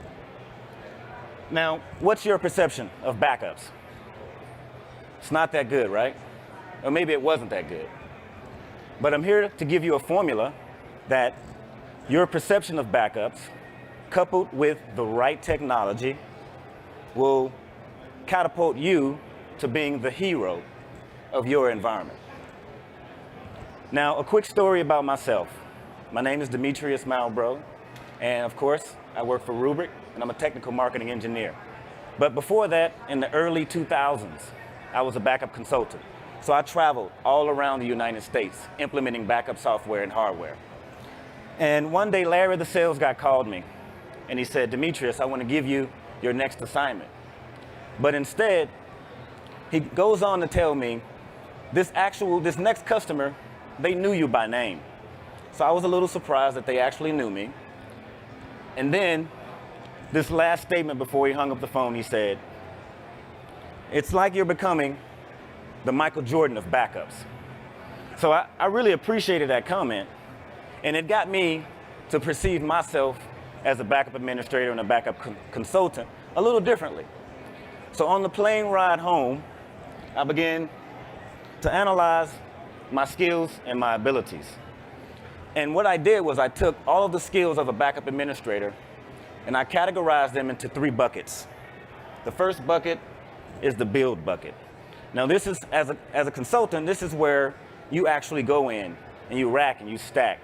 Now, what's your perception of backups? It's not that good, right? Or maybe it wasn't that good. But I'm here to give you a formula that your perception of backups coupled with the right technology, will catapult you to being the hero of your environment. Now, a quick story about myself. My name is Demetrius Malbro, and of course, I work for Rubrik, and I'm a technical marketing engineer. But before that, in the early 2000s, I was a backup consultant. So I traveled all around the United States, implementing backup software and hardware. And one day, Larry the sales guy called me, and he said, Demetrius, I want to give you your next assignment. But instead, he goes on to tell me, this next customer, they knew you by name. So I was a little surprised that they actually knew me. And then, this last statement before he hung up the phone, he said, it's like you're becoming the Michael Jordan of backups. So I really appreciated that comment, and it got me to perceive myself as a backup administrator and a backup consultant a little differently. So on the plane ride home, I began to analyze my skills and my abilities. And what I did was I took all of the skills of a backup administrator and I categorized them into 3 buckets. The first bucket is the build bucket. Now this is, as a consultant, this is where you actually go in and you rack and you stack,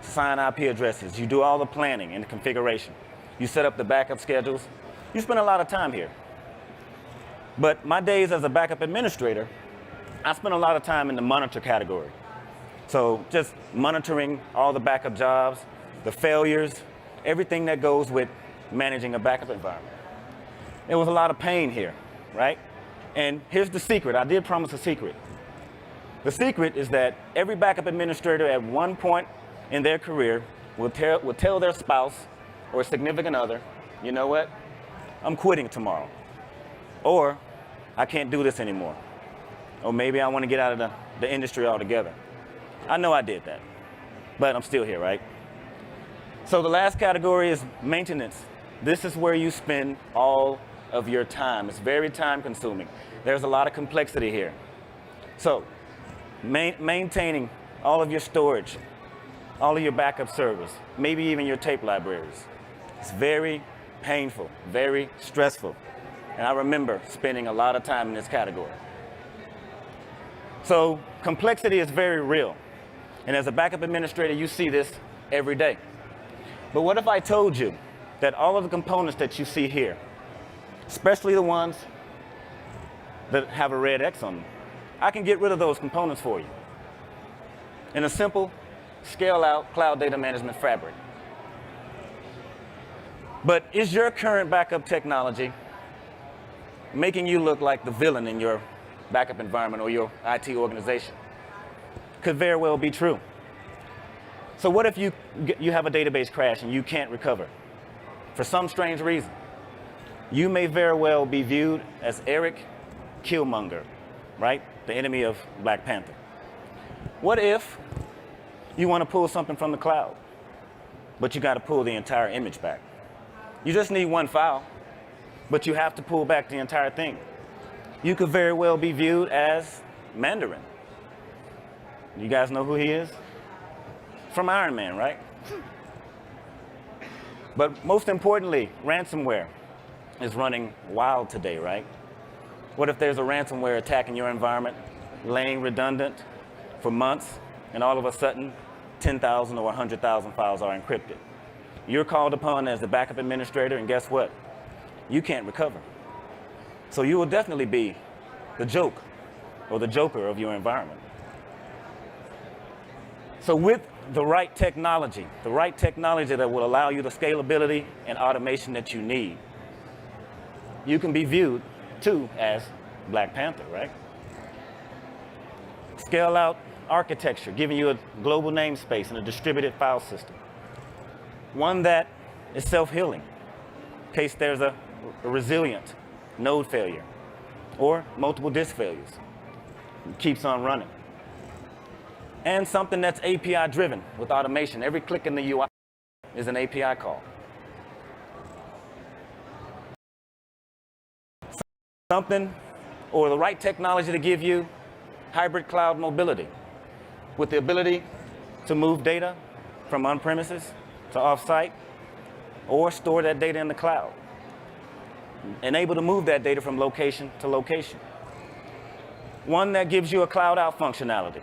assign IP addresses, you do all the planning and the configuration. You set up the backup schedules. You spend a lot of time here. But my days as a backup administrator, I spent a lot of time in the monitor category. So just monitoring all the backup jobs, the failures, everything that goes with managing a backup environment. There was a lot of pain here, right? And here's the secret. I did promise a secret. The secret is that every backup administrator at one point in their career will tell their spouse or significant other, you know what? I'm quitting tomorrow. Or I can't do this anymore. Or maybe I want to get out of the industry altogether. I know I did that, but I'm still here, right? So the last category is maintenance. This is where you spend all of your time. It's very time consuming. There's a lot of complexity here. So maintaining all of your storage, all of your backup servers, maybe even your tape libraries. It's very painful, very stressful. And I remember spending a lot of time in this category. So complexity is very real. And as a backup administrator, you see this every day. But what if I told you that all of the components that you see here, especially the ones that have a red X on them, I can get rid of those components for you in a simple scale-out cloud data management fabric. But is your current backup technology making you look like the villain in your backup environment or your IT organization? Could very well be true. So what if you have a database crash and you can't recover for some strange reason? You may very well be viewed as Eric Killmonger, right? The enemy of Black Panther. What if you want to pull something from the cloud, but you got to pull the entire image back? You just need one file, but you have to pull back the entire thing. You could very well be viewed as Mandarin. You guys know who he is? From Iron Man, right? But most importantly, ransomware is running wild today, right? What if there's a ransomware attack in your environment, laying redundant for months, and all of a sudden, 10,000 or 100,000 files are encrypted? You're called upon as the backup administrator, and guess what? You can't recover. So you will definitely be the joke or the joker of your environment. So with the right technology that will allow you the scalability and automation that you need, you can be viewed too as Black Panther, right? Scale out architecture, giving you a global namespace and a distributed file system. One that is self-healing, in case there's a resilient node failure or multiple disk failures. It keeps on running. And something that's API driven with automation. Every click in the UI is an API call. Something or the right technology to give you hybrid cloud mobility with the ability to move data from on-premises to off-site or store that data in the cloud, and able to move that data from location to location. One that gives you a cloud out functionality,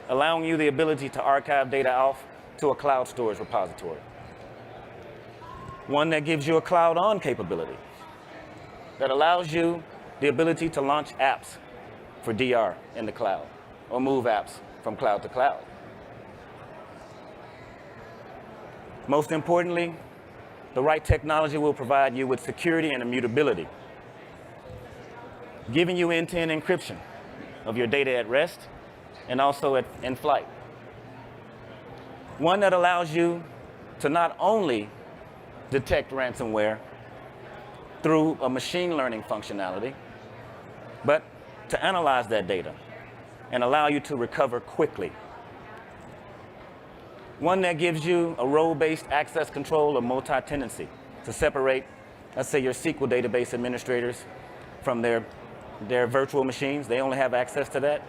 allowing you the ability to archive data off to a cloud storage repository. One that gives you a cloud on capability, that allows you the ability to launch apps for DR in the cloud, or move apps from cloud to cloud. Most importantly, the right technology will provide you with security and immutability, giving you end-to-end encryption of your data at rest and also in flight. One that allows you to not only detect ransomware through a machine learning functionality, but to analyze that data and allow you to recover quickly. One that gives you a role-based access control or multi-tenancy to separate, let's say, your SQL database administrators from their virtual machines. They only have access to that.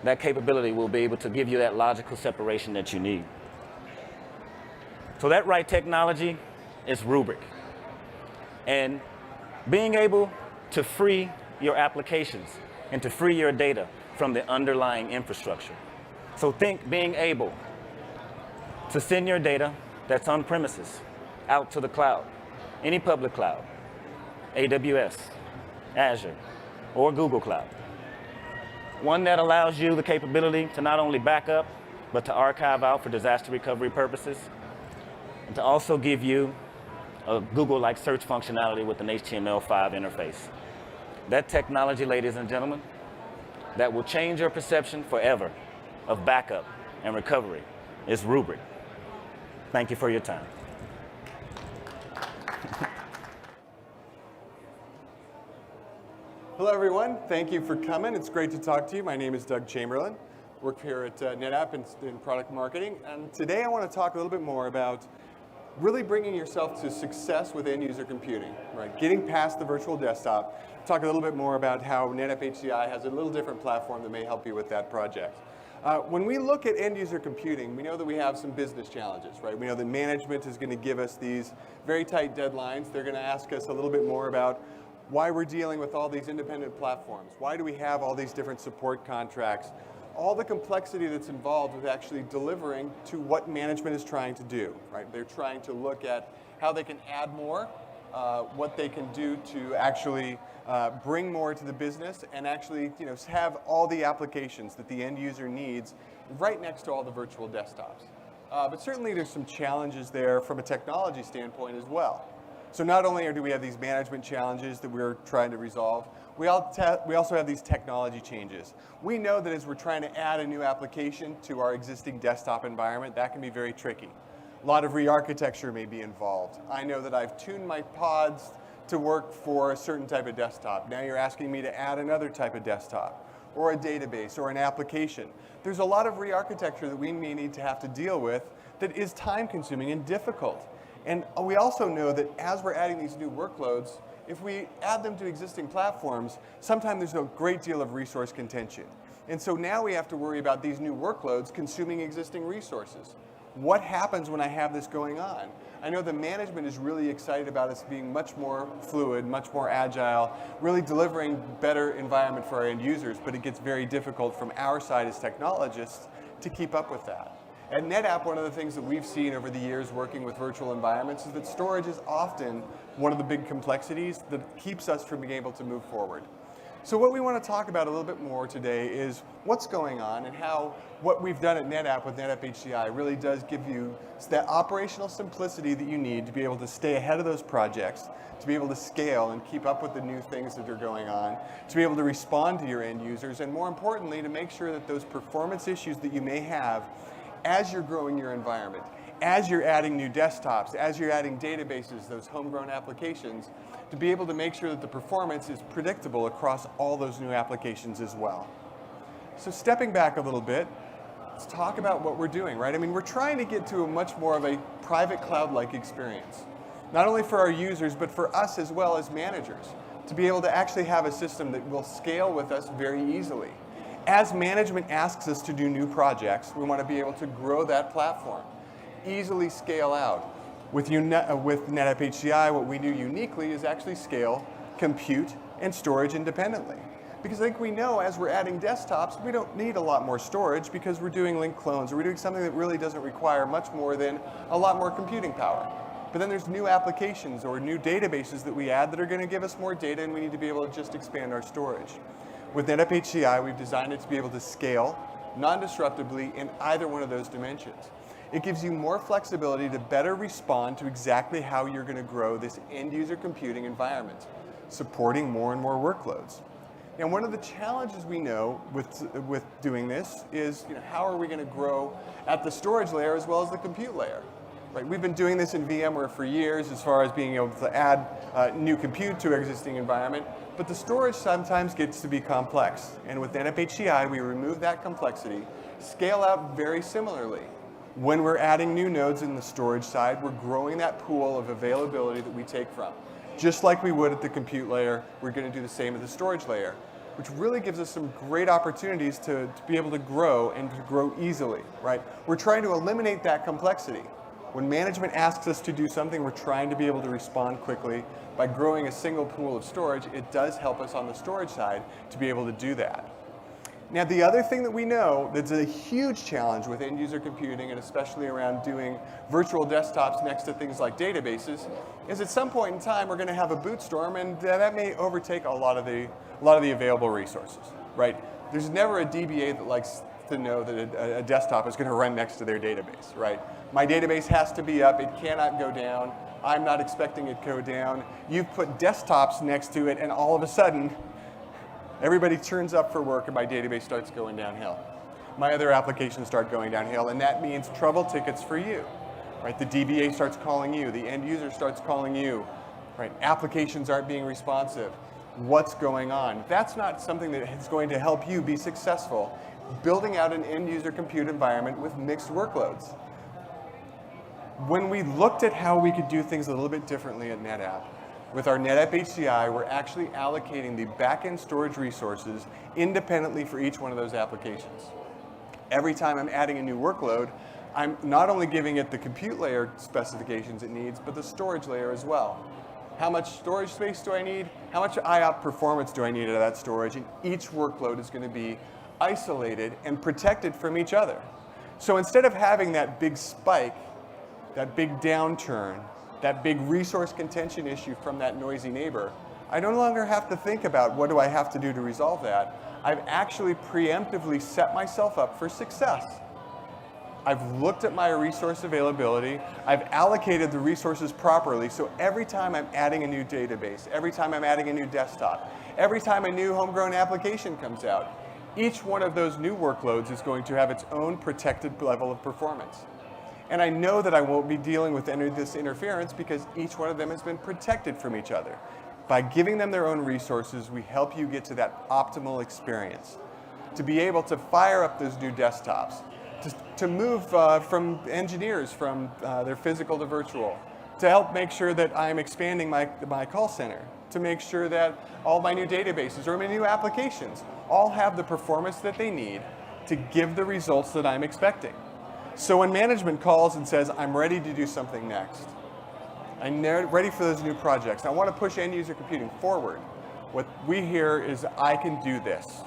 That capability will be able to give you that logical separation that you need. So that right technology is Rubrik. And being able to free your applications and to free your data from the underlying infrastructure. So think being able to send your data that's on premises out to the cloud, any public cloud, AWS, Azure, or Google Cloud. One that allows you the capability to not only back up, but to archive out for disaster recovery purposes, and to also give you a Google-like search functionality with an HTML5 interface. That technology, ladies and gentlemen, that will change your perception forever of backup and recovery is Rubrik. Thank you for your time. Hello, everyone. Thank you for coming. It's great to talk to you. My name is Doug Chamberlain. I work here at NetApp in product marketing. And today I want to talk a little bit more about really bringing yourself to success with end user computing, right? Getting past the virtual desktop. Talk a little bit more about how NetApp HCI has a little different platform that may help you with that project. When we look at end user computing, we know that we have some business challenges, right? We know that management is going to give us these very tight deadlines. They're going to ask us a little bit more about why we're dealing with all these independent platforms. Why do we have all these different support contracts? All the complexity that's involved with actually delivering to what management is trying to do, right? They're trying to look at how they can add more, what they can do to actually bring more to the business and actually have all the applications that the end user needs right next to all the virtual desktops. But certainly there's some challenges there from a technology standpoint as well. So not only do we have these management challenges that we're trying to resolve, we also have these technology changes. We know that as we're trying to add a new application to our existing desktop environment, that can be very tricky. A lot of re-architecture may be involved. I know that I've tuned my pods to work for a certain type of desktop. Now you're asking me to add another type of desktop, or a database, or an application. There's a lot of re-architecture that we may need to have to deal with that is time-consuming and difficult. And we also know that as we're adding these new workloads, if we add them to existing platforms, sometimes there's a great deal of resource contention. And so now we have to worry about these new workloads consuming existing resources. What happens when I have this going on? I know the management is really excited about us being much more fluid, much more agile, really delivering better environment for our end users, but it gets very difficult from our side as technologists to keep up with that. At NetApp, one of the things that we've seen over the years working with virtual environments is that storage is often one of the big complexities that keeps us from being able to move forward. So what we want to talk about a little bit more today is what's going on and how what we've done at NetApp with NetApp HCI really does give you that operational simplicity that you need to be able to stay ahead of those projects, to be able to scale and keep up with the new things that are going on, to be able to respond to your end users, and more importantly, to make sure that those performance issues that you may have as you're growing your environment, as you're adding new desktops, as you're adding databases, those homegrown applications, to be able to make sure that the performance is predictable across all those new applications as well. So stepping back a little bit, let's talk about what we're doing, right? I mean, we're trying to get to a much more of a private cloud-like experience, not only for our users, but for us as well as managers, to be able to actually have a system that will scale with us very easily. As management asks us to do new projects, we want to be able to grow that platform, easily scale out. With NetApp HCI, what we do uniquely is actually scale, compute, and storage independently. Because I think we know as we're adding desktops, we don't need a lot more storage because we're doing link clones, or we're doing something that really doesn't require much more than a lot more computing power. But then there's new applications or new databases that we add that are going to give us more data, and we need to be able to just expand our storage. With NetApp HCI, we've designed it to be able to scale non-disruptively in either one of those dimensions. It gives you more flexibility to better respond to exactly how you're going to grow this end-user computing environment, supporting more and more workloads. And one of the challenges we know with doing this is, how are we going to grow at the storage layer as well as the compute layer? Right? We've been doing this in VMware for years as far as being able to add new compute to our existing environment, but the storage sometimes gets to be complex. And with NetApp HCI, we remove that complexity, scale out very similarly. When we're adding new nodes in the storage side, we're growing that pool of availability that we take from. Just like we would at the compute layer, we're going to do the same at the storage layer, which really gives us some great opportunities to be able to grow and to grow easily, right? We're trying to eliminate that complexity. When management asks us to do something, we're trying to be able to respond quickly. By growing a single pool of storage, it does help us on the storage side to be able to do that. Now, the other thing that we know that's a huge challenge with end-user computing, and especially around doing virtual desktops next to things like databases, is at some point in time we're going to have a boot storm, and that may overtake a lot of the available resources, right? There's never a DBA that likes to know that a desktop is going to run next to their database, right? My database has to be up, it cannot go down, I'm not expecting it to go down. You've put desktops next to it, and all of a sudden, everybody turns up for work and my database starts going downhill. My other applications start going downhill, and that means trouble tickets for you, right? The DBA starts calling you, the end user starts calling you, right? Applications aren't being responsive. What's going on? That's not something that is going to help you be successful building out an end user compute environment with mixed workloads. When we looked at how we could do things a little bit differently at NetApp, with our NetApp HCI, we're actually allocating the backend storage resources independently for each one of those applications. Every time I'm adding a new workload, I'm not only giving it the compute layer specifications it needs, but the storage layer as well. How much storage space do I need? How much IOP performance do I need out of that storage? And each workload is going to be isolated and protected from each other. So instead of having that big spike, that big downturn, that big resource contention issue from that noisy neighbor, I no longer have to think about what do I have to do to resolve that. I've actually preemptively set myself up for success. I've looked at my resource availability, I've allocated the resources properly, so every time I'm adding a new database, every time I'm adding a new desktop, every time a new homegrown application comes out, each one of those new workloads is going to have its own protected level of performance. And I know that I won't be dealing with any of this interference because each one of them has been protected from each other. By giving them their own resources, we help you get to that optimal experience. To be able to fire up those new desktops, to move from engineers from their physical to virtual, to help make sure that I'm expanding my call center, to make sure that all my new databases or my new applications all have the performance that they need to give the results that I'm expecting. So when management calls and says, I'm ready to do something next, I'm ready for those new projects, I want to push end user computing forward, what we hear is, I can do this.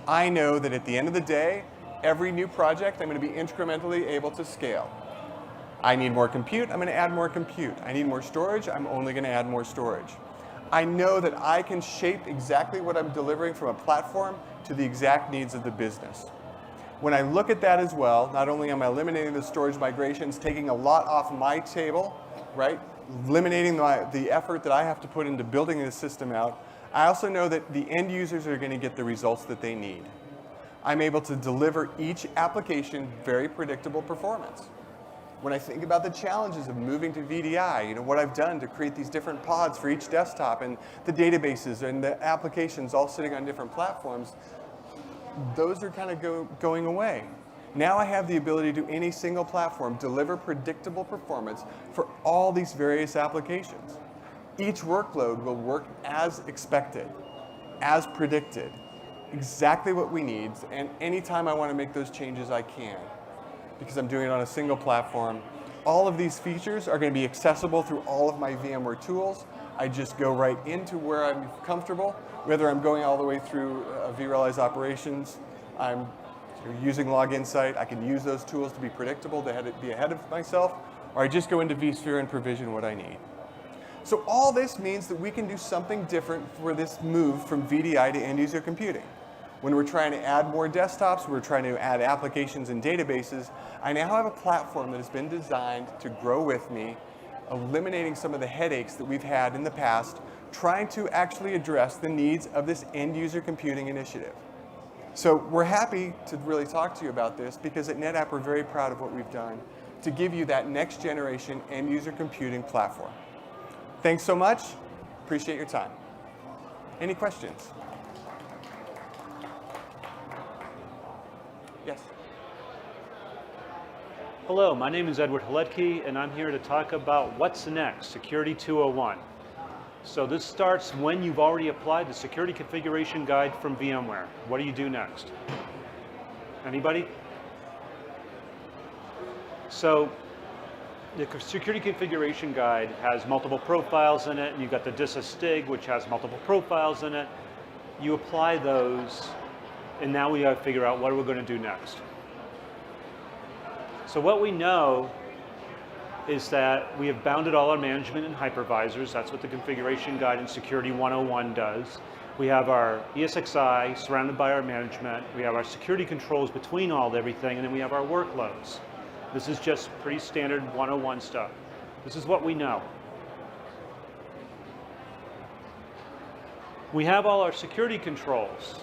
I know that at the end of the day, every new project, I'm going to be incrementally able to scale. I need more compute, I'm going to add more compute. I need more storage, I'm only going to add more storage. I know that I can shape exactly what I'm delivering from a platform to the exact needs of the business. When I look at that as well, not only am I eliminating the storage migrations, taking a lot off my table, right? Eliminating the effort that I have to put into building this system out, I also know that the end users are going to get the results that they need. I'm able to deliver each application very predictable performance. When I think about the challenges of moving to VDI, what I've done to create these different pods for each desktop and the databases and the applications all sitting on different platforms, those are kind of going away. Now I have the ability to, in a single platform, deliver predictable performance for all these various applications. Each workload will work as expected, as predicted, exactly what we need, and anytime I want to make those changes, I can, because I'm doing it on a single platform, all of these features are going to be accessible through all of my VMware tools. I just go right into where I'm comfortable, whether I'm going all the way through vRealize operations, I'm using Log Insight, I can use those tools to be predictable, to be ahead of myself, or I just go into vSphere and provision what I need. So all this means that we can do something different for this move from VDI to end user computing. When we're trying to add more desktops, we're trying to add applications and databases, I now have a platform that has been designed to grow with me, eliminating some of the headaches that we've had in the past, trying to actually address the needs of this end user computing initiative. So we're happy to really talk to you about this because at NetApp we're very proud of what we've done to give you that next generation end user computing platform. Thanks so much. Appreciate your time. Any questions? Yes. Hello, my name is Edward Haledke, and I'm here to talk about what's next, Security 201. So this starts when you've already applied the security configuration guide from VMware. What do you do next? Anybody? So the security configuration guide has multiple profiles in it, and you've got the DISA-STIG, which has multiple profiles in it. You apply those, and now we got to figure out what we're going to do next. So what we know is that we have bounded all our management in hypervisors. That's what the configuration guide in Security 101 does. We have our ESXi surrounded by our management. We have our security controls between everything, and then we have our workloads. This is just pretty standard 101 stuff. This is what we know. We have all our security controls.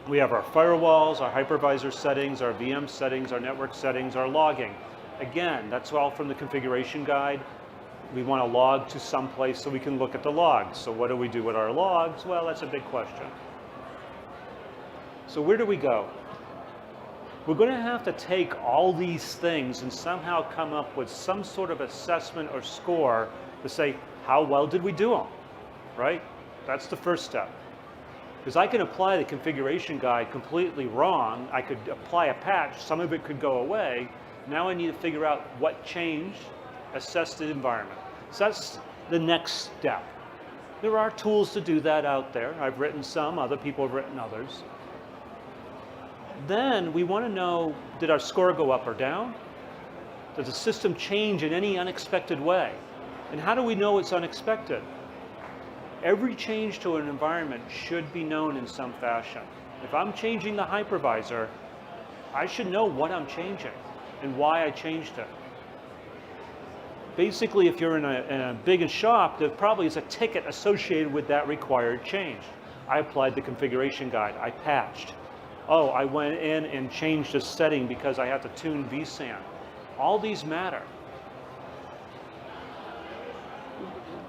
We have our firewalls, our hypervisor settings, our VM settings, our network settings, our logging. Again, that's all from the configuration guide. We want to log to some place so we can look at the logs. So what do we do with our logs? Well, that's a big question. So where do we go? We're going to have to take all these things and somehow come up with some sort of assessment or score to say, how well did we do them, right? That's the first step. Because I can apply the configuration guide completely wrong. I could apply a patch, some of it could go away. Now I need to figure out what changed, assess the environment. So that's the next step. There are tools to do that out there. I've written some, other people have written others. Then we want to know, did our score go up or down? Does the system change in any unexpected way? And how do we know it's unexpected? Every change to an environment should be known in some fashion. If I'm changing the hypervisor, I should know what I'm changing and why I changed it. Basically, if you're in a big shop, there probably is a ticket associated with that required change. I applied the configuration guide. I patched. Oh, I went in and changed a setting because I had to tune vSAN. All these matter.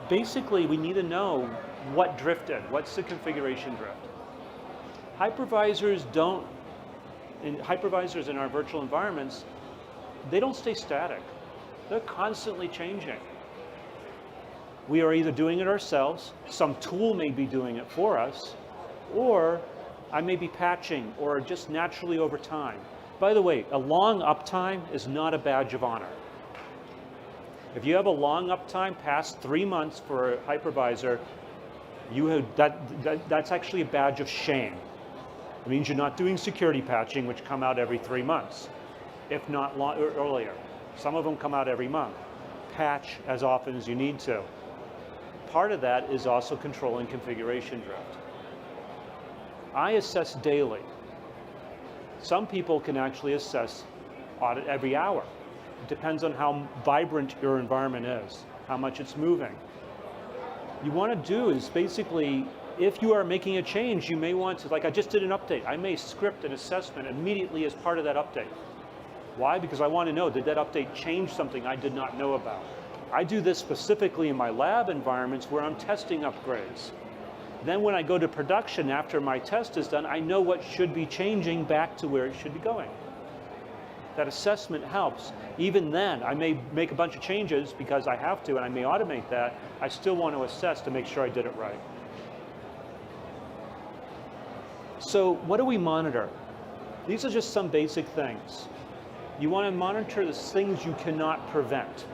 Basically, we need to know what drifted. What's the configuration drift? Hypervisors in our virtual environments, they don't stay static. They're constantly changing. We are either doing it ourselves, some tool may be doing it for us, or I may be patching, or just naturally over time. By the way, a long uptime is not a badge of honor. If you have a long uptime past 3 months for a hypervisor, that's actually a badge of shame. It means you're not doing security patching, which come out every 3 months, if not earlier. Some of them come out every month. Patch as often as you need to. Part of that is also controlling configuration drift. I assess daily. Some people can actually assess audit every hour. It depends on how vibrant your environment is, how much it's moving. You want to do is basically, if you are making a change, you may want to, like I just did an update, I may script an assessment immediately as part of that update. Why? Because I want to know, did that update change something I did not know about? I do this specifically in my lab environments where I'm testing upgrades. Then when I go to production after my test is done, I know what should be changing back to where it should be going. That assessment helps. Even then, I may make a bunch of changes because I have to, and I may automate that. I still want to assess to make sure I did it right. So what do we monitor? These are just some basic things. You want to monitor the things you cannot prevent.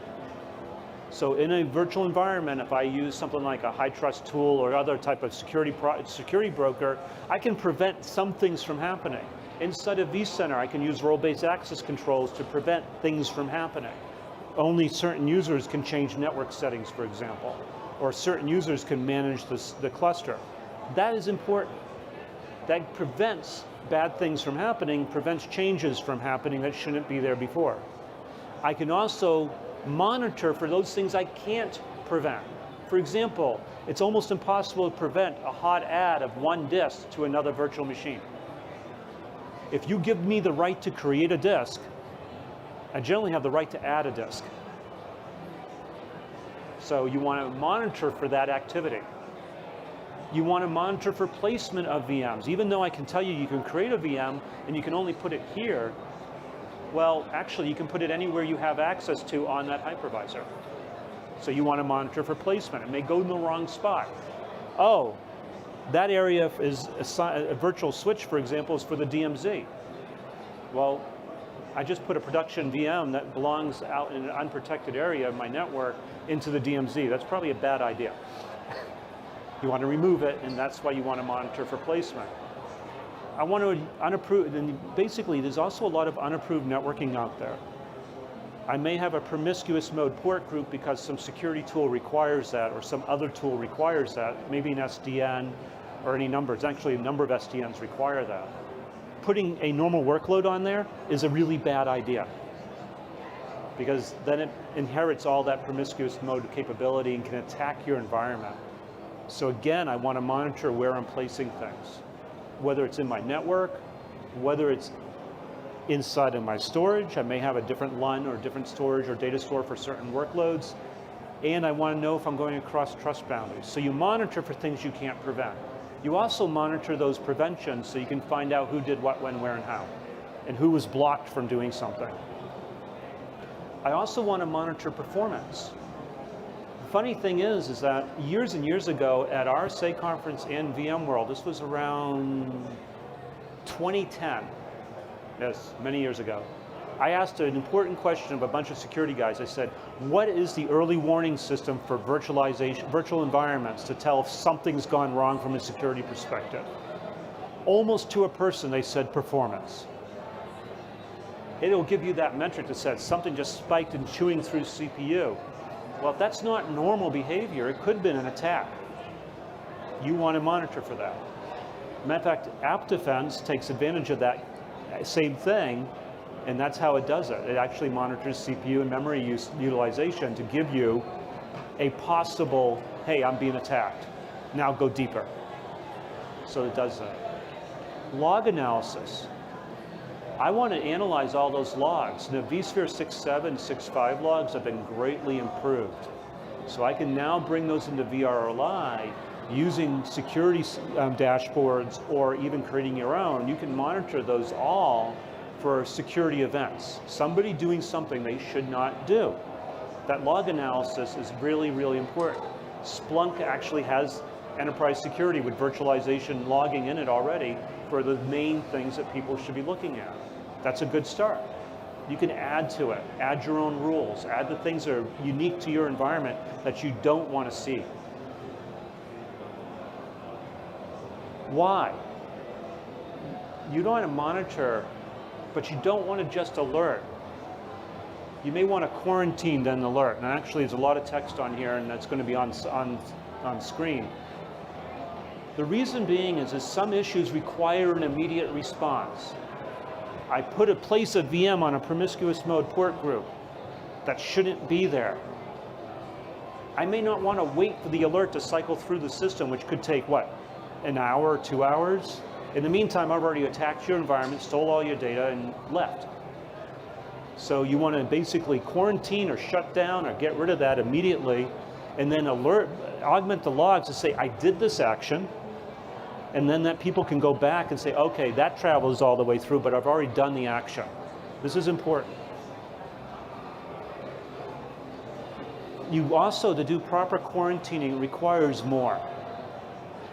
So in a virtual environment, if I use something like a high trust tool or other type of security broker, I can prevent some things from happening. Inside of vCenter, I can use role-based access controls to prevent things from happening. Only certain users can change network settings, for example, or certain users can manage the cluster. That is important. That prevents bad things from happening, prevents changes from happening that shouldn't be there before. I can also monitor for those things I can't prevent. For example, it's almost impossible to prevent a hot add of one disk to another virtual machine. If you give me the right to create a disk, I generally have the right to add a disk. So you want to monitor for that activity. You want to monitor for placement of VMs. Even though I can tell you can create a VM and you can only put it here, well, actually you can put it anywhere you have access to on that hypervisor. So you want to monitor for placement. It may go in the wrong spot. Oh, that area is a virtual switch, for example, is for the DMZ. Well, I just put a production VM that belongs out in an unprotected area of my network into the DMZ. That's probably a bad idea. You want to remove it, and that's why you want to monitor for placement. I want to unapprove, and basically there's also a lot of unapproved networking out there. I may have a promiscuous mode port group because some security tool requires that, or some other tool requires that, maybe an SDN or any numbers. Actually, a number of SDNs require that. Putting a normal workload on there is a really bad idea, because then it inherits all that promiscuous mode capability and can attack your environment. So again, I want to monitor where I'm placing things, whether it's in my network, whether it's inside of my storage. I may have a different LUN or different storage or data store for certain workloads, and I want to know if I'm going across trust boundaries. So you monitor for things you can't prevent. You also monitor those preventions so you can find out who did what, when, where, and how, and who was blocked from doing something. I also want to monitor performance. The funny thing is that years and years ago at RSA conference and VMworld, this was around 2010, yes, many years ago, I asked an important question of a bunch of security guys. I said, what is the early warning system for virtual environments to tell if something's gone wrong from a security perspective? Almost to a person, they said performance. It'll give you that metric that says something just spiked and chewing through CPU. Well, if that's not normal behavior, it could have been an attack. You want to monitor for that. Matter of fact, App Defense takes advantage of that same thing, and that's how it does it. It actually monitors CPU and memory utilization to give you a possible, hey, I'm being attacked. Now go deeper. So it does that. Log analysis. I want to analyze all those logs. The vSphere 6.7, 6.5 logs have been greatly improved. So I can now bring those into VRLI using security dashboards or even creating your own. You can monitor those all for security events. Somebody doing something they should not do. That log analysis is really, really important. Splunk actually has enterprise security with virtualization logging in it already for the main things that people should be looking at. That's a good start. You can add to it, add your own rules, add the things that are unique to your environment that you don't want to see. Why? You don't want to monitor, but you don't want to just alert. You may want to quarantine then alert. And actually there's a lot of text on here and that's going to be on screen. The reason being is that some issues require an immediate response. I place a VM on a promiscuous mode port group that shouldn't be there. I may not want to wait for the alert to cycle through the system, which could take, what, an hour or 2 hours? In the meantime, I've already attacked your environment, stole all your data, and left. So you want to basically quarantine or shut down or get rid of that immediately, and then augment the logs to say, I did this action, and then that people can go back and say, okay, that travels all the way through, but I've already done the action. This is important. You also, to do proper quarantining requires more.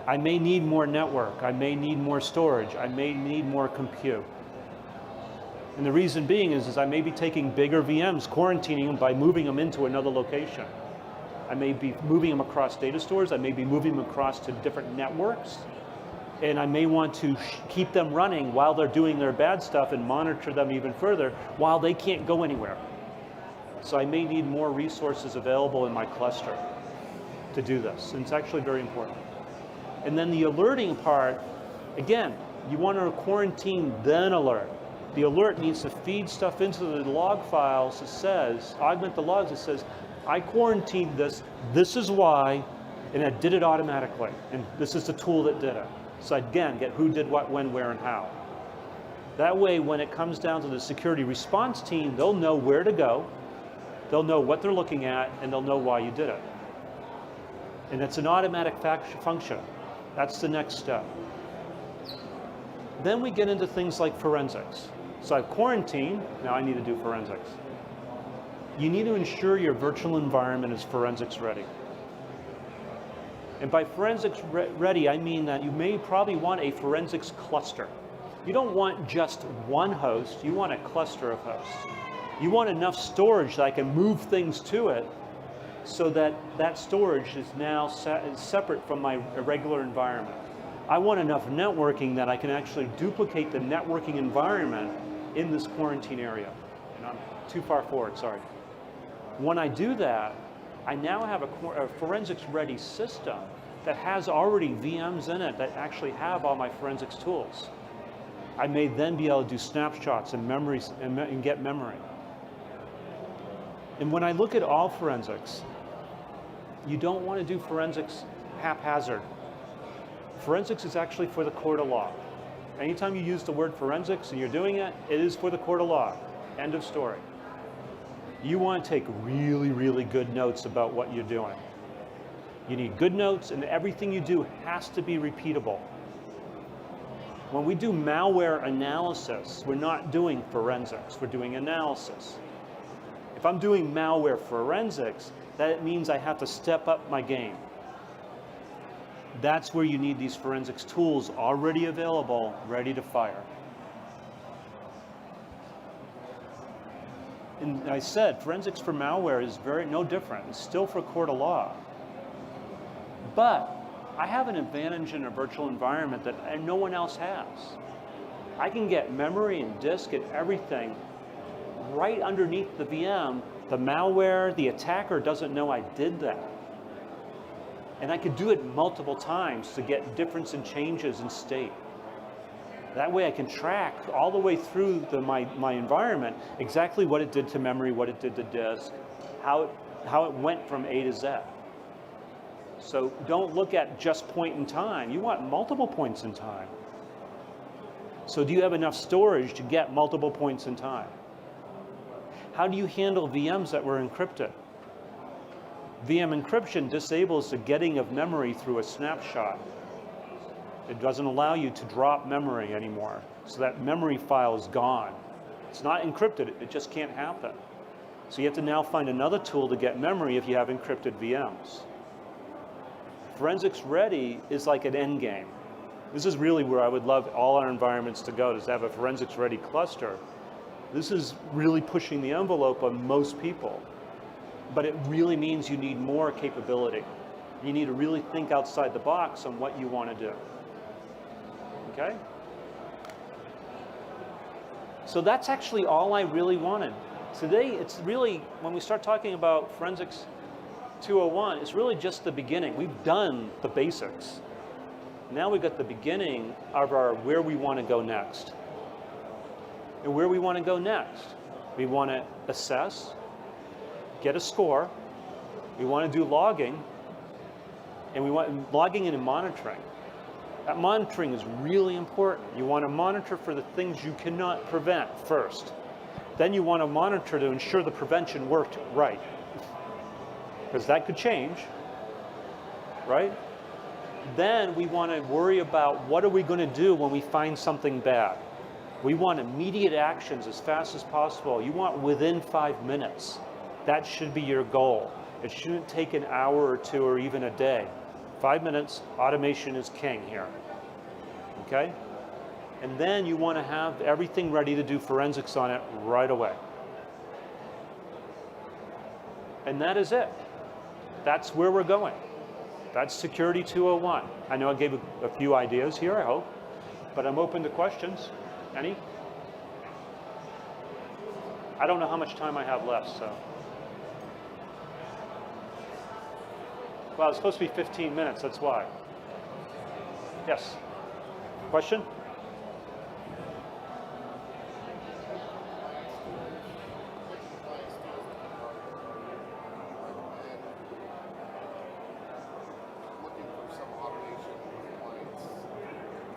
I may need more network, I may need more storage, I may need more compute. And the reason being is I may be taking bigger VMs, quarantining them by moving them into another location. I may be moving them across data stores, I may be moving them across to different networks, and I may want to keep them running while they're doing their bad stuff and monitor them even further while they can't go anywhere. So I may need more resources available in my cluster to do this, and it's actually very important. And then the alerting part, again, you want to quarantine, then alert. The alert needs to feed stuff into the log files that says, augment the logs that says, I quarantined this, this is why, and it did it automatically. And this is the tool that did it. So again, get who did what, when, where, and how. That way, when it comes down to the security response team, they'll know where to go, they'll know what they're looking at, and they'll know why you did it. And it's an automatic function. That's the next step. Then we get into things like forensics. So I've quarantined, now I need to do forensics. You need to ensure your virtual environment is forensics ready. And by forensics ready, I mean that you may probably want a forensics cluster. You don't want just one host, you want a cluster of hosts. You want enough storage that I can move things to it so that that storage is now separate from my regular environment. I want enough networking that I can actually duplicate the networking environment in this quarantine area. And I'm too far forward, sorry. When I do that, I now have a forensics ready system that has already VMs in it that actually have all my forensics tools. I may then be able to do snapshots and memories and get memory. And when I look at all forensics, you don't want to do forensics haphazard. Forensics is actually for the court of law. Anytime you use the word forensics and you're doing it, it is for the court of law. End of story. You want to take really, really good notes about what you're doing. You need good notes, and everything you do has to be repeatable. When we do malware analysis, we're not doing forensics, we're doing analysis. If I'm doing malware forensics, that means I have to step up my game. That's where you need these forensics tools already available, ready to fire. And I said, forensics for malware is no different. It's still for court of law. But I have an advantage in a virtual environment that no one else has. I can get memory and disk and everything right underneath the VM. The malware, the attacker doesn't know I did that. And I could do it multiple times to get difference in changes in state. That way I can track all the way through my environment exactly what it did to memory, what it did to disk, how it went from A to Z. So don't look at just point in time. You want multiple points in time. So do you have enough storage to get multiple points in time? How do you handle VMs that were encrypted? VM encryption disables the getting of memory through a snapshot. It doesn't allow you to drop memory anymore. So that memory file is gone. It's not encrypted, it just can't happen. So you have to now find another tool to get memory if you have encrypted VMs. Forensics ready is like an end game. This is really where I would love all our environments to go, is to have a forensics ready cluster. This is really pushing the envelope on most people. But it really means you need more capability. You need to really think outside the box on what you want to do. Okay? So that's actually all I really wanted. Today, it's really, when we start talking about Forensics 201, it's really just the beginning. We've done the basics. Now we've got the beginning of our where we want to go next. And where we want to go next, we want to assess, get a score, we want to do logging, and we want logging and monitoring. That monitoring is really important. You want to monitor for the things you cannot prevent first. Then you want to monitor to ensure the prevention worked right. Because that could change, right? Then we want to worry about what are we going to do when we find something bad. We want immediate actions as fast as possible. You want within 5 minutes. That should be your goal. It shouldn't take an hour or two or even a day. 5 minutes, automation is king here, okay? And then you want to have everything ready to do forensics on it right away. And that is it. That's where we're going. That's Security 201. I know I gave a few ideas here, I hope, but I'm open to questions. Any? I don't know how much time I have left, so. Well, it's supposed to be 15 minutes, that's why. Yes? Question?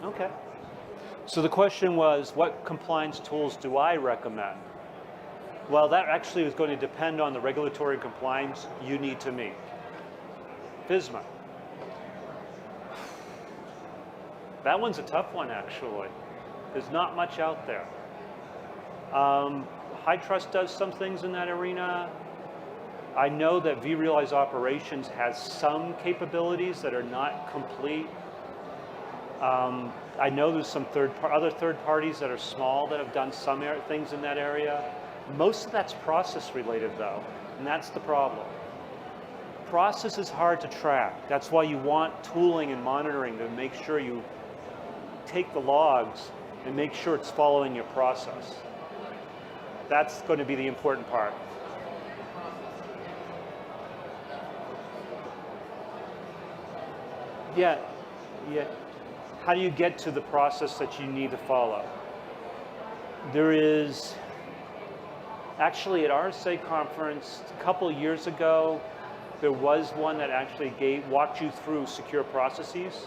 Okay. So the question was, what compliance tools do I recommend? Well, that actually is going to depend on the regulatory compliance you need to meet. FISMA. That one's a tough one, actually. There's not much out there. HITRUST does some things in that arena. I know that vRealize Operations has some capabilities that are not complete. I know there's some other third parties that are small that have done some things in that area. Most of that's process related though, and that's the problem. Process is hard to track. That's why you want tooling and monitoring to make sure you take the logs and make sure it's following your process. That's going to be the important part. Yeah. How do you get to the process that you need to follow? There is, actually at RSA conference a couple years ago, there was one that actually walked you through secure processes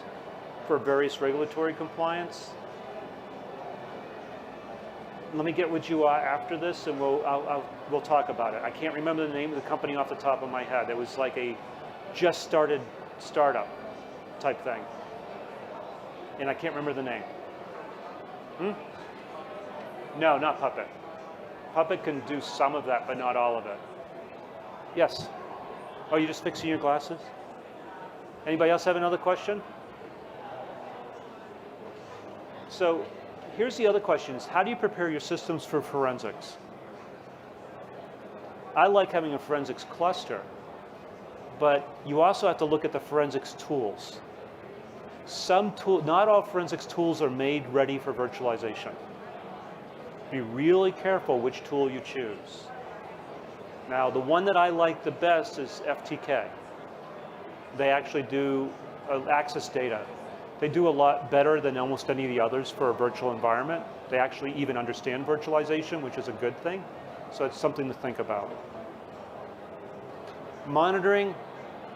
for various regulatory compliance. Let me get with you after this and we'll talk about it. I can't remember the name of the company off the top of my head. It was like a just started startup type thing. And I can't remember the name. No, not Puppet. Puppet can do some of that, but not all of it. Yes? Oh, you're just fixing your glasses? Anybody else have another question? So here's the other question is, how do you prepare your systems for forensics? I like having a forensics cluster, but you also have to look at the forensics tools. Not all forensics tools are made ready for virtualization. Be really careful which tool you choose. Now, the one that I like the best is FTK. They actually do access data. They do a lot better than almost any of the others for a virtual environment. They actually even understand virtualization, which is a good thing. So it's something to think about. Monitoring,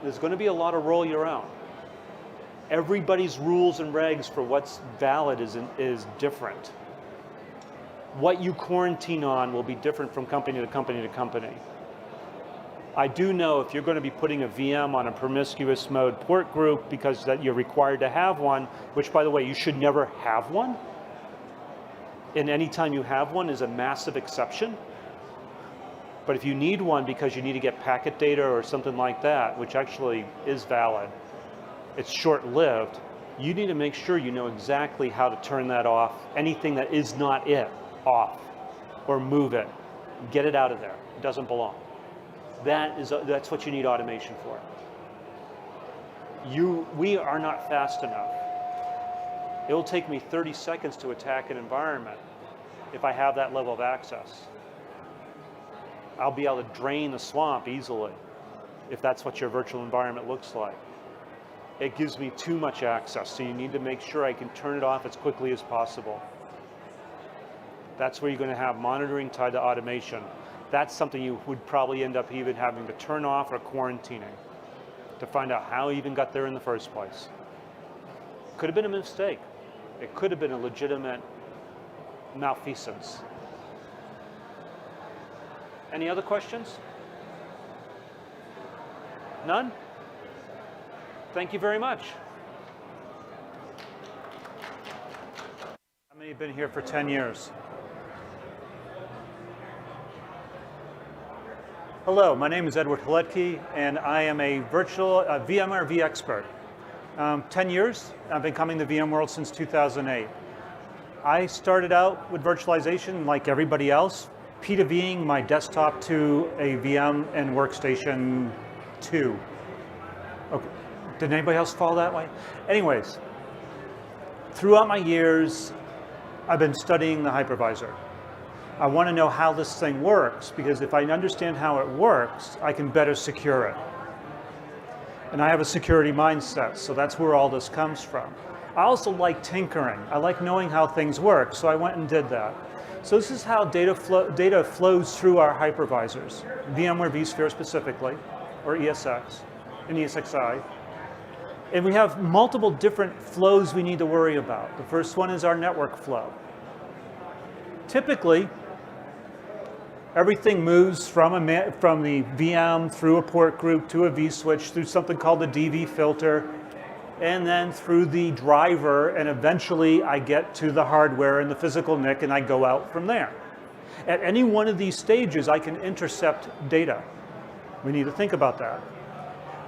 there's going to be a lot of roll your own. Everybody's rules and regs for what's valid is different. What you quarantine on will be different from company to company to company. I do know if you're going to be putting a VM on a promiscuous mode port group because that you're required to have one, which by the way, you should never have one. And any time you have one is a massive exception. But if you need one because you need to get packet data or something like that, which actually is valid, it's short-lived, you need to make sure you know exactly how to turn that off, anything that is not it, off, or move it. Get it out of there. It doesn't belong. That's what you need automation for. We are not fast enough. It will take me 30 seconds to attack an environment if I have that level of access. I'll be able to drain the swamp easily if that's what your virtual environment looks like. It gives me too much access, so you need to make sure I can turn it off as quickly as possible. That's where you're going to have monitoring tied to automation. That's something you would probably end up even having to turn off or quarantining to find out how you even got there in the first place. Could have been a mistake. It could have been a legitimate malfeasance. Any other questions? None? Thank you very much. How many have been here for 10 years? Hello, my name is Edward Haletke, and I am a virtual VMware vExpert. 10 years. I've been coming to VMworld since 2008. I started out with virtualization like everybody else, P2Ving my desktop to a VM and workstation 2. Okay. Did anybody else fall that way? Anyways, throughout my years, I've been studying the hypervisor. I want to know how this thing works, because if I understand how it works, I can better secure it. And I have a security mindset, so that's where all this comes from. I also like tinkering. I like knowing how things work, so I went and did that. So this is how data flows through our hypervisors, VMware vSphere specifically, or ESX, and ESXi. And we have multiple different flows we need to worry about. The first one is our network flow. Typically, everything moves from the VM through a port group to a vSwitch, through something called the DV filter, and then through the driver, and eventually I get to the hardware and the physical NIC, and I go out from there. At any one of these stages, I can intercept data. We need to think about that.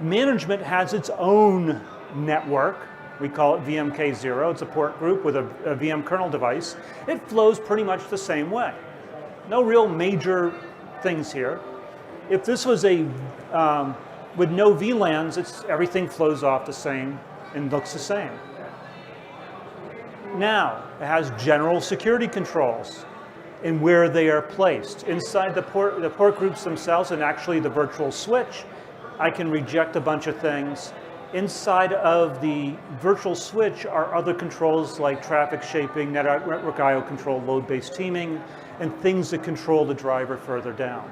Management has its own network. We call it VMK0. It's a port group with a VM kernel device. It flows pretty much the same way. No real major things here. If this was a, with no VLANs, everything flows off the same and looks the same. Now, it has general security controls and where they are placed. Inside the port groups themselves, and actually the virtual switch, I can reject a bunch of things. Inside of the virtual switch are other controls like traffic shaping, network IO control, load-based teaming, and things that control the driver further down.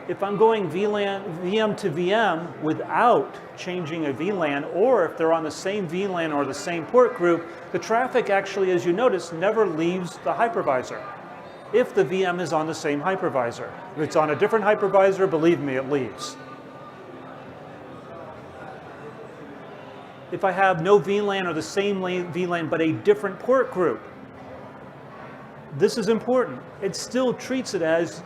If I'm going VM to VM without changing a VLAN, or if they're on the same VLAN or the same port group, the traffic actually, as you notice, never leaves the hypervisor if the VM is on the same hypervisor. If it's on a different hypervisor, believe me, it leaves. If I have no VLAN or the same VLAN but a different port group, this is important. It still treats it as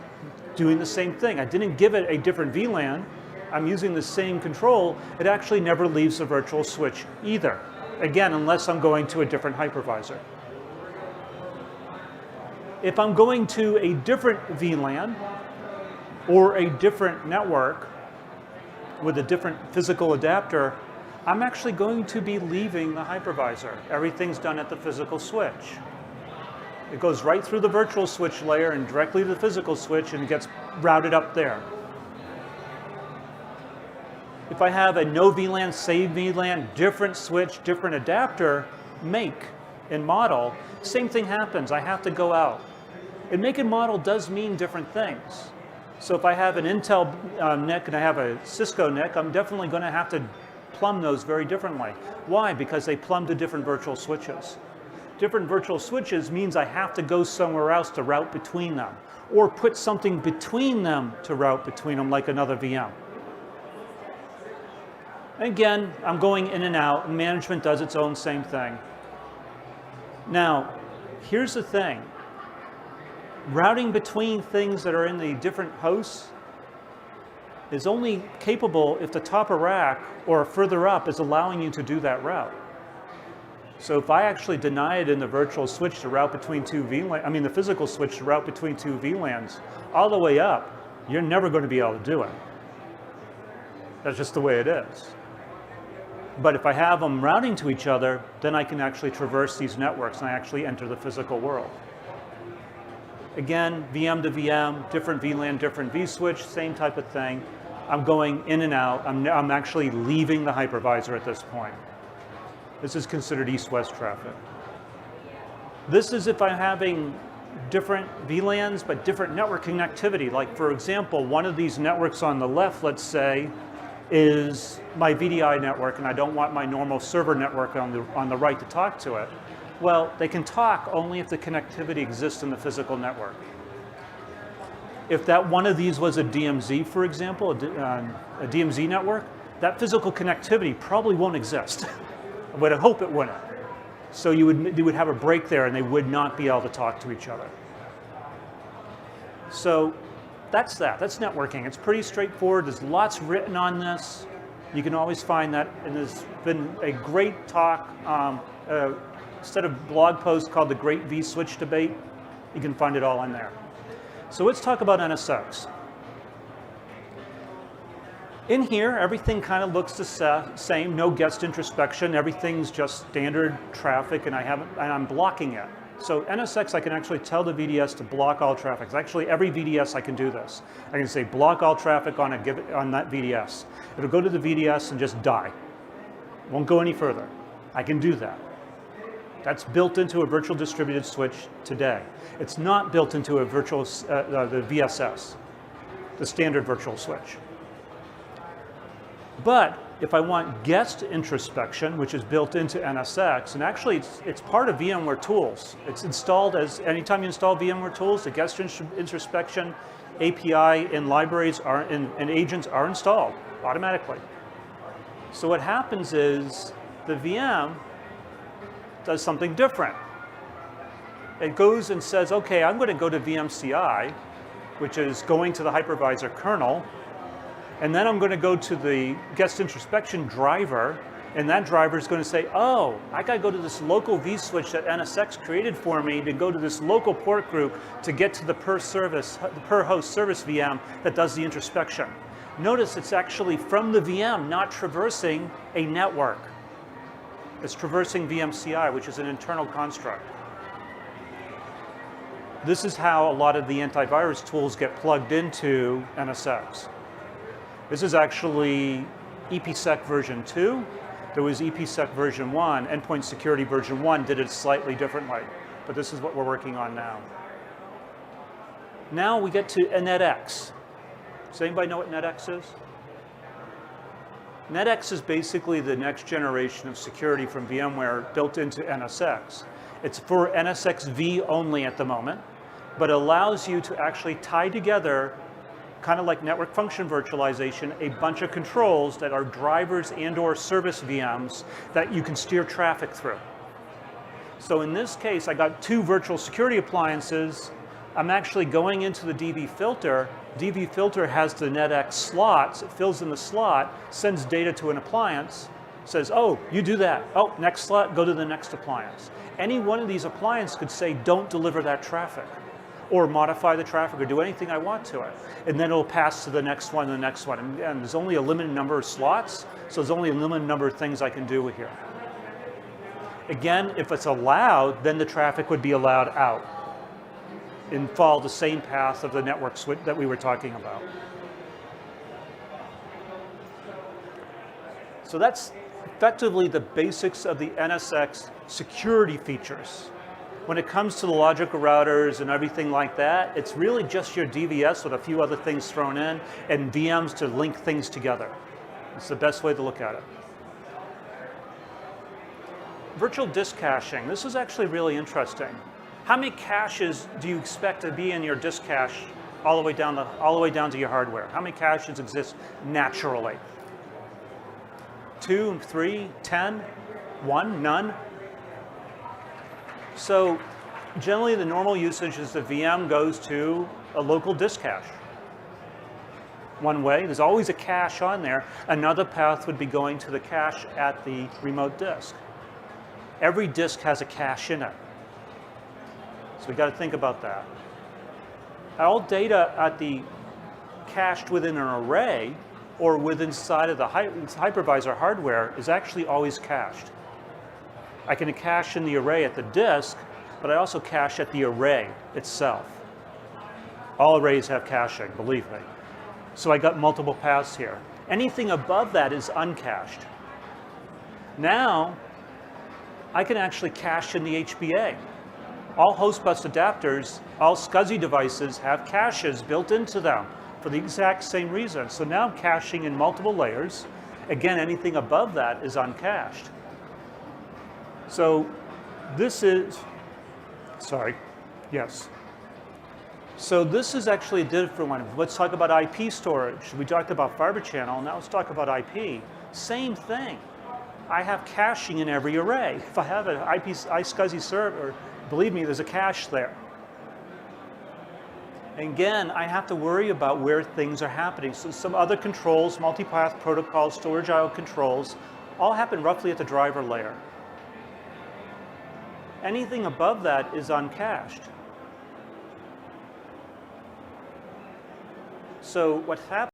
doing the same thing. I didn't give it a different VLAN. I'm using the same control. It actually never leaves the virtual switch either. Again, unless I'm going to a different hypervisor. If I'm going to a different VLAN or a different network with a different physical adapter, I'm actually going to be leaving the hypervisor. Everything's done at the physical switch. It goes right through the virtual switch layer and directly to the physical switch, and it gets routed up there. If I have a no VLAN, save VLAN, different switch, different adapter, make and model, same thing happens. I have to go out. And make and model does mean different things. So if I have an Intel NIC and I have a Cisco NIC, I'm definitely going to have to plumb those very differently. Why? Because they plumb to different virtual switches. Different virtual switches means I have to go somewhere else to route between them, or put something between them to route between them, like another VM. Again, I'm going in and out, and management does its own same thing. Now, here's the thing. Routing between things that are in the different hosts is only capable if the top of rack or further up is allowing you to do that route. So if I actually deny it in the virtual switch to route between two VLANs, I mean the physical switch to route between two VLANs, all the way up, you're never going to be able to do it. That's just the way it is. But if I have them routing to each other, then I can actually traverse these networks and I actually enter the physical world. Again, VM to VM, different VLAN, different vSwitch, same type of thing. I'm going in and out. I'm actually leaving the hypervisor at this point. This is considered east-west traffic. This is if I'm having different VLANs, but different network connectivity. Like, for example, one of these networks on the left, let's say, is my VDI network, and I don't want my normal server network on the right to talk to it. Well, they can talk only if the connectivity exists in the physical network. If that one of these was a DMZ, for example, a DMZ network, that physical connectivity probably won't exist. But I hope it wouldn't. So you would have a break there and they would not be able to talk to each other. So that's that. That's networking. It's pretty straightforward. There's lots written on this. You can always find that, and there's been a great talk set of blog posts called The Great vSwitch Debate. You can find it all in there. So let's talk about NSX. In here, everything kind of looks the same, no guest introspection, everything's just standard traffic, and I'm blocking it. So NSX, I can actually tell the VDS to block all traffic. Actually, every VDS I can do this. I can say block all traffic on that VDS. It'll go to the VDS and just die. Won't go any further. I can do that. That's built into a virtual distributed switch today. It's not built into a virtual, the VSS, the standard virtual switch. But if I want guest introspection, which is built into NSX, and actually it's part of VMware tools. It's installed as, anytime you install VMware tools, the guest introspection API and libraries and agents are installed automatically. So what happens is the VM does something different. It goes and says, okay, I'm going to go to VMCI, which is going to the hypervisor kernel, and then I'm going to go to the guest introspection driver, and that driver is going to say, oh, I got to go to this local vSwitch that NSX created for me to go to this local port group to get to the per host service VM that does the introspection. Notice it's actually from the VM, not traversing a network. It's traversing VMCI, which is an internal construct. This is how a lot of the antivirus tools get plugged into NSX. This is actually EPSec version 2. There was EPSec version 1. Endpoint Security version 1 did it slightly differently. But this is what we're working on now. Now we get to NetX. Does anybody know what NetX is? NetX is basically the next generation of security from VMware built into NSX. It's for NSX-V only at the moment, but allows you to actually tie together, kind of like network function virtualization, a bunch of controls that are drivers and/or service VMs that you can steer traffic through. So in this case, I got 2 virtual security appliances. I'm actually going into the DV filter. DV filter has the NetX slots. It fills in the slot, sends data to an appliance, says, oh, you do that. Oh, next slot, go to the next appliance. Any one of these appliances could say, don't deliver that traffic, or modify the traffic, or do anything I want to it. And then it'll pass to the next one and the next one. And there's only a limited number of slots, so there's only a limited number of things I can do here. Again, if it's allowed, then the traffic would be allowed out and follow the same path of the network switch that we were talking about. So that's effectively the basics of the NSX security features. When it comes to the logical routers and everything like that, it's really just your DVS with a few other things thrown in and VMs to link things together. It's the best way to look at it. Virtual disk caching. This is actually really interesting. How many caches do you expect to be in your disk cache all the way down to your hardware? How many caches exist naturally? 2, 3, 10, 1, none? So generally the normal usage is the VM goes to a local disk cache. One way, there's always a cache on there. Another path would be going to the cache at the remote disk. Every disk has a cache in it. So we got to think about that. All data at the cached within an array or within inside of the hypervisor hardware is actually always cached. I can cache in the array at the disk, but I also cache at the array itself. All arrays have caching, believe me. So I got multiple paths here. Anything above that is uncached. Now, I can actually cache in the HBA. All host bus adapters, all SCSI devices have caches built into them for the exact same reason. So now I'm caching in multiple layers. Again, anything above that is uncached. So this is, sorry, yes. So this is actually a different one. Let's talk about IP storage. We talked about fiber channel, now let's talk about IP. Same thing. I have caching in every array. If I have an iSCSI server, believe me, there's a cache there. And again, I have to worry about where things are happening. So some other controls, multipath protocols, storage IO controls, all happen roughly at the driver layer. Anything above that is uncached. So what happens